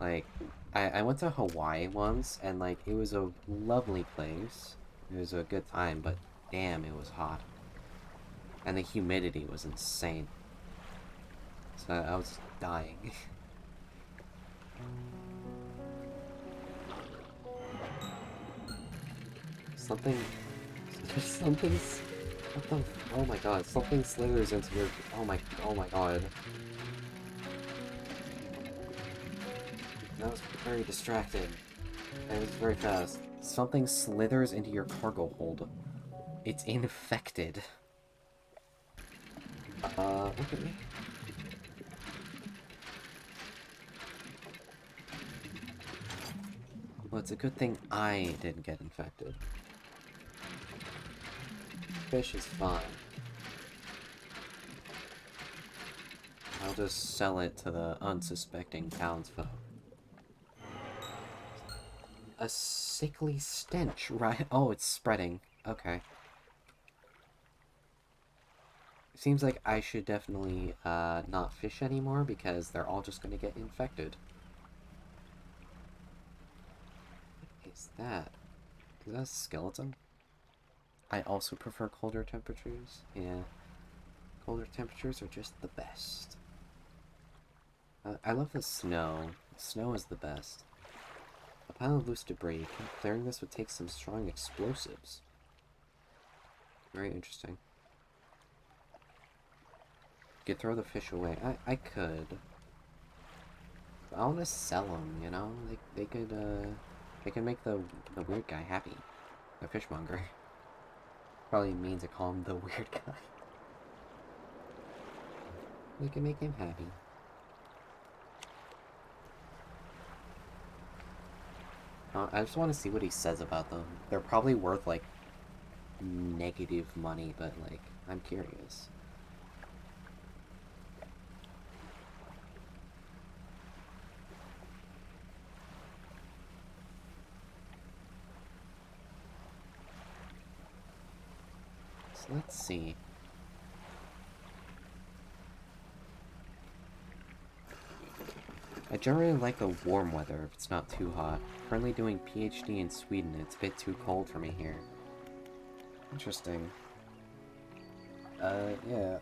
Like, I went to Hawaii once, and like it was a lovely place. It was a good time, but damn, it was hot, and the humidity was insane. So I was dying. Something... Something's... What the... Oh my god, something slithers into your... Oh my god. That was very distracting. And it was very fast. Something slithers into your cargo hold. It's infected. Okay. Well, it's a good thing I didn't get infected. Fish is fine. I'll just sell it to the unsuspecting townsfolk. A sickly stench, right? Oh, it's spreading. Okay. Seems like I should definitely, not fish anymore because they're all just gonna get infected. What is that? Is that a skeleton? I also prefer colder temperatures. Yeah. Colder temperatures are just the best. I love the snow. The snow is the best. A pile of loose debris. Clearing this would take some strong explosives. Very interesting. You could throw the fish away. I could. But I want to sell them, you know? They could, They can make the weird guy happy. The fishmonger. Probably means to call him the weird guy. They can make him happy. I just want to see what he says about them. They're probably worth, like, negative money, but, like, I'm curious. So let's see. I generally like the warm weather if it's not too hot. Currently doing PhD in Sweden, it's a bit too cold for me here. Interesting. Yeah,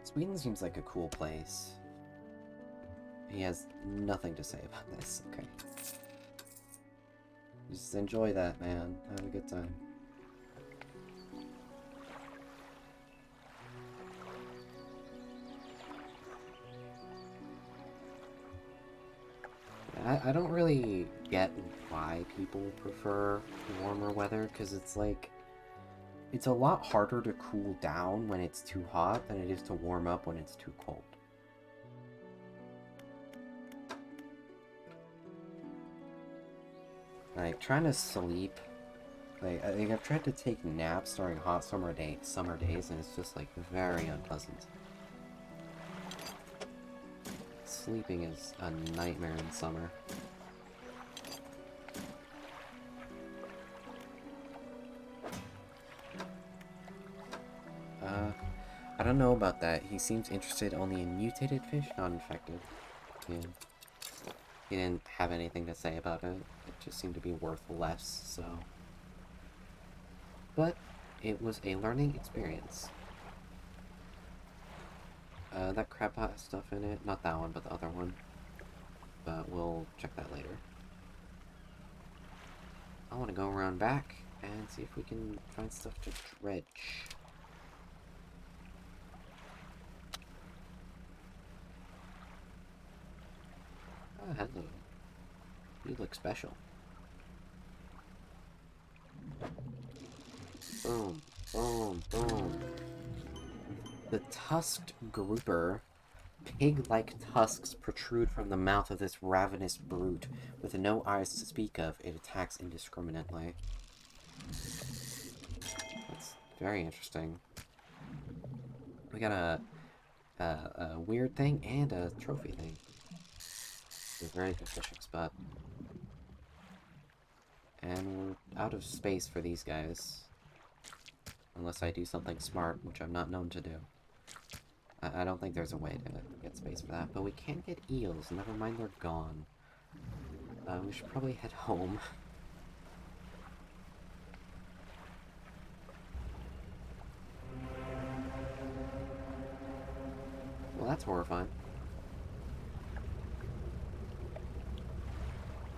Sweden seems like a cool place. He has nothing to say about this, okay. Just enjoy that, man. Have a good time. I don't really get why people prefer warmer weather, because it's like... It's a lot harder to cool down when it's too hot than it is to warm up when it's too cold. Like, trying to sleep... Like, I think I've tried to take naps during hot summer days, and it's just, like, very unpleasant. Sleeping is a nightmare in summer. I don't know about that. He seems interested only in mutated fish, not infected. Yeah. He didn't have anything to say about it. It just seemed to be worth less, so... But it was a learning experience. That crab pot has stuff in it. Not that one, but the other one. But we'll check that later. I want to go around back and see if we can find stuff to dredge. Oh, hello. You look special. Boom, boom, boom. The tusked grouper. Pig-like tusks protrude from the mouth of this ravenous brute. With no eyes to speak of, it attacks indiscriminately. That's very interesting. We got a weird thing and a trophy thing. It's a very good fishing spot. And we're out of space for these guys. Unless I do something smart, which I'm not known to do. I don't think there's a way to get space for that, but we can get eels. Never mind, they're gone. We should probably head home. Well, that's horrifying.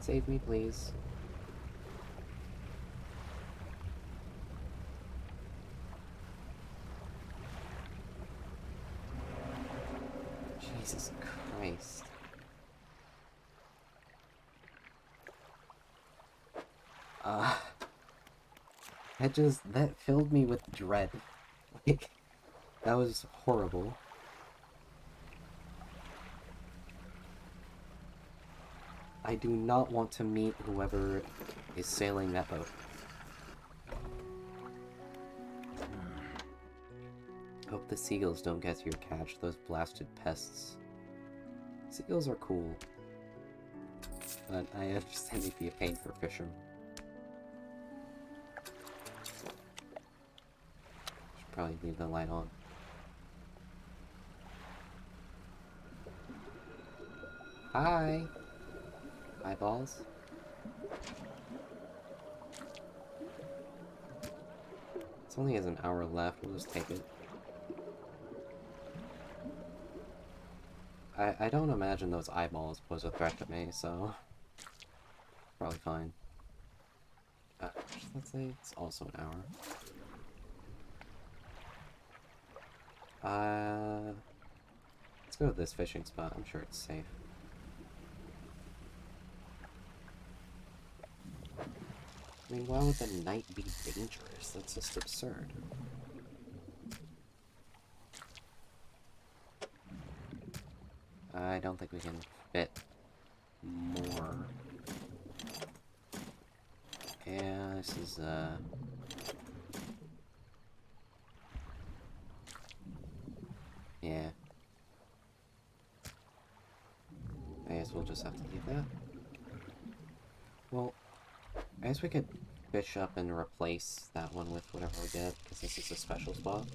Save me, please. Jesus Christ. That filled me with dread. Like, that was horrible. I do not want to meet whoever is sailing that boat. Hope the seagulls don't get to your catch, those blasted pests. Seagulls are cool. But I understand they'd be a pain for fishing. Should probably leave the light on. Hi! Eyeballs. It only has an hour left, we'll just take it. I don't imagine those eyeballs pose a threat to me, so... Probably fine. Let's say it's also an hour. Let's go to this fishing spot, I'm sure it's safe. I mean, why would the night be dangerous? That's just absurd. I don't think we can fit more. Yeah, this is, yeah. I guess we'll just have to leave that. Well, I guess we could fish up and replace that one with whatever we get, because this is a special spot.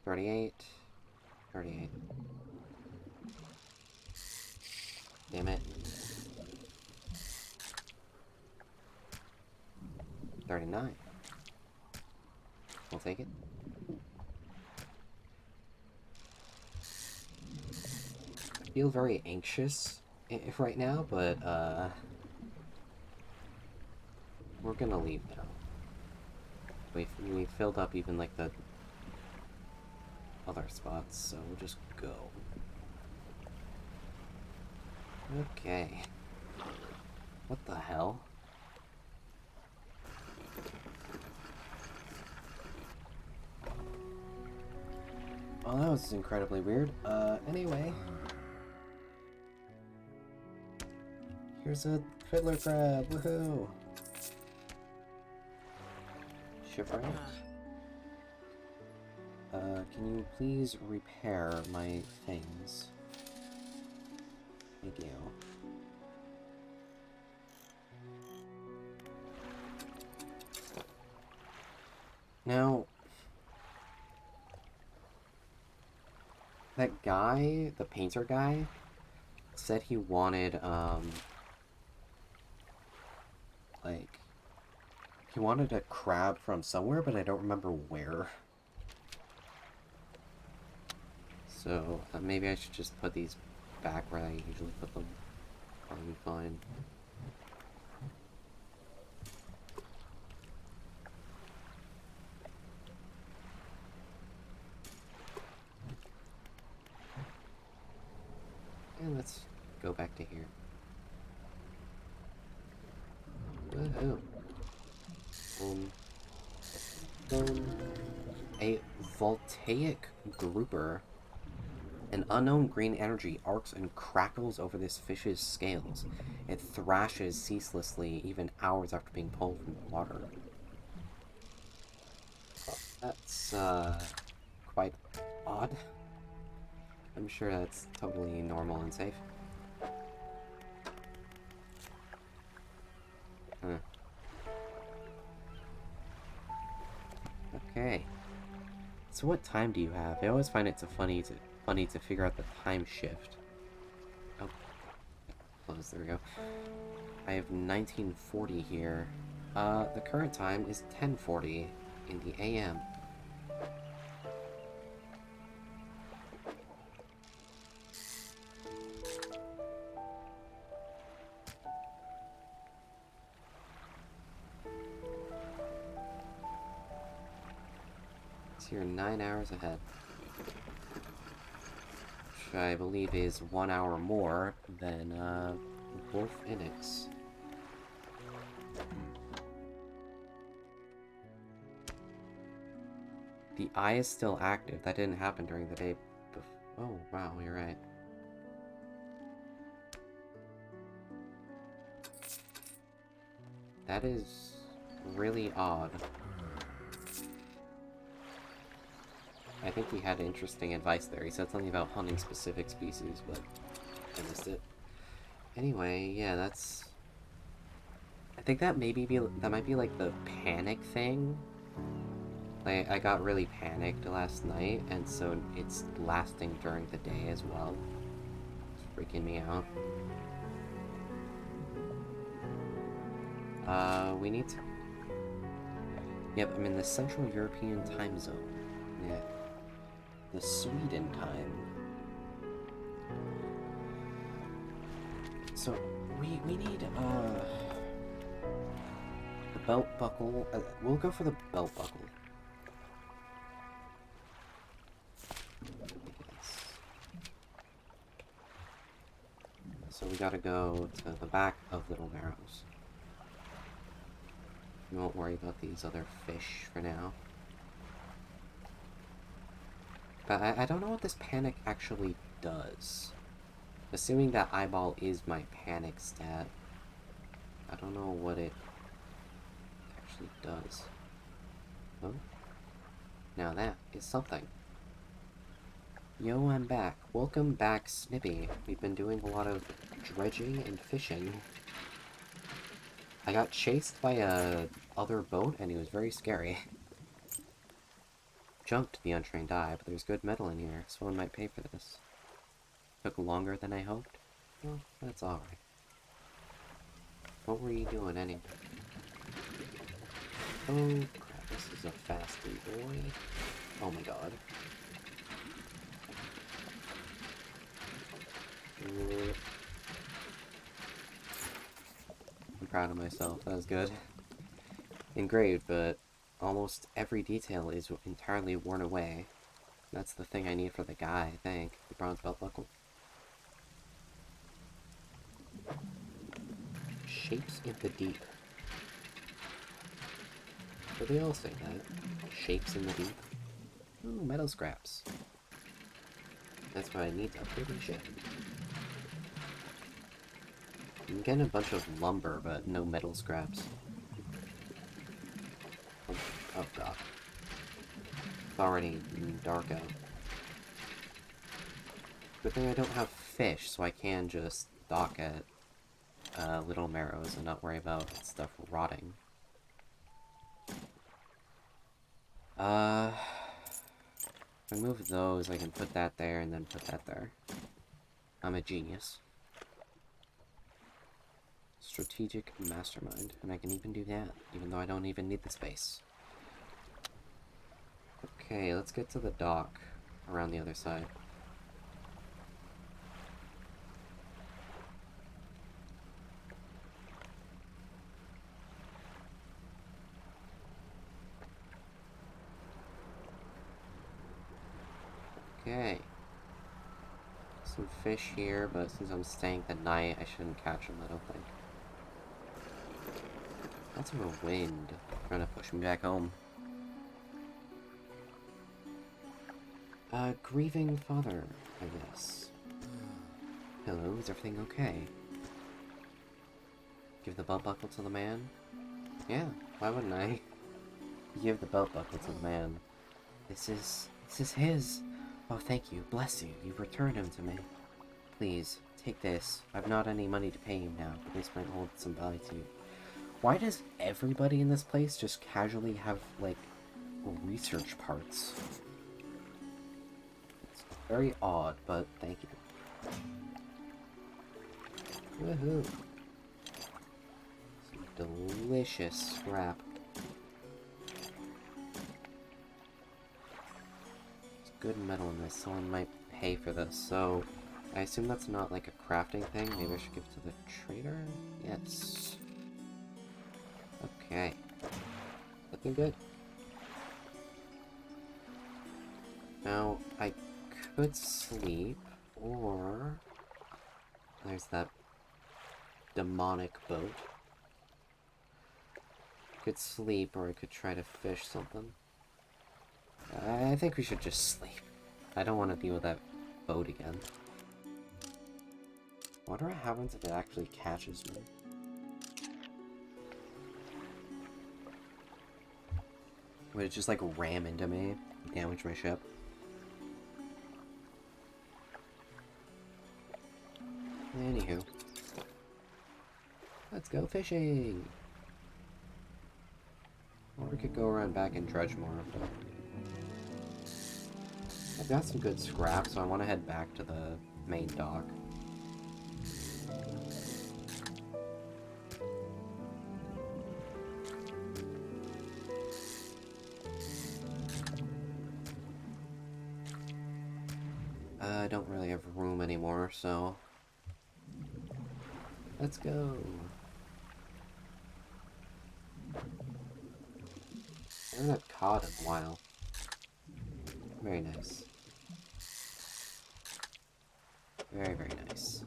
38. 38. Damn it. 39. We'll take it. I feel very anxious right now, but, we're gonna leave now. We filled up even, like, the other spots, so we'll just go. Okay. What the hell? Well, that was incredibly weird. Anyway. Here's a fiddler crab, woohoo! Shipwreck. Can you please repair my things? Thank you. Now, that guy, the painter guy, said he wanted, like, he wanted a crab from somewhere, but I don't remember where. So, maybe I should just put these back where I usually put them. Probably fine. And let's go back to here. Woohoo. A voltaic grouper. An unknown green energy arcs and crackles over this fish's scales. It thrashes ceaselessly, even hours after being pulled from the water. That's, quite odd. I'm sure that's totally normal and safe. Huh. Okay. So what time do you have? I always find it so funny to figure out the time shift. Oh. Close, there we go. I have 1940 here. The current time is 10:40 in the AM. So you're 9 hours ahead. Which I believe is 1 hour more than, Wolf Inix. The eye is still active. That didn't happen during the day. Oh, wow, you're right. That is really odd. I think he had interesting advice there. He said something about hunting specific species, but I missed it. Anyway, yeah, that's... I think that that might be like the panic thing. Like, I got really panicked last night, and so it's lasting during the day as well. It's freaking me out. We need to... Yep, I'm in the Central European time zone. Yeah. The Sweden time. So, we need, the belt buckle. We'll go for the belt buckle. So we gotta go to the back of Little Narrows. We won't worry about these other fish for now. But I don't know what this panic actually does. Assuming that eyeball is my panic stat, I don't know what it actually does. Oh? Now that is something. Yo, I'm back. Welcome back, Snippy. We've been doing a lot of dredging and fishing. I got chased by a other boat, and it was very scary. Jumped the untrained eye, but there's good metal in here. Someone might pay for this. Took longer than I hoped. Well, that's alright. What were you doing anyway? Oh crap, this is a fast boy. Oh my god. I'm proud of myself, that was good. Engraved, but almost every detail is entirely worn away. That's the thing I need for the guy, I think. The bronze belt buckle. Shapes in the deep. But they all say that. Shapes in the deep. Ooh, metal scraps. That's what I need to upgrade my ship. I'm getting a bunch of lumber, but no metal scraps. Oh god. It's already dark out. Good thing I don't have fish, so I can just dock at Little Marrows and not worry about stuff rotting. If I move those, I can put that there and then put that there. I'm a genius. Strategic mastermind, and I can even do that, even though I don't even need the space. Okay, let's get to the dock around the other side. Okay. Some fish here, but since I'm staying the night, I shouldn't catch them, I don't think. Lots of a wind trying to push me back home. Grieving father, I guess. Hello, is everything okay? Give the belt buckle to the man? Yeah, why wouldn't I? Give the belt buckle to the man. This is his. Oh, thank you. Bless you. You've returned him to me. Please, take this. I've not any money to pay you now, but this might hold some value to you. Why does everybody in this place just casually have, like, research parts? It's very odd, but thank you. Woohoo! Some delicious scrap. There's good metal in this. Someone might pay for this, so I assume that's not like a crafting thing. Maybe I should give it to the trader? Yes. Okay. Looking good. Now, I could sleep, or there's that demonic boat. I could sleep, or I could try to fish something. I think we should just sleep. I don't want to deal with that boat again. I wonder what happens if it actually catches me. Would it just like ram into me, damage my ship? Anywho. Let's go fishing! Or we could go around back and dredge more, but I've got some good scrap, so I want to head back to the main dock. I don't really have room anymore, so let's go. I haven't had cod in a while. Very nice. Very, very nice.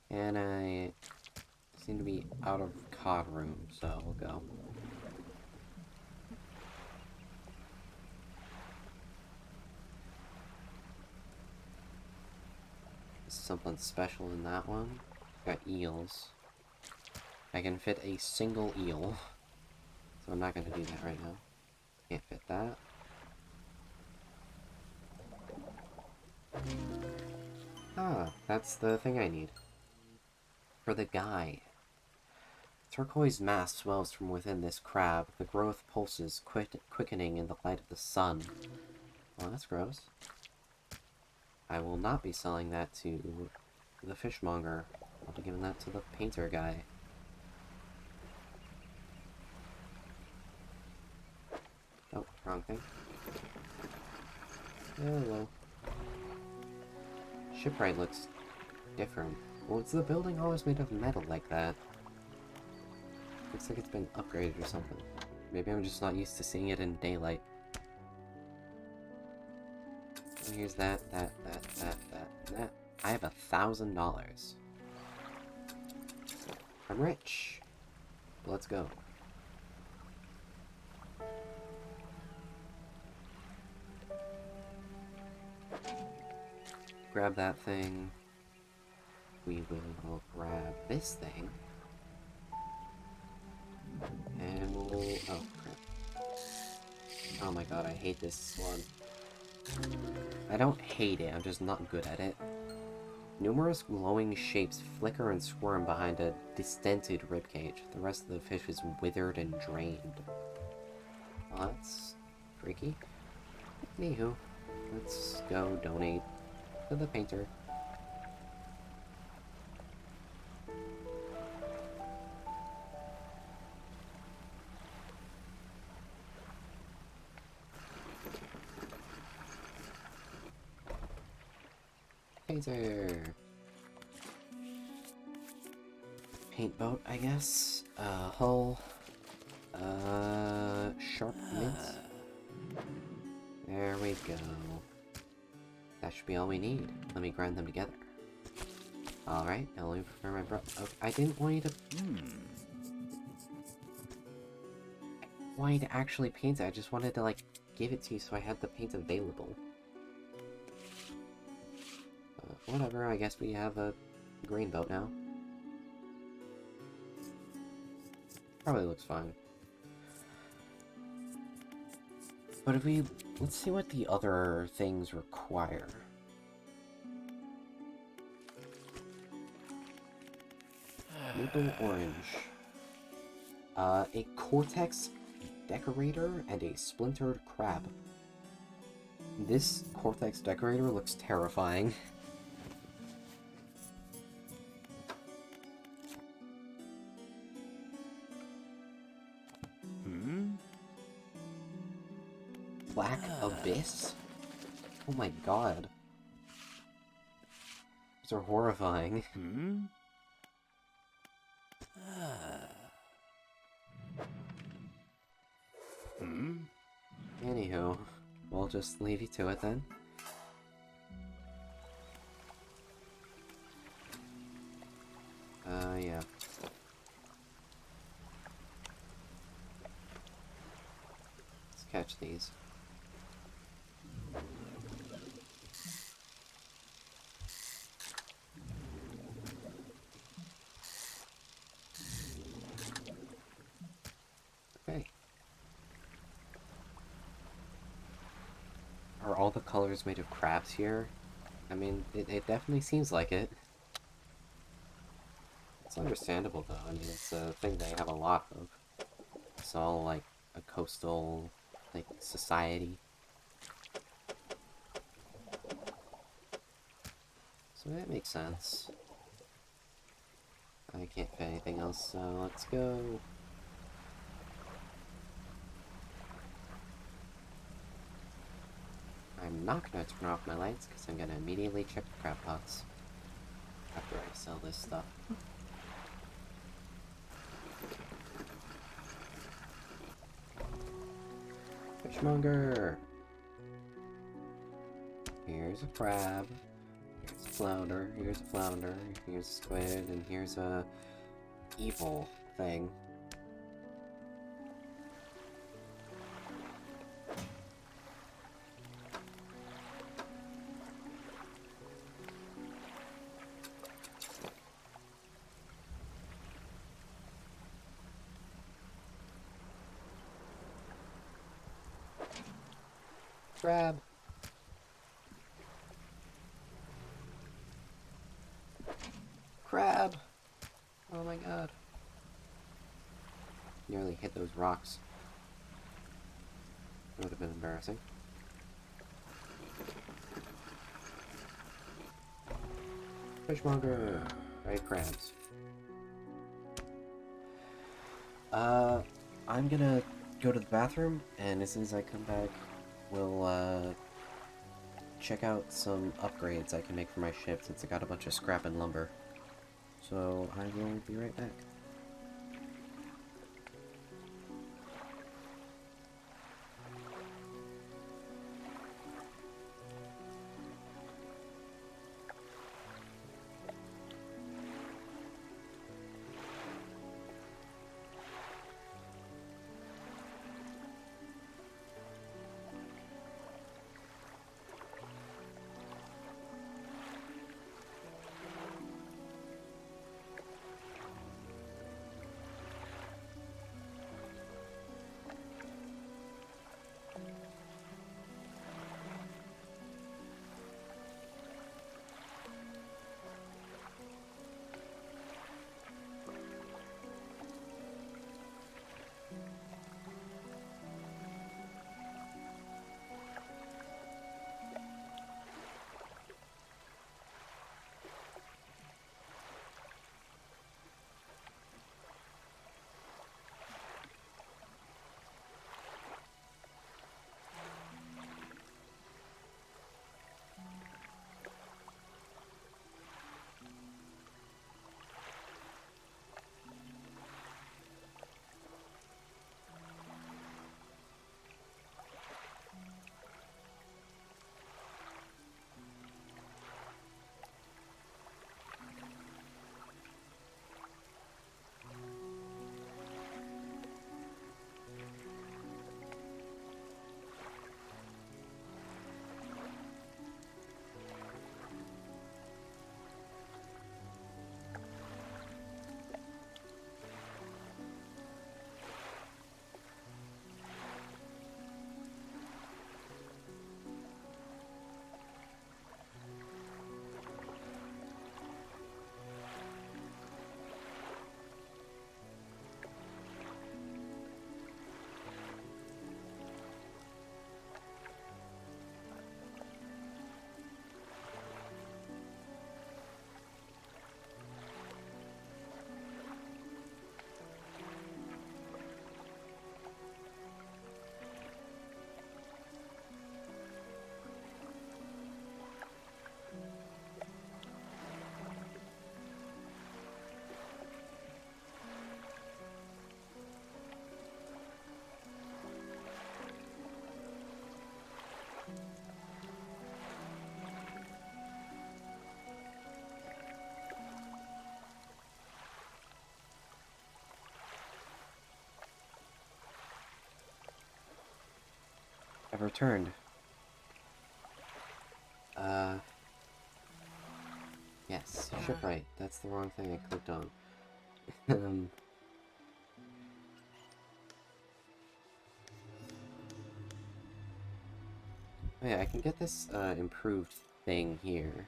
And I seem to be out of cod room, so we'll go. Something special in that one. Got eels. I can fit a single eel, so I'm not gonna do that right now. Can't fit that. Ah, that's the thing I need. For the guy. Turquoise mass swells from within this crab. The growth pulses, quickening in the light of the sun. Well, that's gross. I will not be selling that to the fishmonger. I'll be giving that to the painter guy. Oh, wrong thing. Hello. Shipwright looks different. Well, it's the building always made of metal like that? Looks like it's been upgraded or something. Maybe I'm just not used to seeing it in daylight. And here's that. I have $1,000. I'm rich. Let's go. Grab that thing. We will grab this thing. And we'll... oh, crap. Oh my god, I hate this one. I don't hate it, I'm just not good at it. Numerous glowing shapes flicker and squirm behind a distended ribcage. The rest of the fish is withered and drained. Well, that's freaky. Anywho, let's go donate to the painter. Painter! Paint boat, I guess. Hull. Sharp mint. There we go. That should be all we need. Let me grind them together. Alright, now let me prepare my brush. Oh, I didn't want you to... I wanted to actually paint it. I just wanted to, like, give it to you so I had the paint available. Whatever, I guess we have a green boat now. Probably looks fine. But if we... let's see what the other things require. Maple orange. A cortex decorator and a splintered crab. This cortex decorator looks terrifying. Black Abyss? Oh my god. These are horrifying. Anywho, we'll just leave you to it then. Yeah. Let's catch these. Okay. Are all the colors made of crabs here? I mean, it definitely seems like it. It's understandable though, I mean, it's a thing they have a lot of. It's all like a coastal, like, society. So that makes sense. I can't fit anything else, so let's go. I'm not gonna turn off my lights because I'm gonna immediately check the crab pots after I sell this stuff. Fishmonger! Here's a crab. Here's flounder, here's a flounder, here's a squid, and here's a evil thing. Crab. Crab! Oh my god. Nearly hit those rocks. That would have been embarrassing. Fishmonger! Right, crabs. I'm gonna go to the bathroom, and as soon as I come back, we'll, check out some upgrades I can make for my ship, since I got a bunch of scrap and lumber. So, I will be right back. I've returned. Yes, shipwright. That's the wrong thing I clicked on. Oh yeah, I can get this, improved thing here.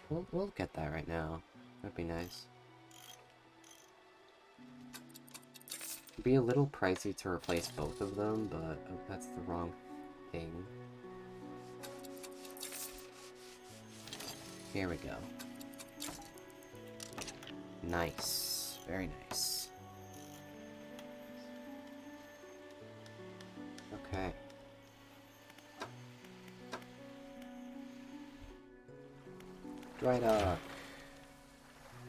We'll get that right now. That'd be nice. It'd be a little pricey to replace both of them, but that's the wrong thing. Here we go. Nice. Very nice. Okay. Dry dock.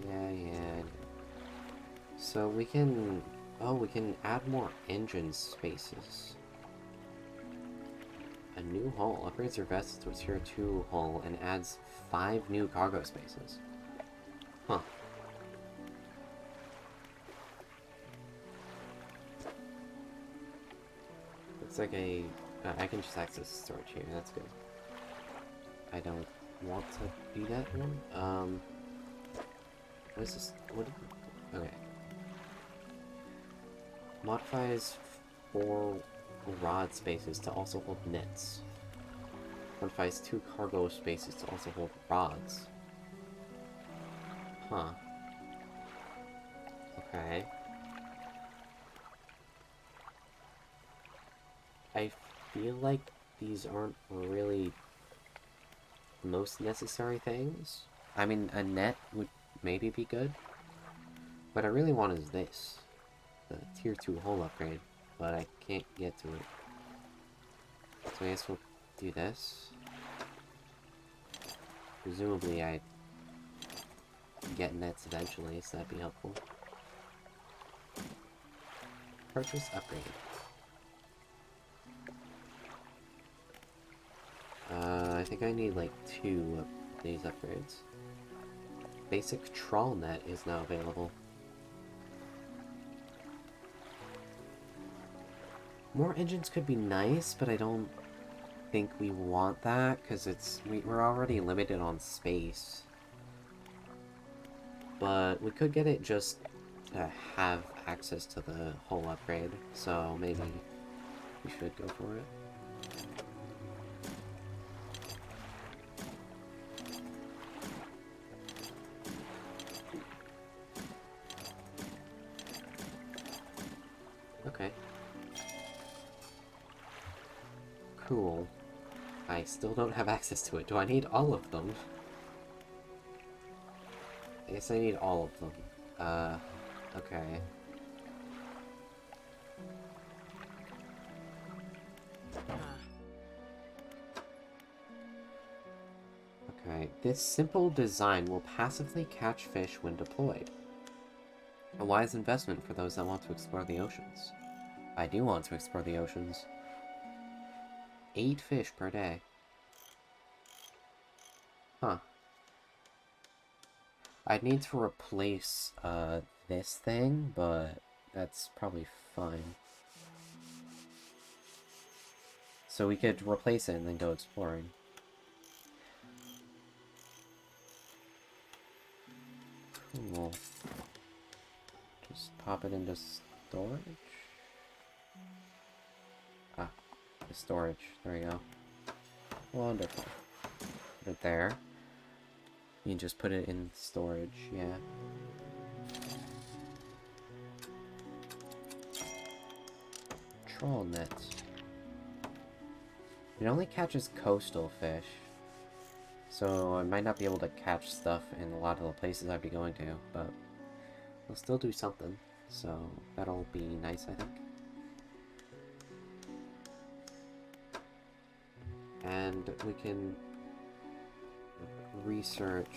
Yeah. So we can... Oh, we can add more engine spaces. A new hull. Upgrades your vessel to a tier 2 hull and adds 5 new cargo spaces. Huh. Looks like a... I can just access storage here, that's good. I don't want to do that one. What is this? What? Okay. Modifies 4 rod spaces to also hold nets. Modifies 2 cargo spaces to also hold rods. Huh. Okay. I feel like these aren't really the most necessary things. I mean, a net would maybe be good. What I really want is this. The tier 2 hull upgrade. But I can't get to it. So I guess we'll do this. Presumably I get nets eventually, so that'd be helpful. Purchase upgrade. I think I need like 2 of these upgrades. Basic trawl net is now available. More engines could be nice, but I don't think we want that, because we're already limited on space. But we could get it just to have access to the hull upgrade, so maybe we should go for it. Okay. Cool. I still don't have access to it. Do I need all of them? I guess I need all of them. Okay. Okay, this simple design will passively catch fish when deployed. A wise investment for those that want to explore the oceans. I do want to explore the oceans. 8 fish per day. Huh. I'd need to replace, this thing, but that's probably fine. So we could replace it and then go exploring. Cool. Just pop it into storage. Ah, the storage. There we go. Wonderful. Put it there. You can just put it in storage, yeah. Trawl nets. It only catches coastal fish. So I might not be able to catch stuff in a lot of the places I'd be going to, but we'll still do something. So that'll be nice, I think. And we can research.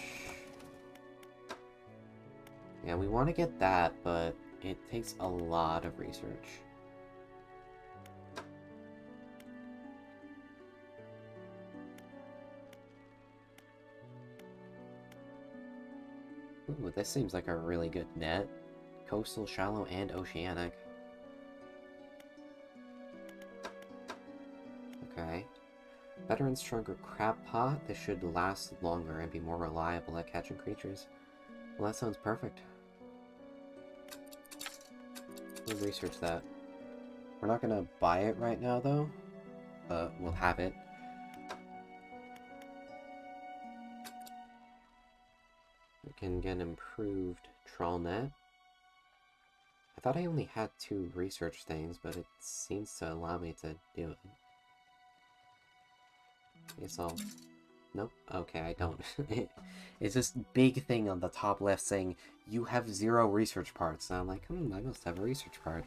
Yeah, we want to get that, but it takes a lot of research. Ooh, this seems like a really good net. Coastal, shallow, and oceanic. Okay. Better and stronger crab pot. This should last longer and be more reliable at catching creatures. Well, that sounds perfect. We'll research that. We're not gonna buy it right now, though. But we'll have it. We can get an improved trawl net. I thought I only had 2 research things, but it seems to allow me to do it. I guess I'll... Nope. Okay, I don't. It's this big thing on the top left saying, you have 0 research parts. And I'm like, I must have a research part.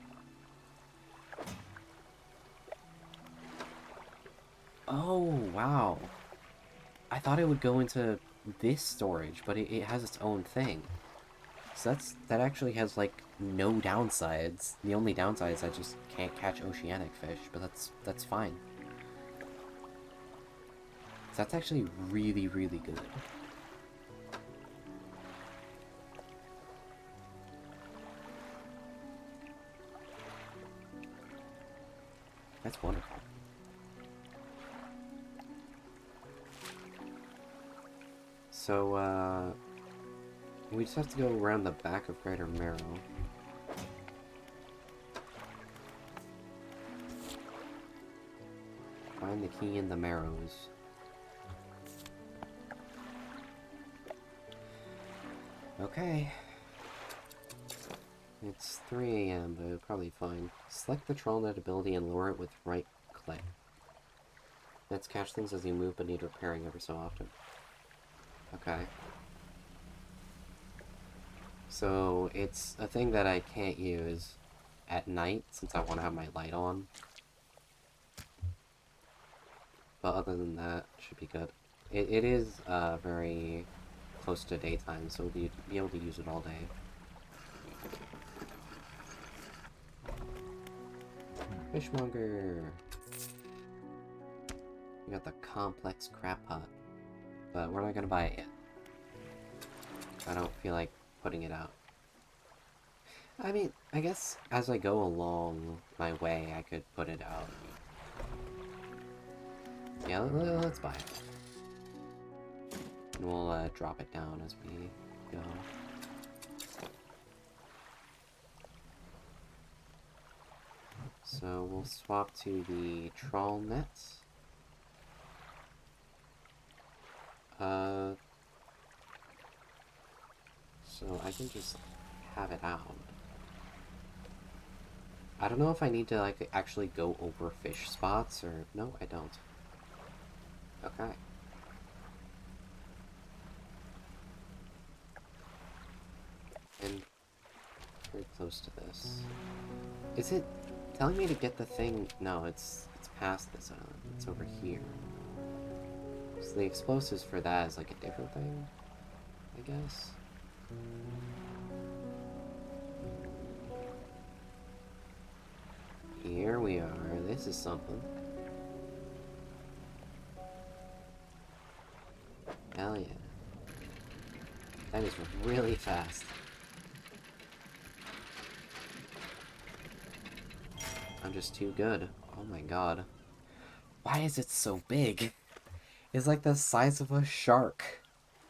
Oh, wow. I thought it would go into this storage, but it has its own thing. So that actually has, like, no downsides. The only downside is I just can't catch oceanic fish, but that's fine. That's actually really, really good. That's wonderful. So, we just have to go around the back of Greater Marrow. Find the key in the Marrows. Okay. It's 3 AM, but probably fine. Select the troll net ability and lower it with right click. Let's catch things as you move but need repairing every so often. Okay. So, it's a thing that I can't use at night, since I want to have my light on. But other than that, should be good. It is very close to daytime, so we'll be able to use it all day. Fishmonger! We got the complex crab pot, but we're not gonna buy it yet. I don't feel like putting it out. I mean, I guess as I go along my way, I could put it out. Yeah, let's buy it. And we'll drop it down as we go. So we'll swap to the trawl nets. So I can just have it out. I don't know if I need to, like, actually go over fish spots, or... No, I don't. Okay. And very close to this. Is it telling me to get the thing? No, it's past this island. It's over here. So the explosives for that is like a different thing, I guess. Here we are. This is something. Hell yeah. That is really fast. I'm just too good. Oh my god. Why is it so big? It's like the size of a shark.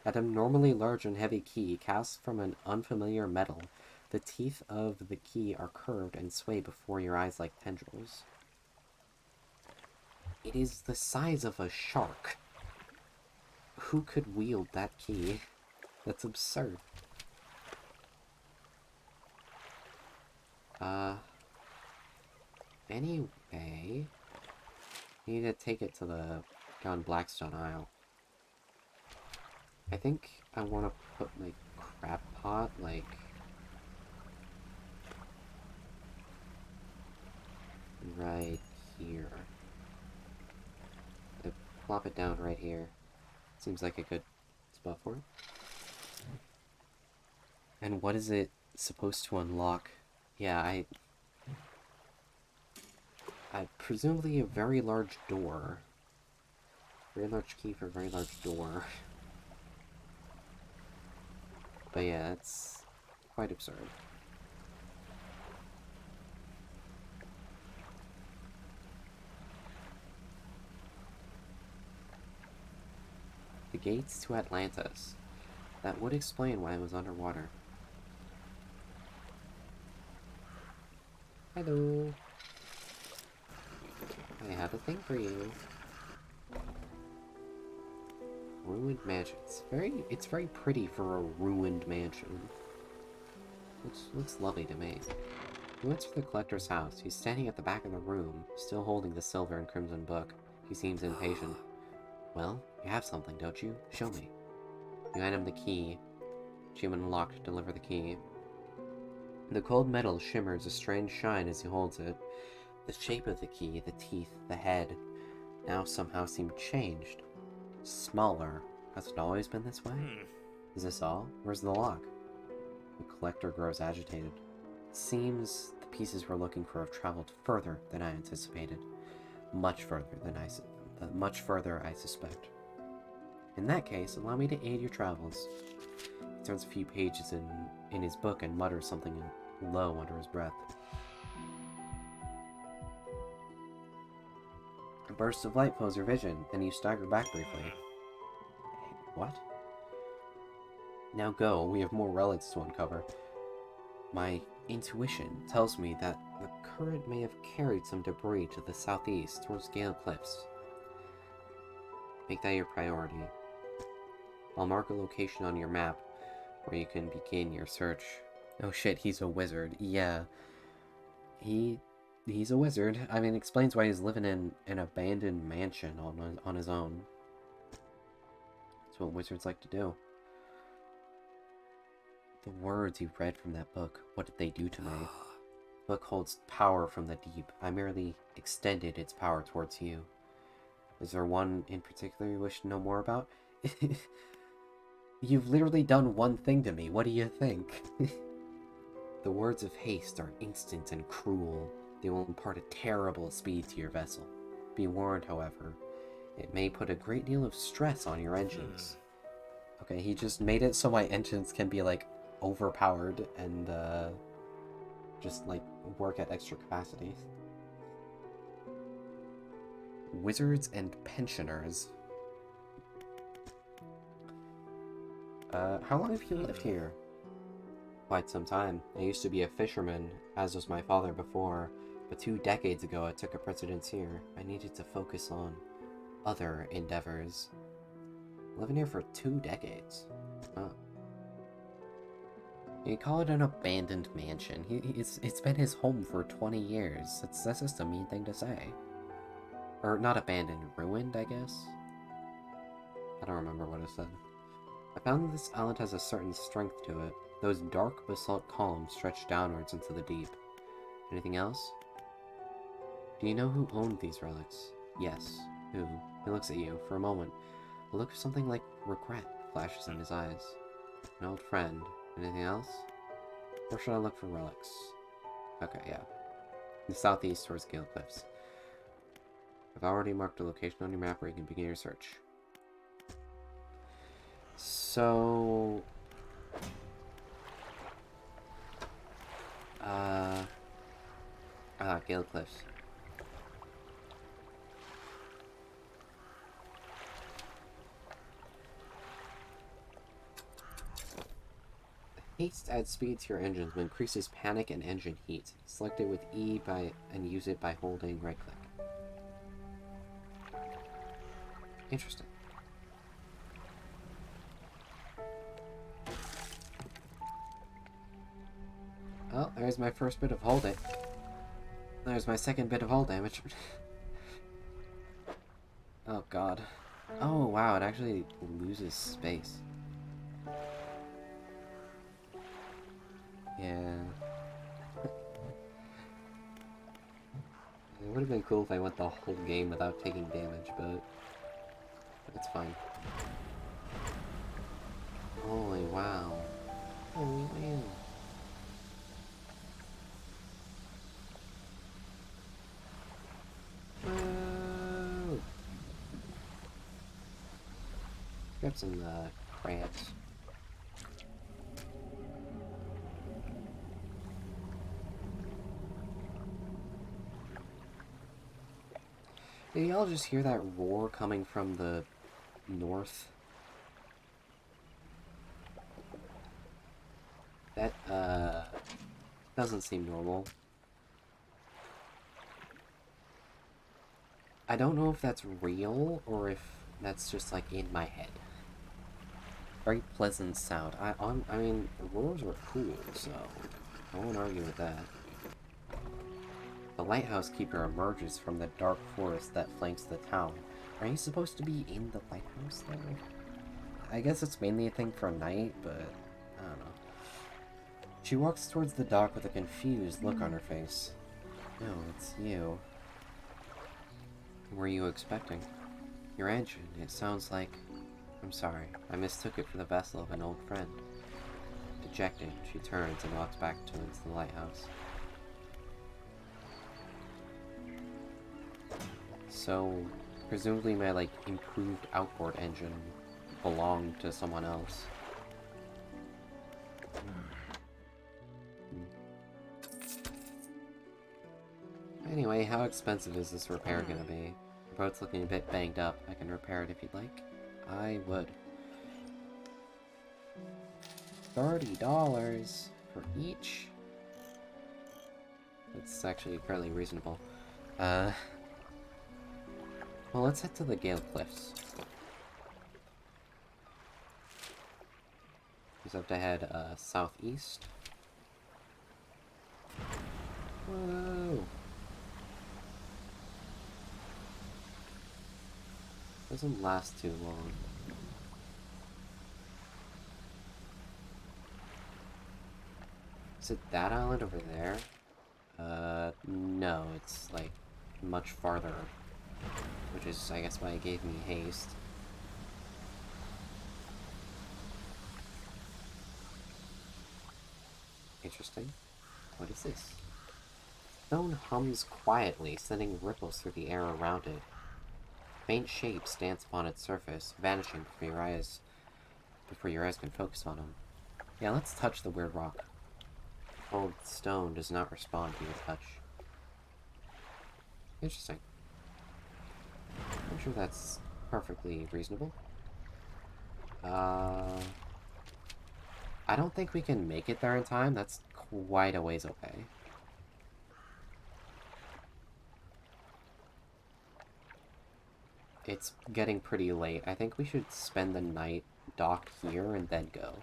An abnormally large and heavy key cast from an unfamiliar metal. The teeth of the key are curved and sway before your eyes like tendrils. It is the size of a shark. Who could wield that key? That's absurd. Anyway... I need to take it to the down Blackstone Isle. I think I want to put my crab pot, like... right here. I plop it down right here. Seems like a good spot for it. And what is it supposed to unlock? Yeah, presumably a very large door. Very large key for a very large door. But yeah, it's quite absurd. The gates to Atlantis. That would explain why it was underwater. Hello. I have a thing for you. Ruined mansion. It's very pretty for a ruined mansion. Looks lovely to me. You enter the collector's house. He's standing at the back of the room, still holding the silver and crimson book. He seems impatient. Well, you have something, don't you? Show me. You hand him the key. Achievement unlocked. Deliver the key. The cold metal shimmers a strange shine as he holds it. The shape of the key, the teeth, the head, now somehow seem changed. Smaller. Has it always been this way? Is this all? Where's the lock? The collector grows agitated. It seems the pieces we're looking for have traveled further than I anticipated. Much further, I suspect. In that case, allow me to aid your travels. He turns a few pages in his book and mutters something low under his breath. A burst of light fills your vision, and you stagger back briefly. What? Now go, we have more relics to uncover. My intuition tells me that the current may have carried some debris to the southeast towards Gale Cliffs. Make that your priority. I'll mark a location on your map where you can begin your search. Oh shit, he's a wizard. Yeah. He's a wizard. I mean, explains why he's living in an abandoned mansion on his own. That's what wizards like to do. The words you read from that book, what did they do to me? The book holds power from the deep. I merely extended its power towards you. Is there one in particular you wish to know more about? You've literally done one thing to me. What do you think? The words of haste are instant and cruel. They will impart a terrible speed to your vessel. Be warned, however, it may put a great deal of stress on your engines. Okay, he just made it so my engines can be, like, overpowered and, just, like, work at extra capacity. Wizards and pensioners. How long have you lived here? Quite some time. I used to be a fisherman, as was my father before, but 2 decades ago I took up residence here. I needed to focus on other endeavors. Living here for 2 decades. Oh. You call it an abandoned mansion. It's been his home for 20 years. That's just a mean thing to say. Or not abandoned, ruined, I guess? I don't remember what it said. I found that this island has a certain strength to it. Those dark basalt columns stretch downwards into the deep. Anything else? Do you know who owned these relics? Yes. Who? He looks at you. For a moment, a look of something like regret flashes in his eyes. An old friend. Anything else? Where should I look for relics? Okay, yeah. The southeast towards Gale Cliffs. I've already marked a location on your map where you can begin your search. So... Gale Cliffs. Haste adds speed to your engines but increases panic and engine heat. Select it with E and use it by holding right click. Interesting. Oh, there's my first bit of hold it. There's my second bit of hull damage. Oh god. Oh wow, it actually loses space. Yeah. It would have been cool if I went the whole game without taking damage, but it's fine. Holy wow. Holy man. Whoa. Grab some crabs. Did y'all just hear that roar coming from the north? That, doesn't seem normal. I don't know if that's real, or if that's just, like, in my head. Very pleasant sound. I mean, the roars were cool, so I won't argue with that. The lighthouse keeper emerges from the dark forest that flanks the town. Are you supposed to be in the lighthouse, though? I guess it's mainly a thing for night, but I don't know. She walks towards the dock with a confused look on her face. No, it's you. What were you expecting? Your engine, it sounds like... I'm sorry, I mistook it for the vessel of an old friend. Dejected, she turns and walks back towards the lighthouse. So, presumably my, like, improved outboard engine belong to someone else. Anyway, how expensive is this repair gonna be? The boat's looking a bit banged up. I can repair it if you'd like. I would. $30 for each? That's actually fairly reasonable. Well, let's head to the Gale Cliffs. We just have to head, southeast. Whoa! Doesn't last too long. Is it that island over there? No, it's like much farther. Which is, I guess, why it gave me haste. Interesting. What is this? Stone hums quietly, sending ripples through the air around it. Faint shapes dance upon its surface, vanishing before your eyes can focus on them. Yeah, let's touch the weird rock. Cold stone does not respond to your touch. Interesting. I'm sure that's perfectly reasonable. I don't think we can make it there in time. That's quite a ways away. It's getting pretty late. I think we should spend the night docked here and then go.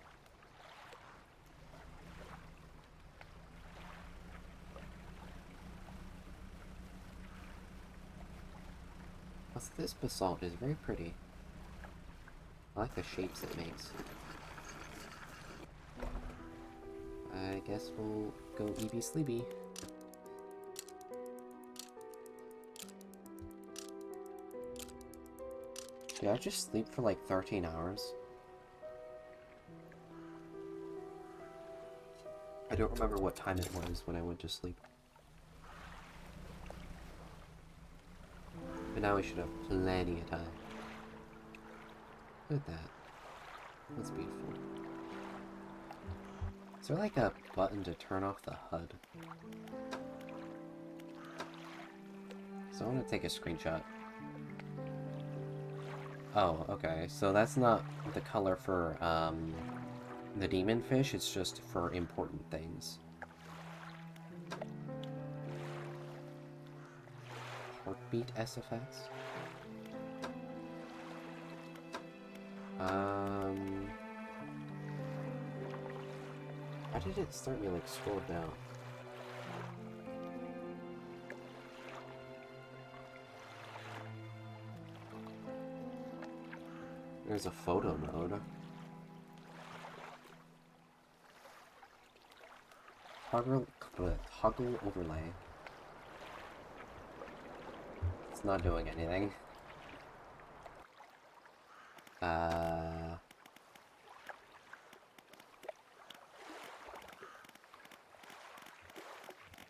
Plus, this basalt is very pretty. I like the shapes it makes. I guess we'll go EB Sleepy. Did I just sleep for like 13 hours? I don't remember what time it was when I went to sleep. But now we should have plenty of time. Look at that. That's beautiful. Is there like a button to turn off the HUD? So I want to take a screenshot. Oh, okay. So that's not the color for, the demon fish, it's just for important things. Heartbeat SFX? Why did it start me, like, scrolled down? There's a photo mode. Toggle overlay. It's not doing anything. I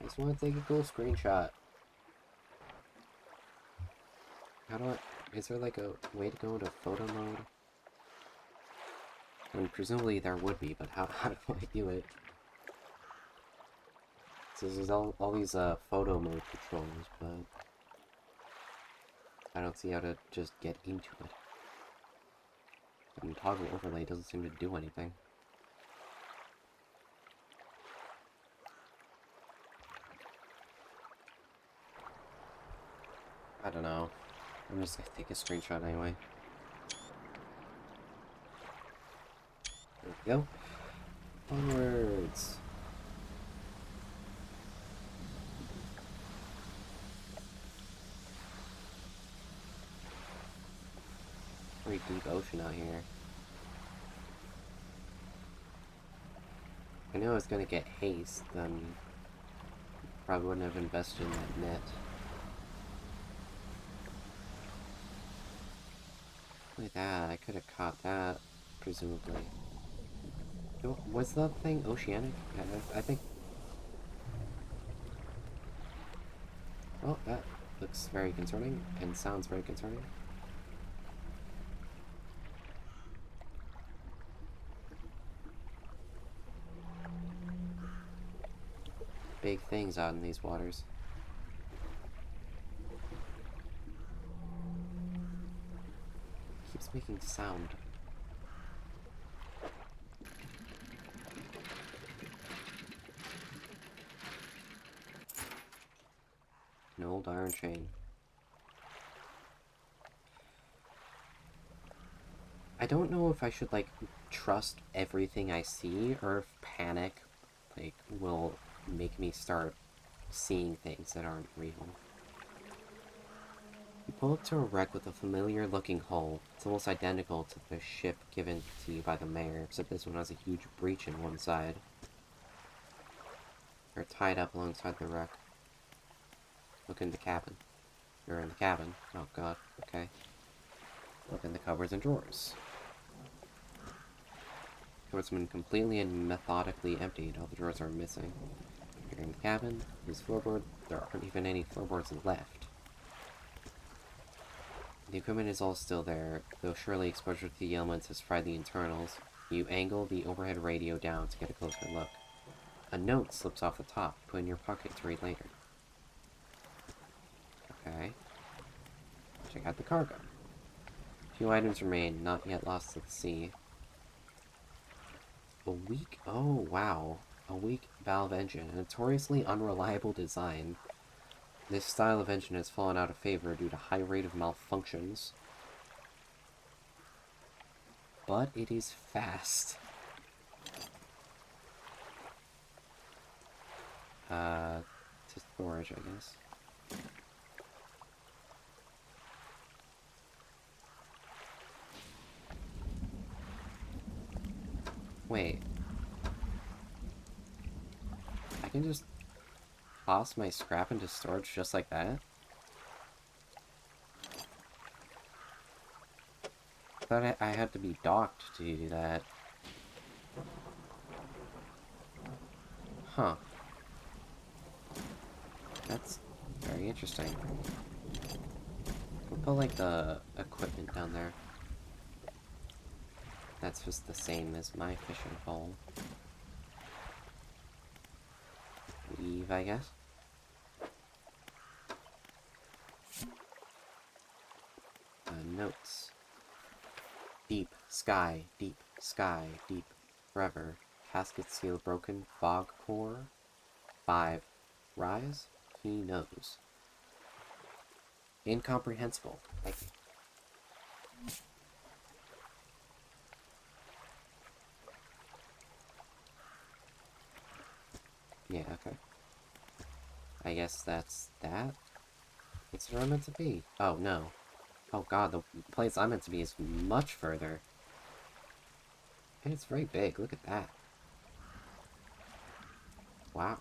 just want to take a cool screenshot. How do I... Is there like a way to go into photo mode? I mean, presumably there would be, but how do I do it? So there's all these photo mode controls, but I don't see how to just get into it. And toggle overlay doesn't seem to do anything. I don't know. I'm just gonna take a screenshot anyway. There we go. Onwards. Pretty deep ocean out here. I knew I was gonna get haste, then probably wouldn't have invested in that net. Look at that, I could have caught that, presumably. Was that thing oceanic? Yeah, I think... Well, that looks very concerning, and sounds very concerning. big things out in these waters. Keeps making sound. An old iron chain. I don't know if I should, like, trust everything I see, or if panic, like, will make me start seeing things that aren't real. You pull up to a wreck with a familiar-looking hull. It's almost identical to the ship given to you by the mayor, except this one has a huge breach in one side. They're tied up alongside the wreck. Look in the cabin. You're in the cabin. Oh god, okay. Look in the cupboards and drawers. Cupboards have been completely and methodically emptied. All the drawers are missing. You're in the cabin. This floorboard. There aren't even any floorboards left. The equipment is all still there, though surely exposure to the elements has fried the internals. You angle the overhead radio down to get a closer look. A note slips off the top, put in your pocket to read later. Okay. Check out the cargo. Few items remain, not yet lost to the sea. A weak... Oh, wow. A weak valve engine. A notoriously unreliable design. This style of engine has fallen out of favor due to high rate of malfunctions. But it is fast. To storage, I guess. Wait. I can just toss my scrap into storage just like that? I thought I had to be docked to do that. Huh. That's very interesting. We'll put, like, the equipment down there. That's just the same as my fishing pole. Leave, I guess. Notes. Deep sky, deep sky, deep forever. Casket seal broken, fog core. 5. Rise? He knows. Incomprehensible. Thank you. Yeah, okay. I guess that's that? What's where I'm meant to be? Oh, no. Oh god, the place I'm meant to be is much further. And it's very big, look at that. Wow.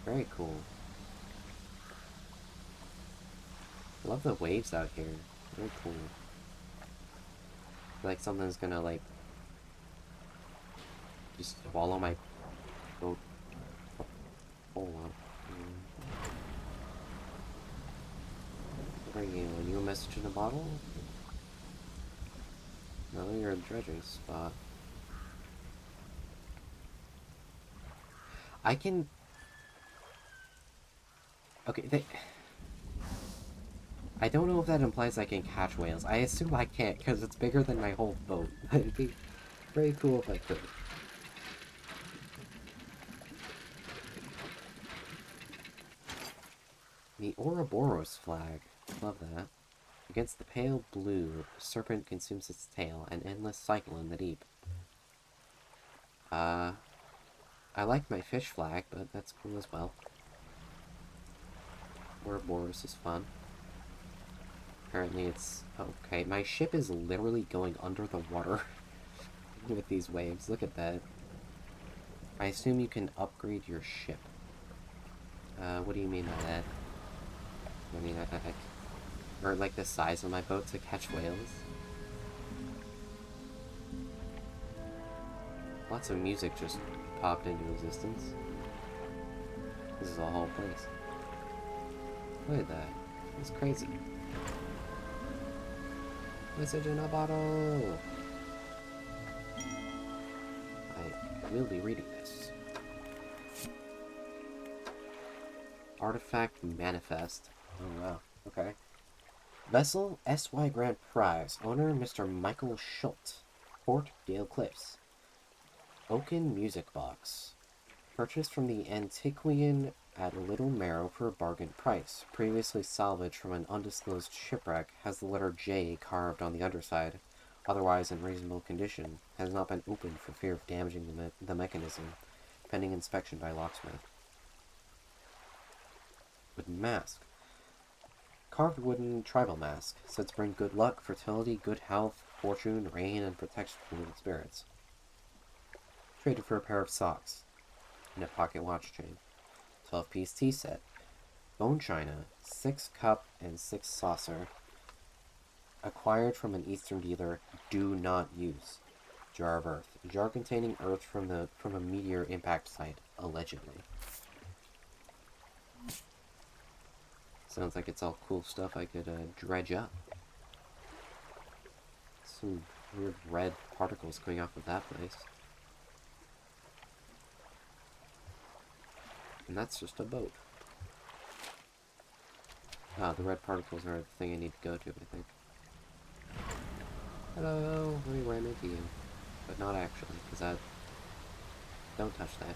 Very cool. Love the waves out here. Very cool. Like something's gonna, like, just swallow my boat. Hold on. What are you? Are you a message in a bottle? No, you're a dredging spot. I can... Okay, I don't know if that implies I can catch whales. I assume I can't, because it's bigger than my whole boat. It'd be very cool if I could. The Ouroboros flag. Love that. Against the pale blue, a serpent consumes its tail, an endless cycle in the deep. I like my fish flag, but that's cool as well. Ouroboros is fun. Apparently it's... Okay, my ship is literally going under the water with these waves. Look at that. I assume you can upgrade your ship. What do you mean by that? I mean, or like the size of my boat to catch whales. Lots of music just popped into existence. This is a whole place. Look at that. It's crazy. Message in a bottle! will be reading this. Artifact Manifest. Oh wow, okay. Vessel SY Grand Prize. Owner Mr. Michael Schultz. Port Gale Cliffs. Oaken Music Box. Purchased from the Antiquarian at Little Marrow for a bargain price. Previously salvaged from an undisclosed shipwreck. Has the letter J carved on the underside. Otherwise in reasonable condition. Has not been opened for fear of damaging the mechanism. Pending inspection by locksmith. Wooden mask. Carved wooden tribal mask. Said to bring good luck, fertility, good health, fortune, rain, and protection from evil spirits. Traded for a pair of socks. And a pocket watch chain. 12-piece tea set. Bone china. 6 cup and 6 saucer. Acquired from an eastern dealer. Do not use. Jar of earth. Jar containing earth from a meteor impact site. Allegedly. Sounds like it's all cool stuff I could dredge up. Some weird red particles coming off of that place. And that's just a boat. Ah, the red particles are the thing I need to go to, I think. Hello, let me ram into you. But not actually, because I... Don't touch that.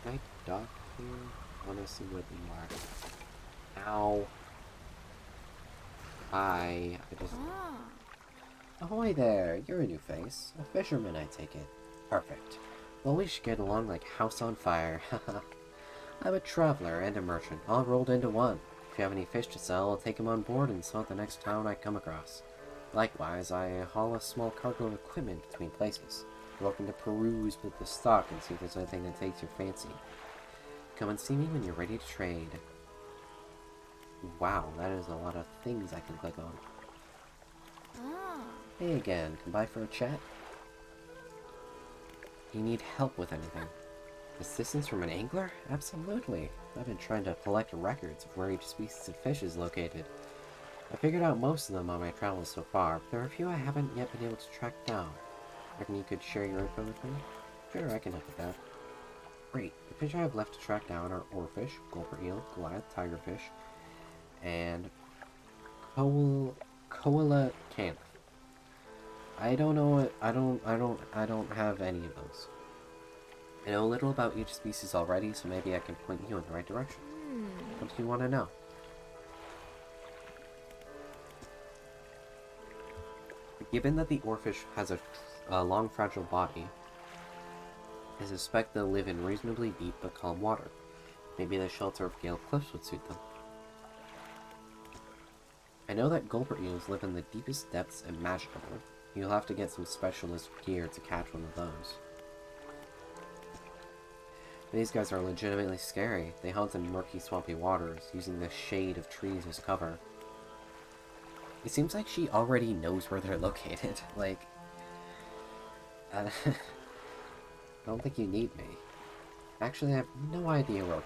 Can I dock here? I want to see what you are. Ow. Hi. I just... Ahoy there, you're a new face. A fisherman, I take it. Perfect. Well, we should get along like house on fire. I'm a traveler and a merchant, all rolled into one. If you have any fish to sell, I'll take them on board and sell at the next town I come across. Likewise, I haul a small cargo of equipment between places. You're welcome to peruse with the stock and see if there's anything that takes your fancy. Come and see me when you're ready to trade. Wow, that is a lot of things I can click on. Hey again, come by for a chat? You need help with anything? Assistance from an angler? Absolutely. I've been trying to collect records of where each species of fish is located. I figured out most of them on my travels so far, but there are a few I haven't yet been able to track down. Reckon you could share your info with me? Sure, I can help with that. Great. The fish I have left to track down are oarfish, gulper eel, goliath, tigerfish, and coelacanth. I don't know it. I don't have any of those. I know a little about each species already, so maybe I can point you in the right direction. What do you want to know? Given that the oarfish has a long, fragile body, I suspect they'll live in reasonably deep but calm water. Maybe the shelter of Gale Cliffs would suit them. I know that gulper eels live in the deepest depths imaginable. You'll have to get some specialist gear to catch one of those. These guys are legitimately scary. They hunt in murky, swampy waters, using the shade of trees as cover. It seems like she already knows where they're located. Like, I don't think you need me. Actually, I have no idea where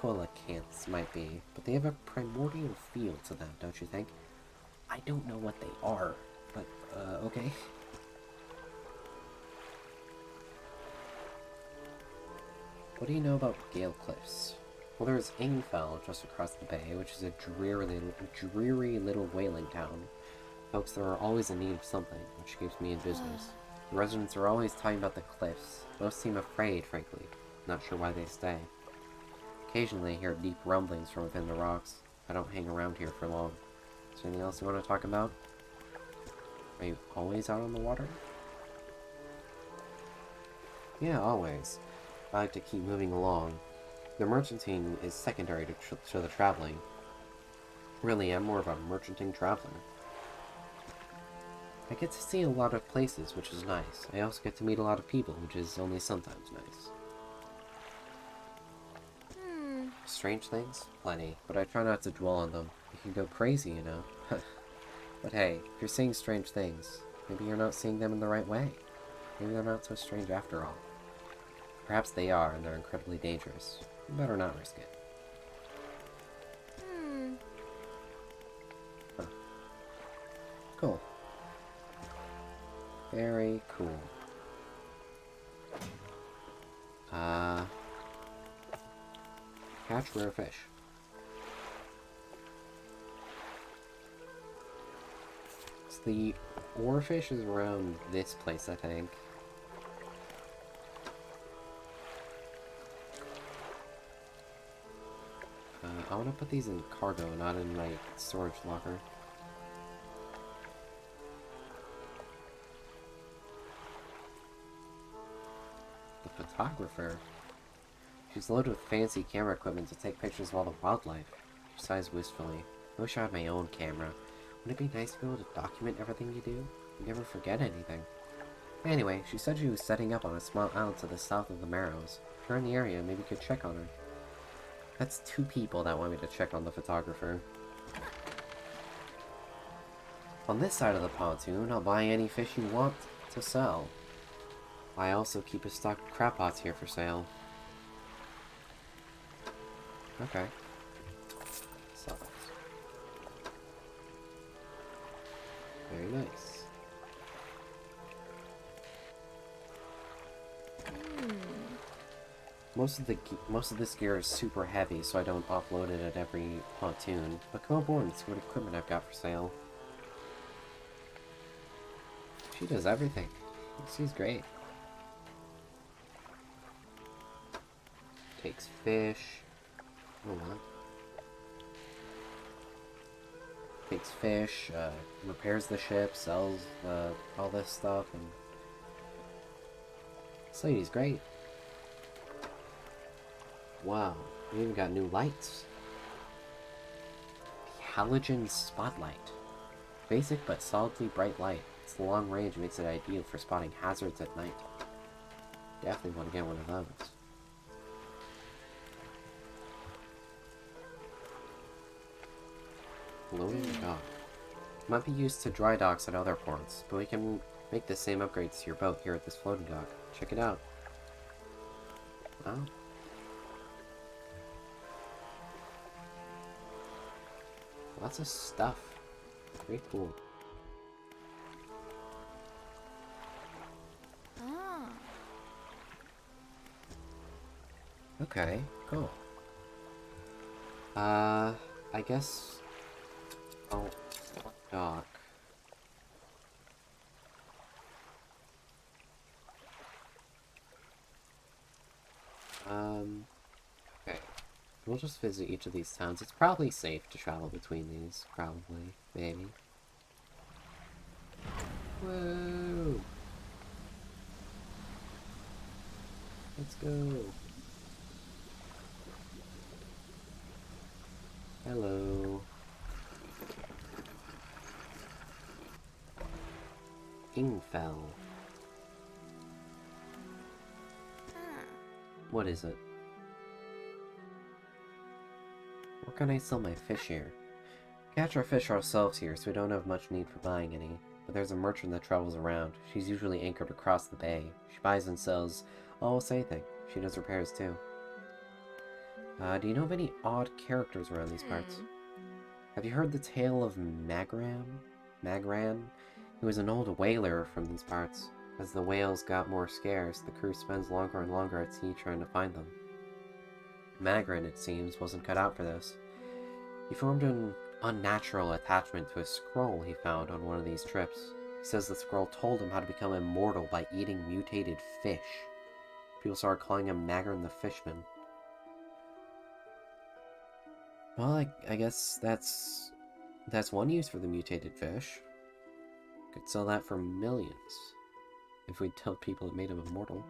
coelacanths might be, but they have a primordial feel to them, don't you think? I don't know what they are, but, okay. What do you know about Gale Cliffs? Well, there's Ingfell just across the bay, which is a dreary little whaling town. Folks there are always in need of something, which keeps me in business. The residents are always talking about the cliffs. Most seem afraid, frankly. Not sure why they stay. Occasionally I hear deep rumblings from within the rocks. I don't hang around here for long. Is there anything else you want to talk about? Are you always out on the water? Yeah, always. I like to keep moving along. The merchanting is secondary to the traveling. Really, I'm more of a merchanting traveler. I get to see a lot of places, which is nice. I also get to meet a lot of people, which is only sometimes nice. Strange things? Plenty, but I try not to dwell on them. You can go crazy, you know. But hey, if you're seeing strange things, maybe you're not seeing them in the right way. Maybe they're not so strange after all. Perhaps they are, and they're incredibly dangerous. You better not risk it. Huh. Cool. Very cool. Catch rare fish. So the oarfish is around this place, I think. I want to put these in cargo, not in my storage locker. The photographer. She's loaded with fancy camera equipment to take pictures of all the wildlife. She sighs wistfully. I wish I had my own camera. Wouldn't it be nice to be able to document everything you do? You never forget anything. Anyway, she said she was setting up on a small island to the south of the Marrows. If you're in the area, maybe you could check on her. That's 2 people that want me to check on the photographer. On this side of the pontoon, I'll buy any fish you want to sell. I also keep a stock of crab pots here for sale. Okay. Sell those. Very nice. Most of this gear is super heavy, so I don't offload it at every pontoon. But come aboard and see what equipment I've got for sale. She does everything. She's great. Takes fish. Oh, what? Takes fish, repairs the ship, sells all this stuff, and this lady's great. Wow, we even got new lights. The halogen spotlight. Basic but solidly bright light. Its long range makes it ideal for spotting hazards at night. Definitely want to get one of those. Loading dock. Might be used to dry docks at other ports, but we can make the same upgrades to your boat here at this floating dock. Check it out. Wow. Lots of stuff. Very cool. Okay, cool. I guess I'll dock. Okay. We'll just visit each of these towns. It's probably safe to travel between these. Probably. Maybe. Whoa! Let's go. Hello. Ingfell. What is it? Where can I sell my fish here? We catch our fish ourselves here, so we don't have much need for buying any. But there's a merchant that travels around. She's usually anchored across the bay. She buys and sells almost anything. She does repairs too. Do you know of any odd characters around these parts? Have you heard the tale of Magran? He was an old whaler from these parts. As the whales got more scarce, the crew spends longer and longer at sea trying to find them. Magran, it seems, wasn't cut out for this. He formed an unnatural attachment to a scroll he found on one of these trips. He says the scroll told him how to become immortal by eating mutated fish. People started calling him Magran the Fishman. Well, I guess that's one use for the mutated fish. Could sell that for millions, if we'd tell people it made him immortal.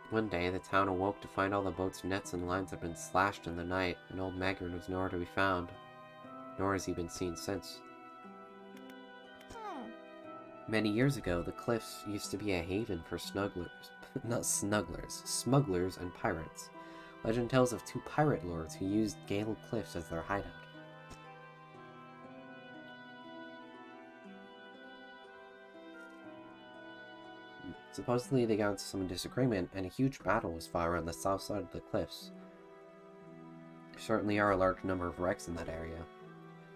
One day, the town awoke to find all the boat's nets and lines had been slashed in the night, and old Magran was nowhere to be found, nor has he been seen since. Many years ago, the cliffs used to be a haven for smugglers and pirates. Legend tells of 2 pirate lords who used Gale Cliffs as their hideout. Supposedly they got into some disagreement, and a huge battle was fought around the south side of the cliffs. There certainly are a large number of wrecks in that area.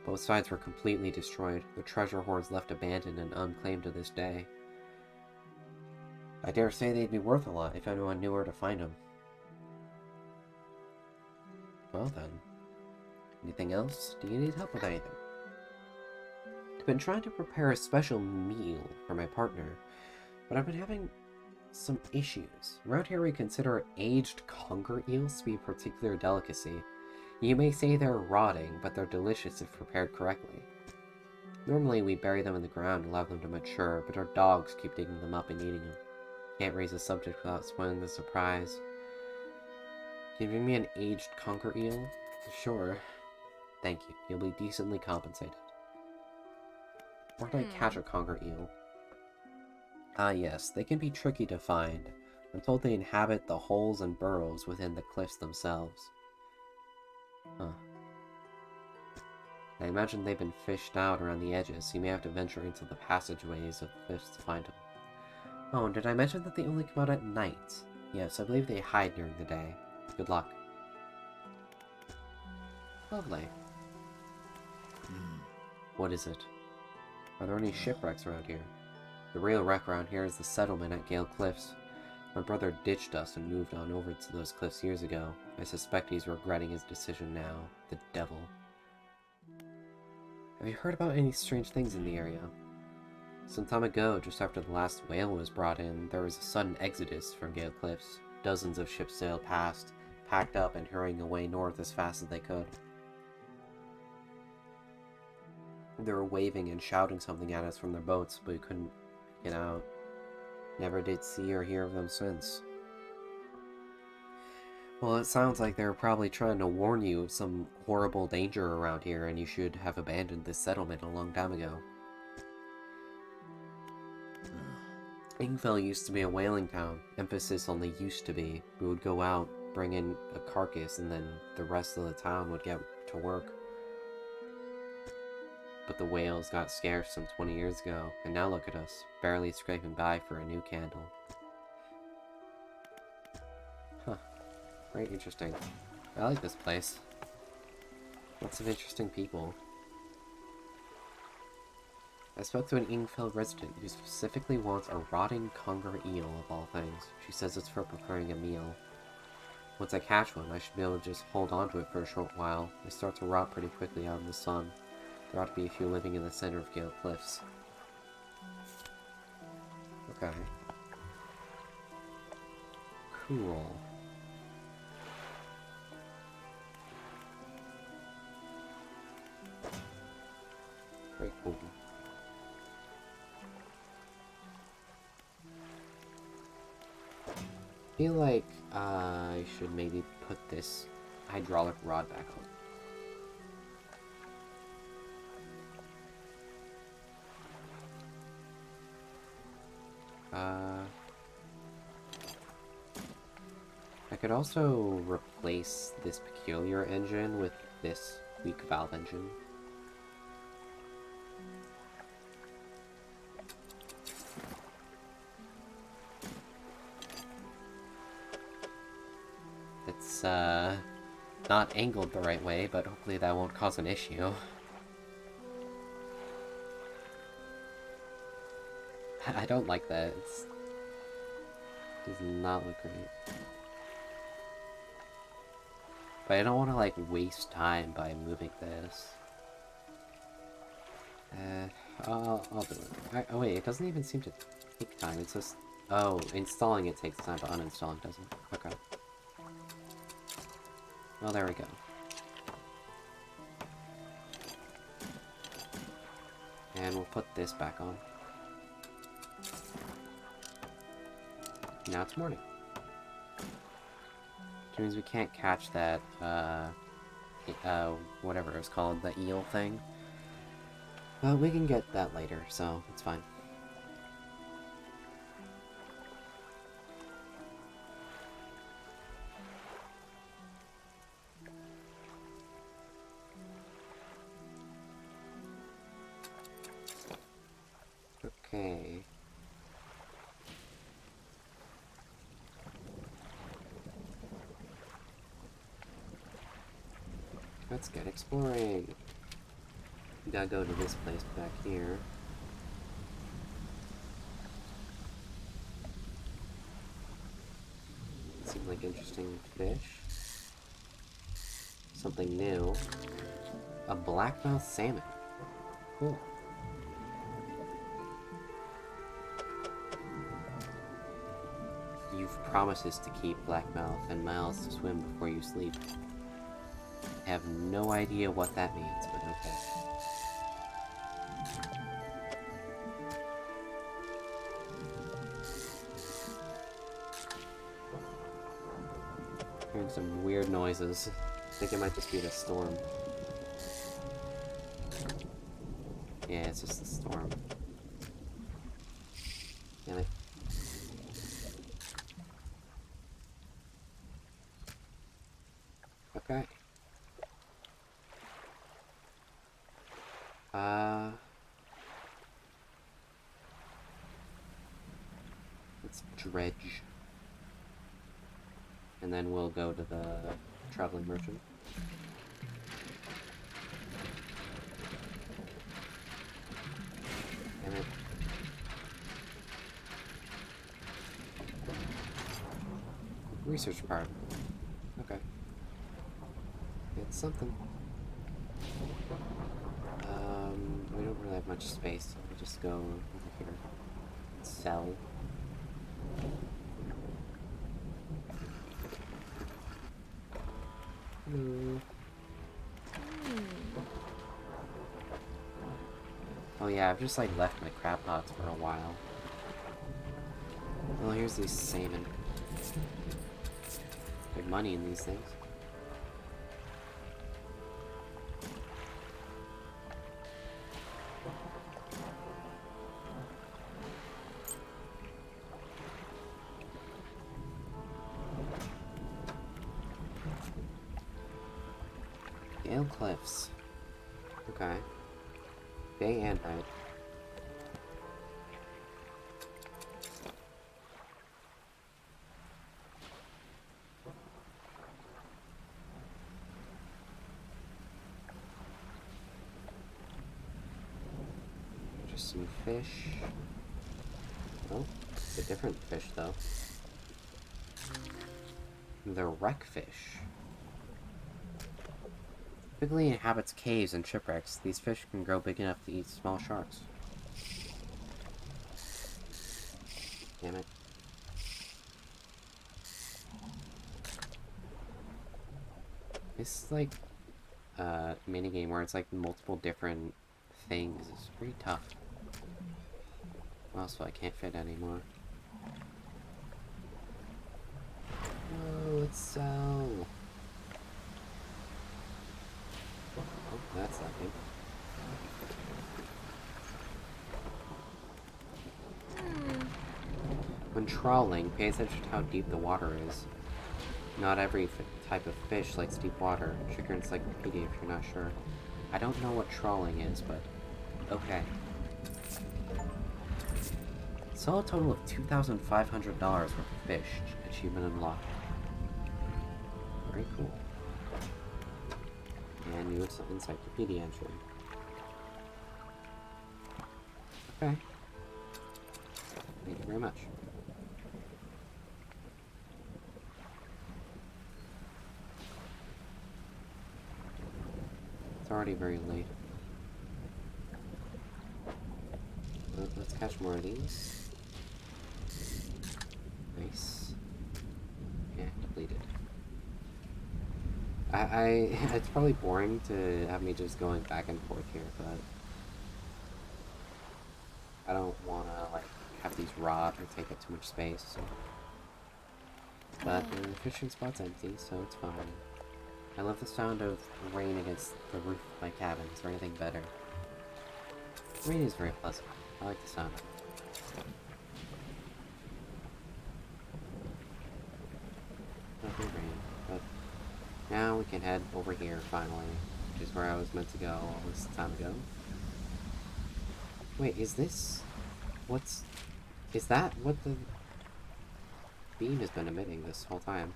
Both sides were completely destroyed, their treasure hoards left abandoned and unclaimed to this day. I dare say they'd be worth a lot if anyone knew where to find them. Well then. Anything else? Do you need help with anything? I've been trying to prepare a special meal for my partner, but I've been having some issues. Around here we consider aged conger eels to be a particular delicacy. You may say they're rotting, but they're delicious if prepared correctly. Normally we bury them in the ground and allow them to mature, but our dogs keep digging them up and eating them. Can't raise a subject without spoiling the surprise. Can you bring me an aged conger eel? Sure. Thank you. You'll be decently compensated. Where did I catch a conger eel? Ah yes, they can be tricky to find. I'm told they inhabit the holes and burrows within the cliffs themselves. Huh. I imagine they've been fished out around the edges, so you may have to venture into the passageways of the cliffs to find them. Oh, and did I mention that they only come out at night? Yes, I believe they hide during the day. Good luck. Lovely. What is it? Are there any shipwrecks around here? The real wreck around here is the settlement at Gale Cliffs. My brother ditched us and moved on over to those cliffs years ago. I suspect he's regretting his decision now. The devil. Have you heard about any strange things in the area? Some time ago, just after the last whale was brought in, there was a sudden exodus from Gale Cliffs. Dozens of ships sailed past, packed up and hurrying away north as fast as they could. They were waving and shouting something at us from their boats, but we couldn't get out. Never did see or hear of them since. Well, it sounds like they were probably trying to warn you of some horrible danger around here, and you should have abandoned this settlement a long time ago. Ingfell used to be a whaling town. Emphasis on the used to be. We would go out, bring in a carcass, and then the rest of the town would get to work. But the whales got scarce some 20 years ago, and now look at us, barely scraping by for a new candle. Huh. Very interesting. I like this place. Lots of interesting people. I spoke to an Ingfell resident who specifically wants a rotting conger eel of all things. She says it's for preparing a meal. Once I catch one, I should be able to just hold on to it for a short while. They start to rot pretty quickly out in the sun. There ought to be a few living in the center of Gale Cliffs. Okay. Cool. Very cool. I feel like I should maybe put this hydraulic rod back on. I could also replace this peculiar engine with this weak valve engine. It's, not angled the right way, but hopefully that won't cause an issue. I don't like that. It does not look great. But I don't want to, like, waste time by moving this. I'll do it. Oh wait, it doesn't even seem to take time. It's just... Oh, installing it takes time, but uninstalling doesn't. Okay. Well, there we go. And we'll put this back on. Now it's morning. Which means we can't catch that, whatever it was called, the eel thing. But we can get that later, so it's fine. Okay. Let's get exploring. gotta go to this place back here. Seems like interesting fish. Something new. A blackmouth salmon. Cool. You've promises to keep, blackmouth, and miles to swim before you sleep. I have no idea what that means, but okay. Hearing some weird noises. I think it might just be the storm. Yeah, it's just the storm. Damn it. Okay. Let's dredge. And then we'll go to the traveling merchant. Damn it. Research part. Okay. It's something. We don't really have much space, so we'll just go over here. Sell. Hello. Oh yeah, I've just like left my crab pots for a while. Well, here's these salmon. Good money in these things. Gale Cliffs. Okay. Day and night. Just some fish. Oh, it's a different fish though. The wreckfish. Typically inhabits caves and shipwrecks. These fish can grow big enough to eat small sharks. Damn it. This is like a minigame where it's like multiple different things. It's pretty tough. Also, I can't fit anymore. Oh, let's sell. Oh, that's nothing. When trawling, pay attention to how deep the water is. Not every type of fish likes deep water. Check your encyclopedia if you're not sure. I don't know what trawling is, but okay. Sell a total of $2,500 worth of fish. Achievement unlocked. Very cool. And new encyclopedia entry. Okay. Thank you very much. It's already very late. Let's catch more of these. Nice. Yeah, depleted. It's probably boring to have me just going back and forth here, but I don't want to like have these rot or take up too much space. So. But the fishing spot's empty, so it's fine. I love the sound of rain against the roof of my cabin. Is there anything better? Rain is very pleasant. I like the sound of it. Lovely rain, but now we can head over here finally, which is where I was meant to go all this time ago. Wait, is this... Is that what the beam has been emitting this whole time?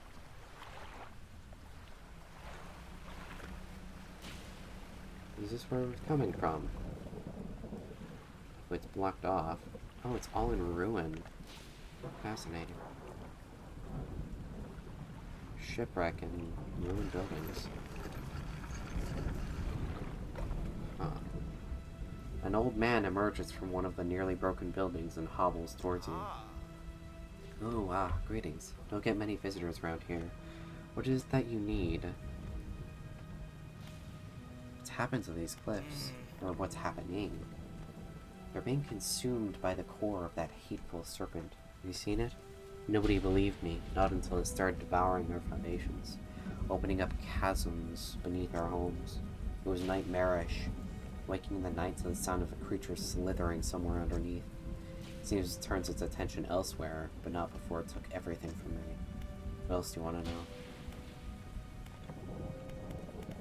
Is this where it's coming from? Oh, it's blocked off. Oh, it's all in ruin. Fascinating. Shipwreck and ruined buildings. Huh. An old man emerges from one of the nearly broken buildings and hobbles towards you. Oh, greetings. Don't get many visitors around here. What is it that you need? What's happened to these cliffs? Or what's happening? They're being consumed by the core of that hateful serpent. Have you seen it? Nobody believed me, not until it started devouring our foundations, opening up chasms beneath our homes. It was nightmarish, waking in the night to the sound of a creature slithering somewhere underneath. It seems it turns its attention elsewhere, but not before it took everything from me. What else do you want to know?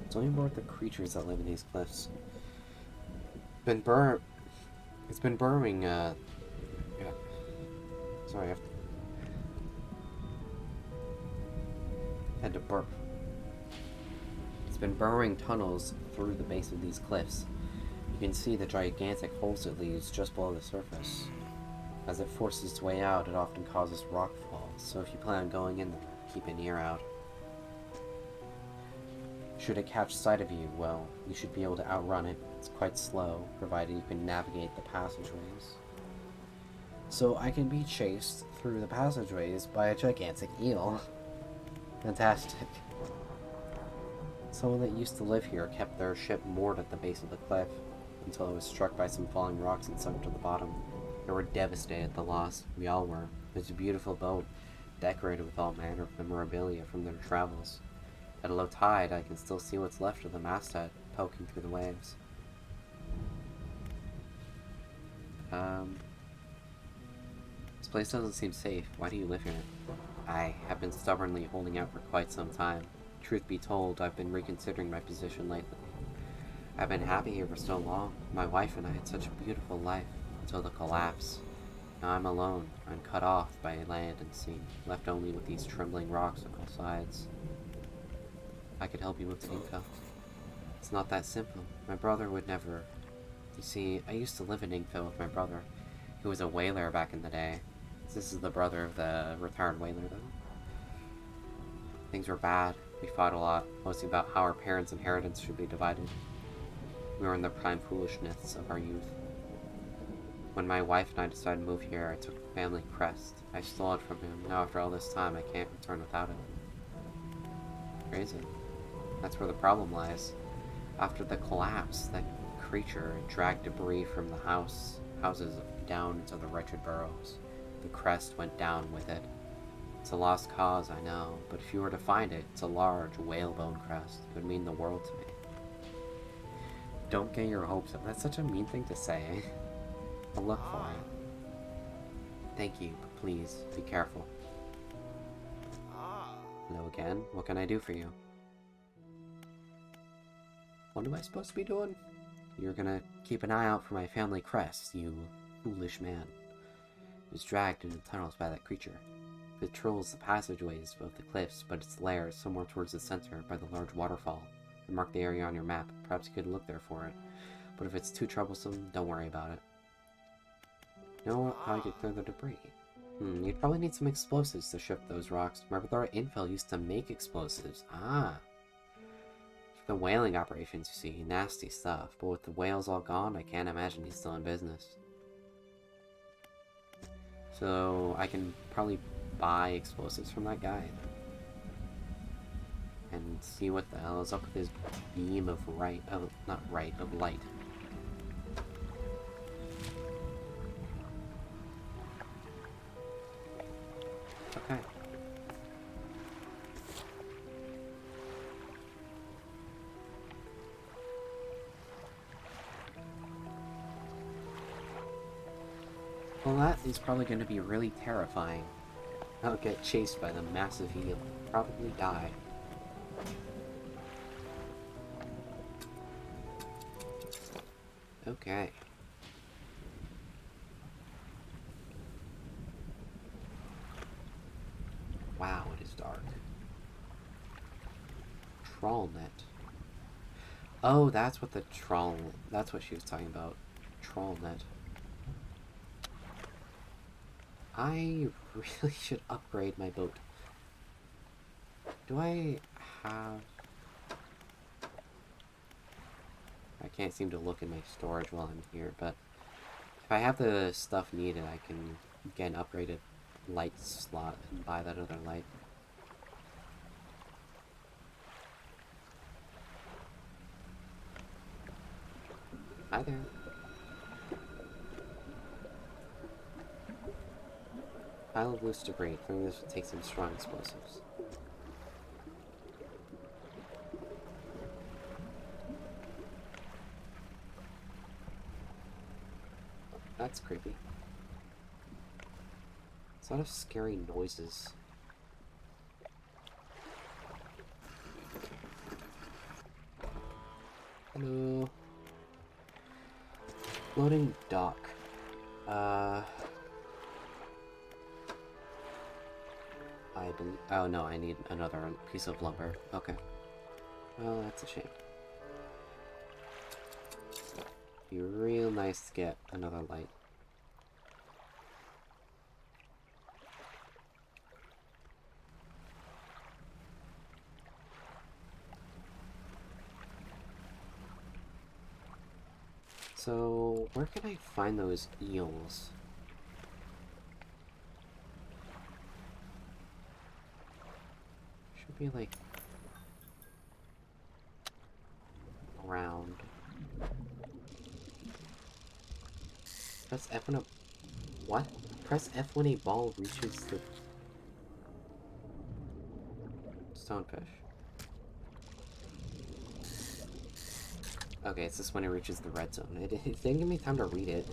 Tell me more about the creatures that live in these cliffs. It's been burrowing, yeah. Sorry, I had to burp. It's been burrowing tunnels through the base of these cliffs. You can see the gigantic holes it leaves just below the surface. As it forces its way out, it often causes rockfalls, so if you plan on going in there, keep an ear out. Should it catch sight of you, well, you should be able to outrun it. It's quite slow, provided you can navigate the passageways. So I can be chased through the passageways by a gigantic eel. Fantastic. Someone that used to live here kept their ship moored at the base of the cliff until it was struck by some falling rocks and sunk to the bottom. They were devastated at the loss. We all were. It was a beautiful boat, decorated with all manner of memorabilia from their travels. At low tide, I can still see what's left of the masthead poking through the waves. This place doesn't seem safe. Why do you live here? I have been stubbornly holding out for quite some time. Truth be told, I've been reconsidering my position lately. I've been happy here for so long. My wife and I had such a beautiful life until the collapse. Now I'm alone. I'm cut off by land and sea, left only with these trembling rocks on all sides. I could help you move to Inca. It's not that simple. My brother would never... You see, I used to live in Inca with my brother. He was a whaler back in the day. This is the brother of the retired whaler, though. Things were bad. We fought a lot, mostly about how our parents' inheritance should be divided. We were in the prime foolishness of our youth. When my wife and I decided to move here, I took the family crest. I stole it from him. Now after all this time, I can't return without it. Crazy. That's where the problem lies. After the collapse, that creature dragged debris from the houses down into the wretched burrows. The crest went down with it. It's a lost cause, I know, but if you were to find it, it's a large whalebone crest. It would mean the world to me. Don't get your hopes up. That's such a mean thing to say. I'll look for it. Thank you, but please, be careful. Hello again. What can I do for you? What am I supposed to be doing? You're gonna keep an eye out for my family crest, you foolish man. It was dragged into the tunnels by that creature. It patrols the passageways of the cliffs, but its lair is somewhere towards the center by the large waterfall. I marked the area on your map. Perhaps you could look there for it. But if it's too troublesome, don't worry about it. You know how I could clear the debris? You'd probably need some explosives to shift those rocks. My brother Infel used to make explosives. The whaling operations, you see, nasty stuff. But with the whales all gone, I can't imagine he's still in business. So I can probably buy explosives from that guy and see what the hell is up with his beam of light. Okay. Well, that is probably going to be really terrifying. I'll get chased by the massive eel. Probably die. Okay. Wow, it is dark. Trawl net. Oh, that's what the troll... That's what she was talking about. Troll net. I really should upgrade my boat. Do I have... I can't seem to look in my storage while I'm here, but if I have the stuff needed, I can get an upgraded light slot and buy that other light. Hi there. Pile of loose debris. Clearing this will take some strong explosives. That's creepy. There's a lot of scary noises. Hello. Loading dock. I believe... Oh no, I need another piece of lumber. Okay. Well, that's a shame. Be real nice to get another light. So, where can I find those eels? Should be like... around. Press F when a... What? Press F when a ball reaches the... stonefish. Okay, it's just when it reaches the red zone. It didn't give me time to read it.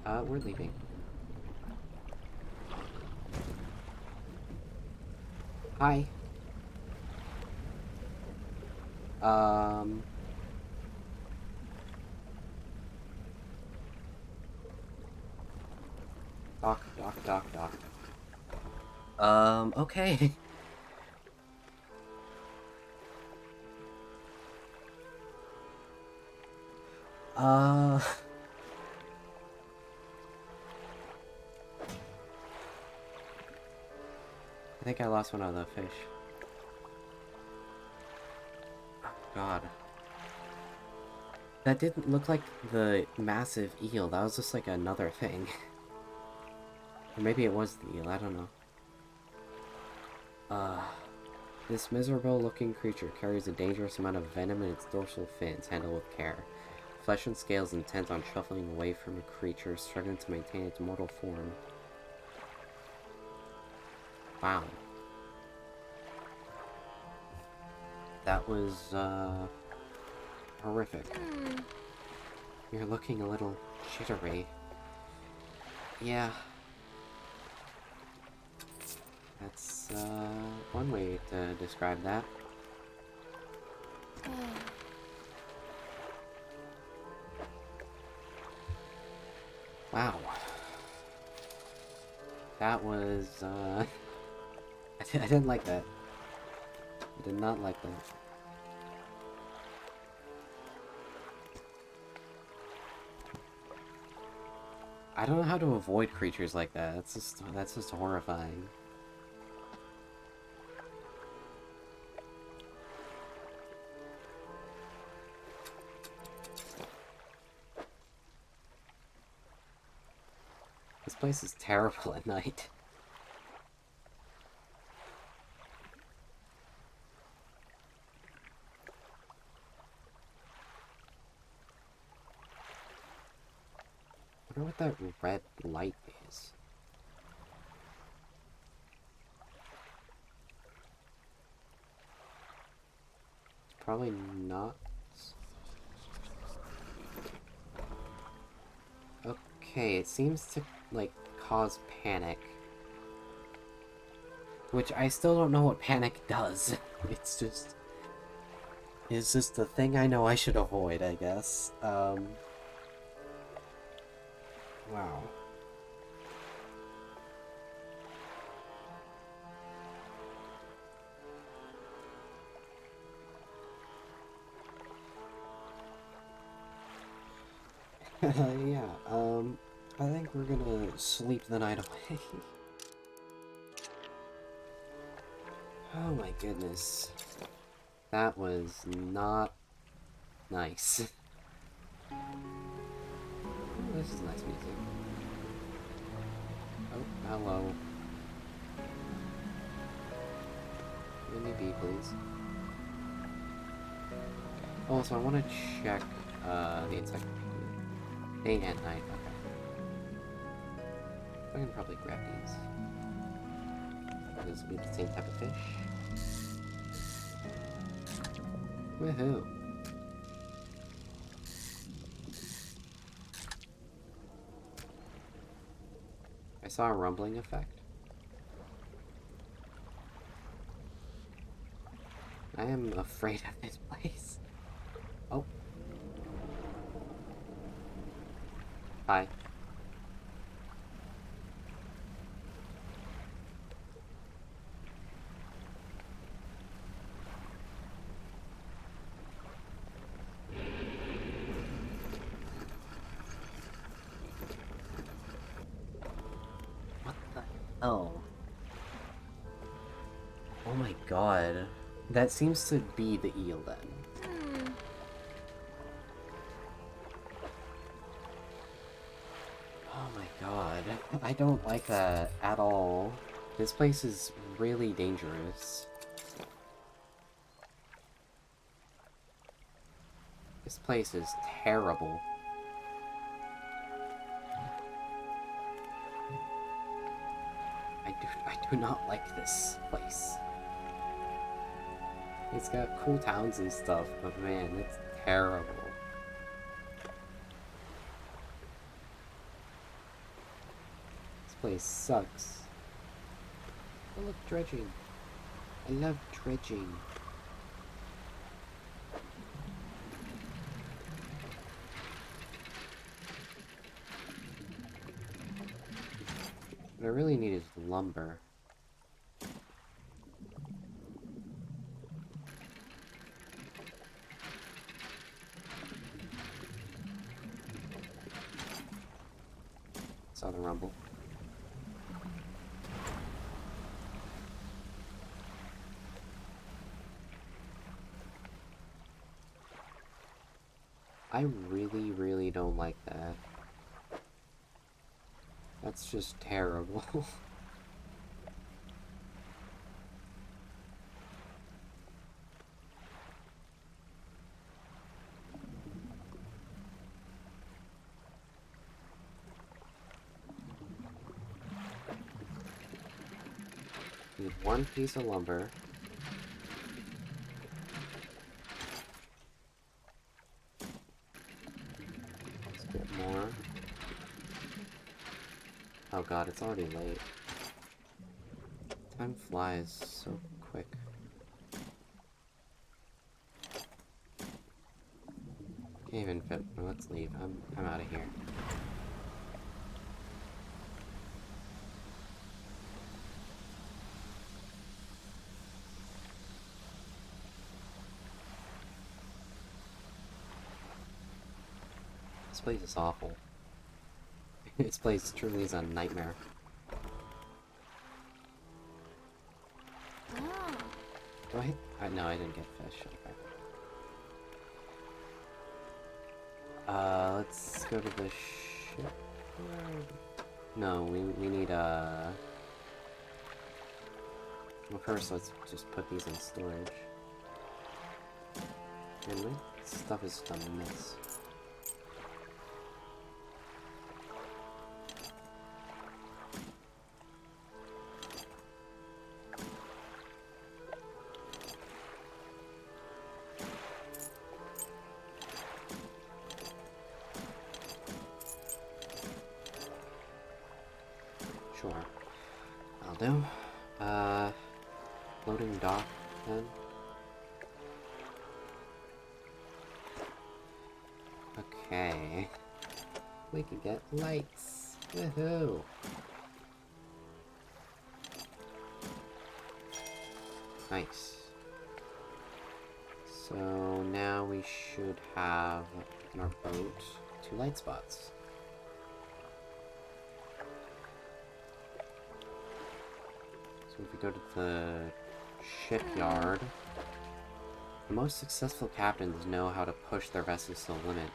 We're leaving. Hi. Dock. Okay. I think I lost one of the fish. Oh, God. That didn't look like the massive eel. That was just like another thing. Or maybe it was the eel. I don't know. This miserable-looking creature carries a dangerous amount of venom in its dorsal fins. Handle with care. Flesh and scales intent on shuffling away from a creature struggling to maintain its mortal form. Wow. That was, horrific. You're looking a little jittery. Yeah. That's, one way to describe that. Wow. That was, I didn't like that. I did not like that. I don't know how to avoid creatures like that. That's just horrifying. This place is terrible at night. I wonder what that red light is. It's probably not. Okay, it seems to, like, cause panic. Which I still don't know what panic does. It's just a thing I know I should avoid, I guess. Wow. Yeah, I think we're gonna sleep the night away. Oh my goodness. That was not nice. Oh, this is nice music. Oh, hello. Let me be, please. Oh, so I want to check, the encyclopedia. Day and night, okay. I can probably grab these. These will be the same type of fish. Woohoo! I saw a rumbling effect. I am afraid of this place. Oh. Hi. What the hell? Oh my god. That seems to be the eel then. Oh my god. I don't like that at all. This place is really dangerous. This place is terrible. I do not like this place. It's got cool towns and stuff, but man, it's terrible. This place sucks. Oh look, dredging. I love dredging. What I really need is lumber. Saw the rumble. I really, really don't like that. That's just terrible. Need one piece of lumber. Let's get more. Oh god, it's already late. Time flies so quick. Can't even fit. Well, let's leave. I'm out of here. This place is awful. This place truly is a nightmare. Do I hit? No, I didn't get fish. Okay. Let's go to the ship. No, we need, well, first let's just put these in storage. And my stuff is just a mess. Sure. I'll do. Loading dock, then. Okay. We can get lights. Woohoo! Nice. So now we should have in our boat 2 light spots. So if we go to the shipyard, the most successful captains know how to push their vessels to the limit.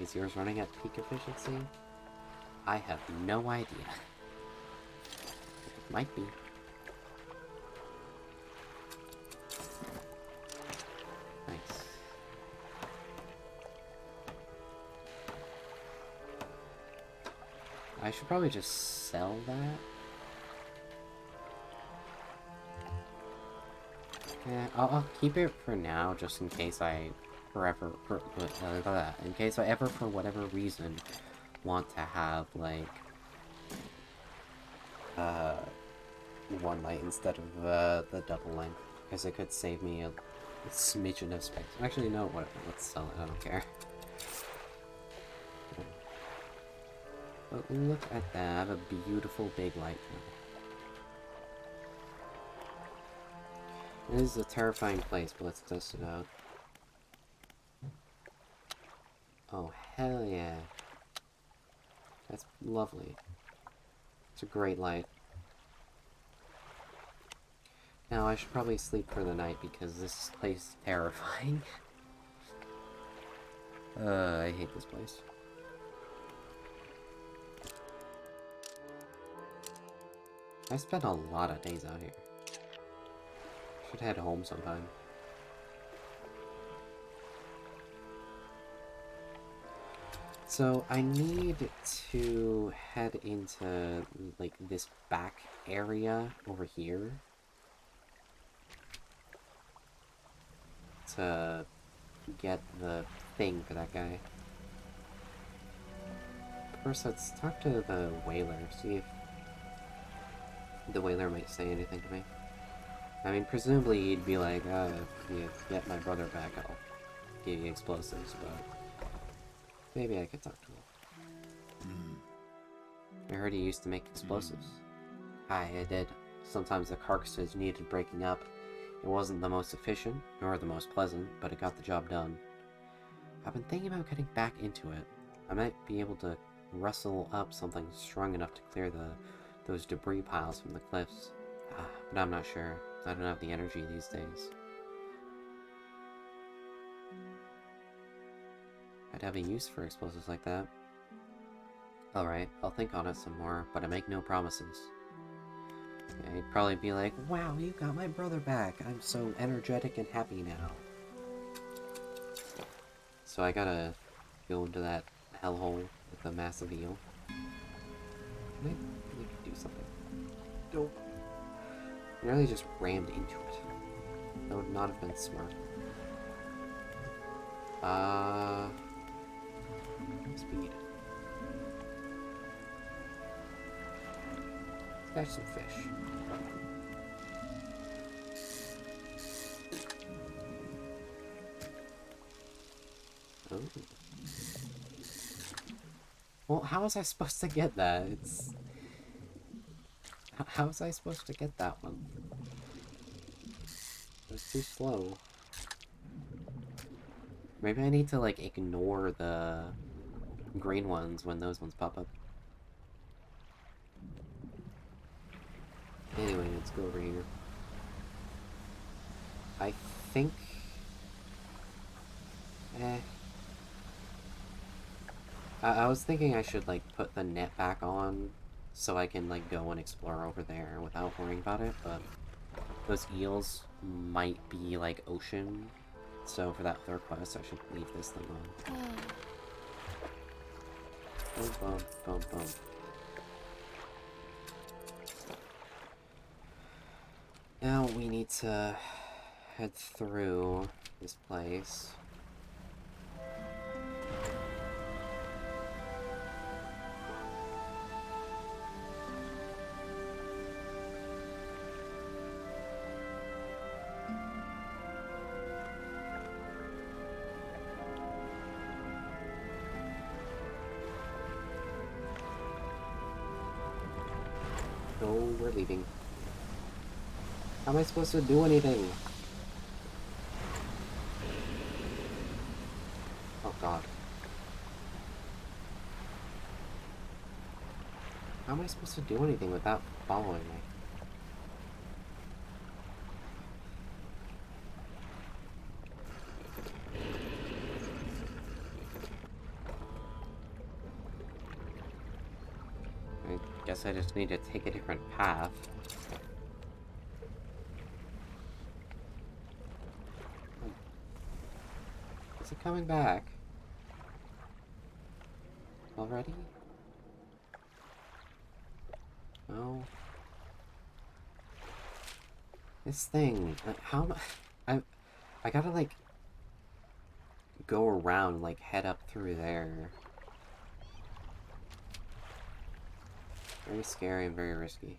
Is yours running at peak efficiency? I have no idea. It might be. Nice. I should probably just sell that. Yeah, I'll keep it for now, just in case I in case I ever, for whatever reason, want to have, like, one light instead of, the double length, because it could save me a smidgen of space. Actually, no, whatever, let's sell it, I don't care. But look at that, I have a beautiful big light now. It is a terrifying place, but let's test it out. Oh, hell yeah. That's lovely. It's a great light. Now, I should probably sleep for the night because this place is terrifying. I hate this place. I spent a lot of days out here. Should head home sometime. So, I need to head into, like, this back area over here to get the thing for that guy. First, let's talk to the whaler, see if the whaler might say anything to me. I mean, presumably he'd be like, if you get my brother back, I'll give you explosives, but maybe I could talk to him. I heard he used to make explosives. Aye, I did. Sometimes the carcasses needed breaking up. It wasn't the most efficient, nor the most pleasant, but it got the job done. I've been thinking about getting back into it. I might be able to rustle up something strong enough to clear those debris piles from the cliffs. But I'm not sure. I don't have the energy these days. I'd have a use for explosives like that. Alright, I'll think on it some more, but I make no promises. Yeah, he'd probably be like, wow, you got my brother back. I'm so energetic and happy now. So I gotta go into that hellhole with the massive eel. Can I do something? Nope. I nearly just rammed into it. That would not have been smart. Speed. Let's catch some fish. Oh. Well, how was I supposed to get that? How was I supposed to get that one? It was too slow. Maybe I need to, like, ignore the green ones when those ones pop up. Anyway, let's go over here. I think... I was thinking I should, like, put the net back on so I can, like, go and explore over there without worrying about it, but those eels might be, like, ocean, so for that other quest I should leave this thing on. Boom, boom, boom, boom. Now we need to head through this place. No, we're leaving. How am I supposed to do anything? Oh god. How am I supposed to do anything without following me? I guess I just need to take a different path. Is it coming back? Already? No. This thing, how am I gotta, like, go around, like, head up through there. Very scary and very risky.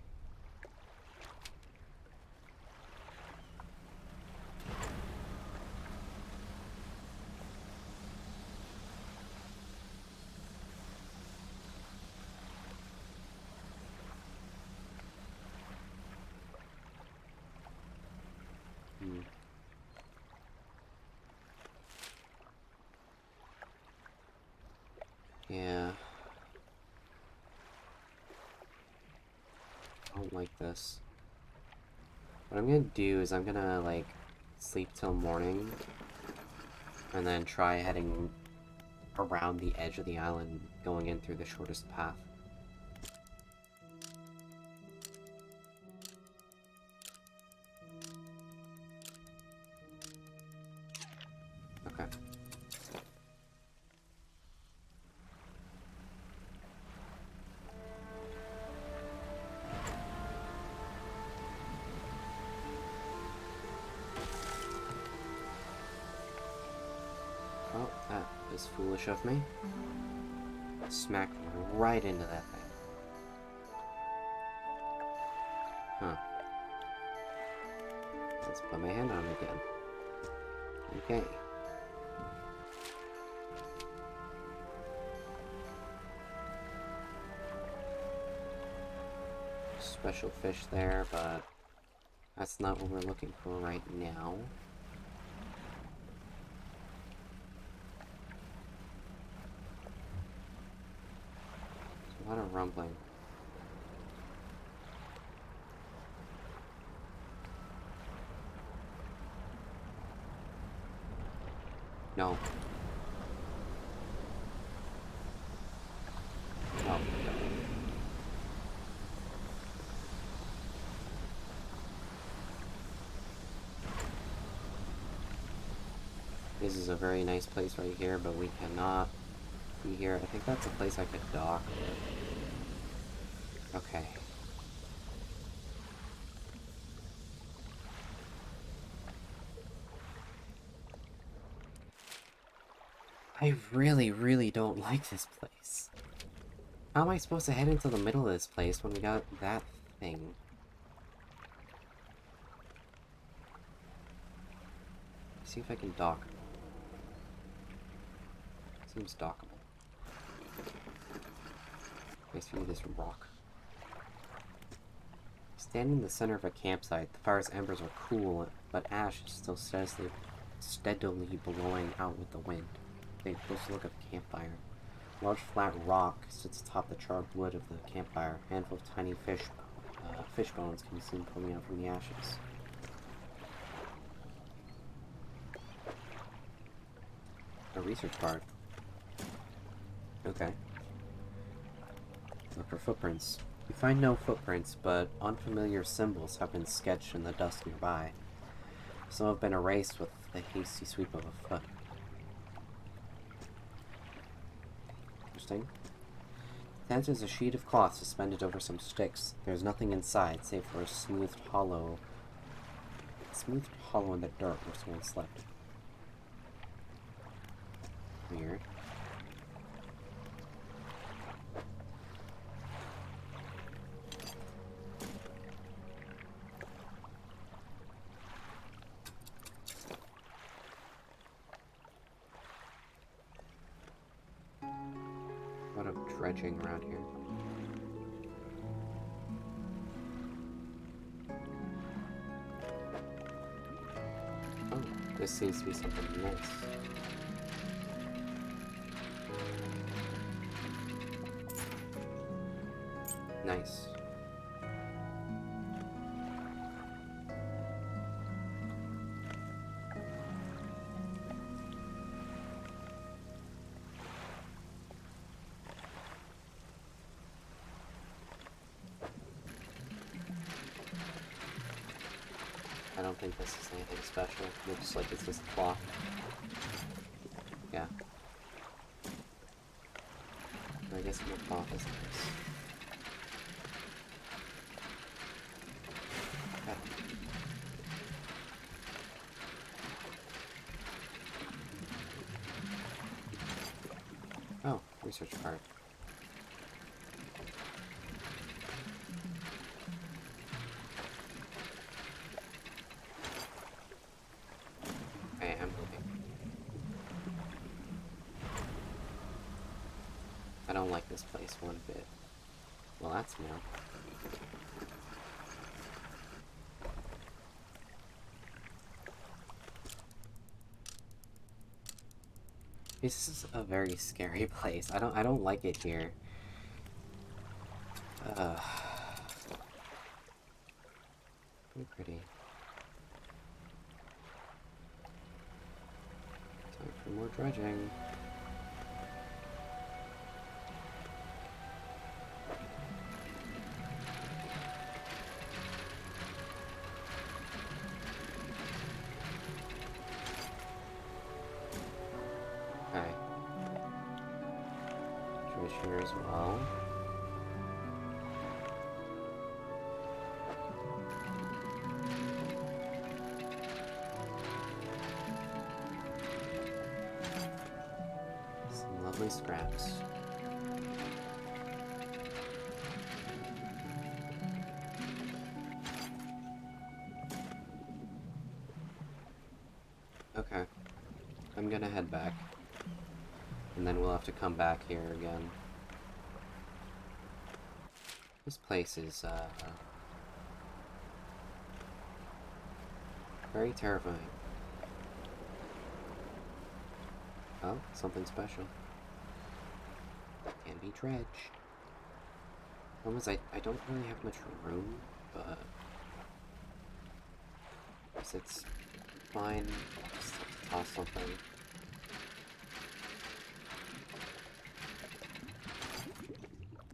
Yeah. I don't like this. What I'm gonna do is I'm gonna, like, sleep till morning, and then try heading around the edge of the island, going in through the shortest path. Okay. Oh, that was foolish of me. Smacked right into that thing. Huh. Let's put my hand on it again. Okay. Special fish there, but that's not what we're looking for right now. There's a lot of rumbling. No. Oh. This is a very nice place right here, but we cannot be here. I think that's a place I could dock. Okay. I really, really don't like this place. How am I supposed to head into the middle of this place when we got that thing? See if I can dock. Seems dockable. Nice view of this rock. Standing in the center of a campsite, the fire's embers are cool, but ash is still steadily blowing out with the wind. Take a close look at the campfire. A large flat rock sits atop the charred wood of the campfire. A handful of tiny fish bones can be seen poking out from the ashes. A research card. Okay. Look for footprints. You find no footprints, but unfamiliar symbols have been sketched in the dust nearby. Some have been erased with the hasty sweep of a foot. Interesting. The tent is a sheet of cloth suspended over some sticks. There's nothing inside, save for a smoothed hollow in the dirt where someone slept. Weird. A lot of dredging around here. Oh, this seems to be something nice. Nice. I don't think this is anything special. It looks like it's just a clock. Yeah. I guess more clock is nice. Okay. Oh, research card. Okay, I'm moving. I don't like this place one bit. Well, that's new. This is a very scary place. I don't like it here. Pretty pretty. Time for more dredging. Okay. Dredge here as well. Some lovely scraps. Okay. I'm gonna head back. And then we'll have to come back here again. This place is, very terrifying. Oh, something special. Can be Dredge. Problem is, I don't really have much room, but... guess it's fine. I'll just have to toss something.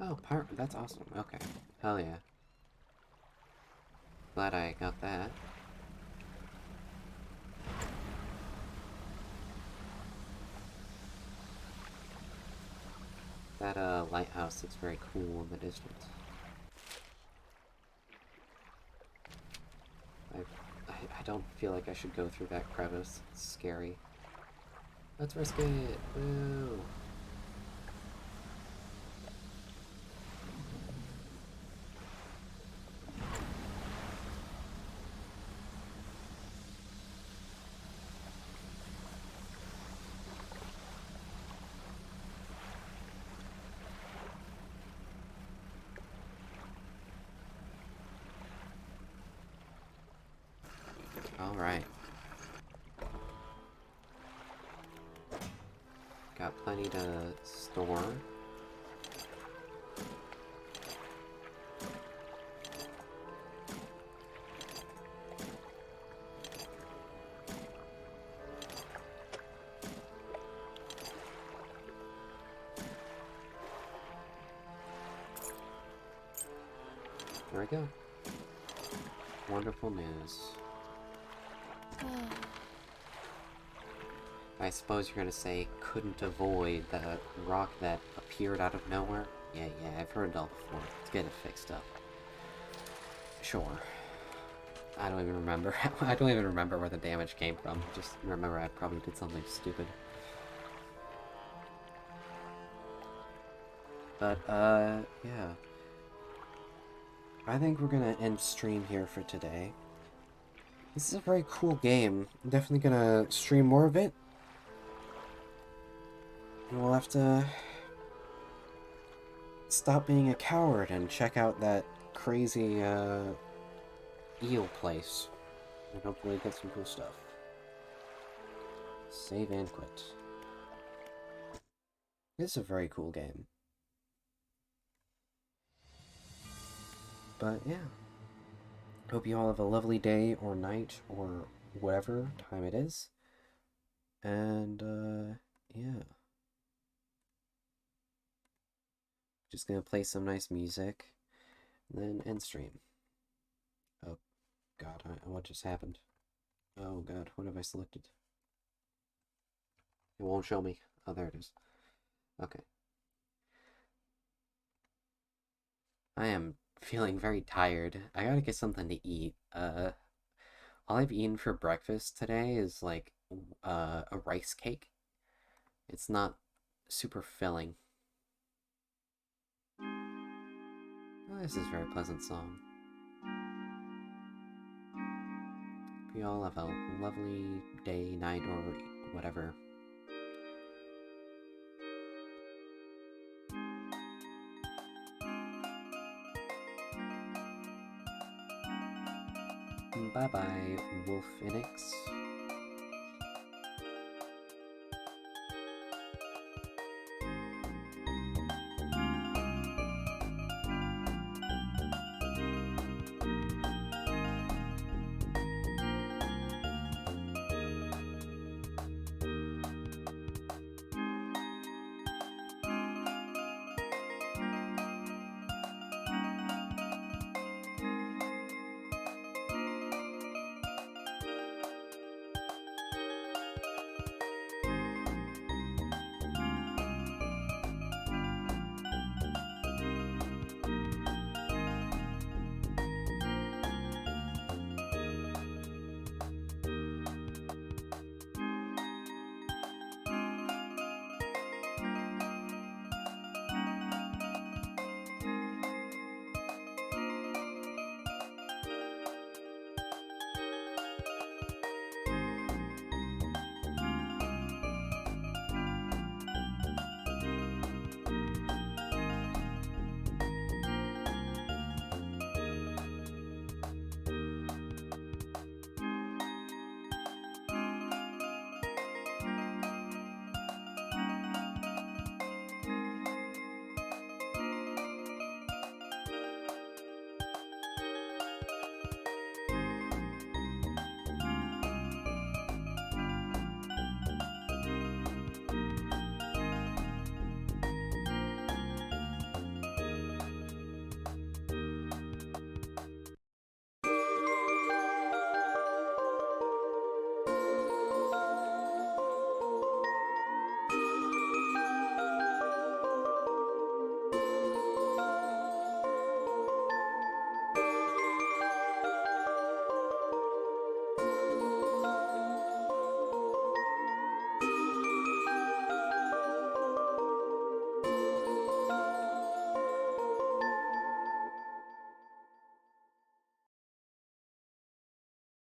Oh, pirate, that's awesome. Okay. Hell yeah. Glad I got that. That, lighthouse looks very cool in the distance. I don't feel like I should go through that crevice. It's scary. Let's risk it! Woo! Alright. Got plenty to store. There we go. Wonderful news. I suppose you're gonna say, couldn't avoid the rock that appeared out of nowhere? Yeah, I've heard it all before. Let's get it fixed up. Sure. I don't even remember. I don't even remember where the damage came from. Just remember I probably did something stupid. But, yeah. I think we're gonna end stream here for today. This is a very cool game. I'm definitely gonna stream more of it. And we'll have to stop being a coward and check out that crazy, eel place. And hopefully get some cool stuff. Save and quit. This is a very cool game. But yeah, hope you all have a lovely day or night or whatever time it is. And yeah, just gonna play some nice music, and then end stream. Oh God, what just happened? Oh God, what have I selected? It won't show me. Oh, there it is. Okay. I am feeling very tired. I gotta get something to eat. All I've eaten for breakfast today is like a rice cake. It's not super filling. Oh, this is a very pleasant song. We all have a lovely day, night, or whatever. Bye bye, Wolf Inix.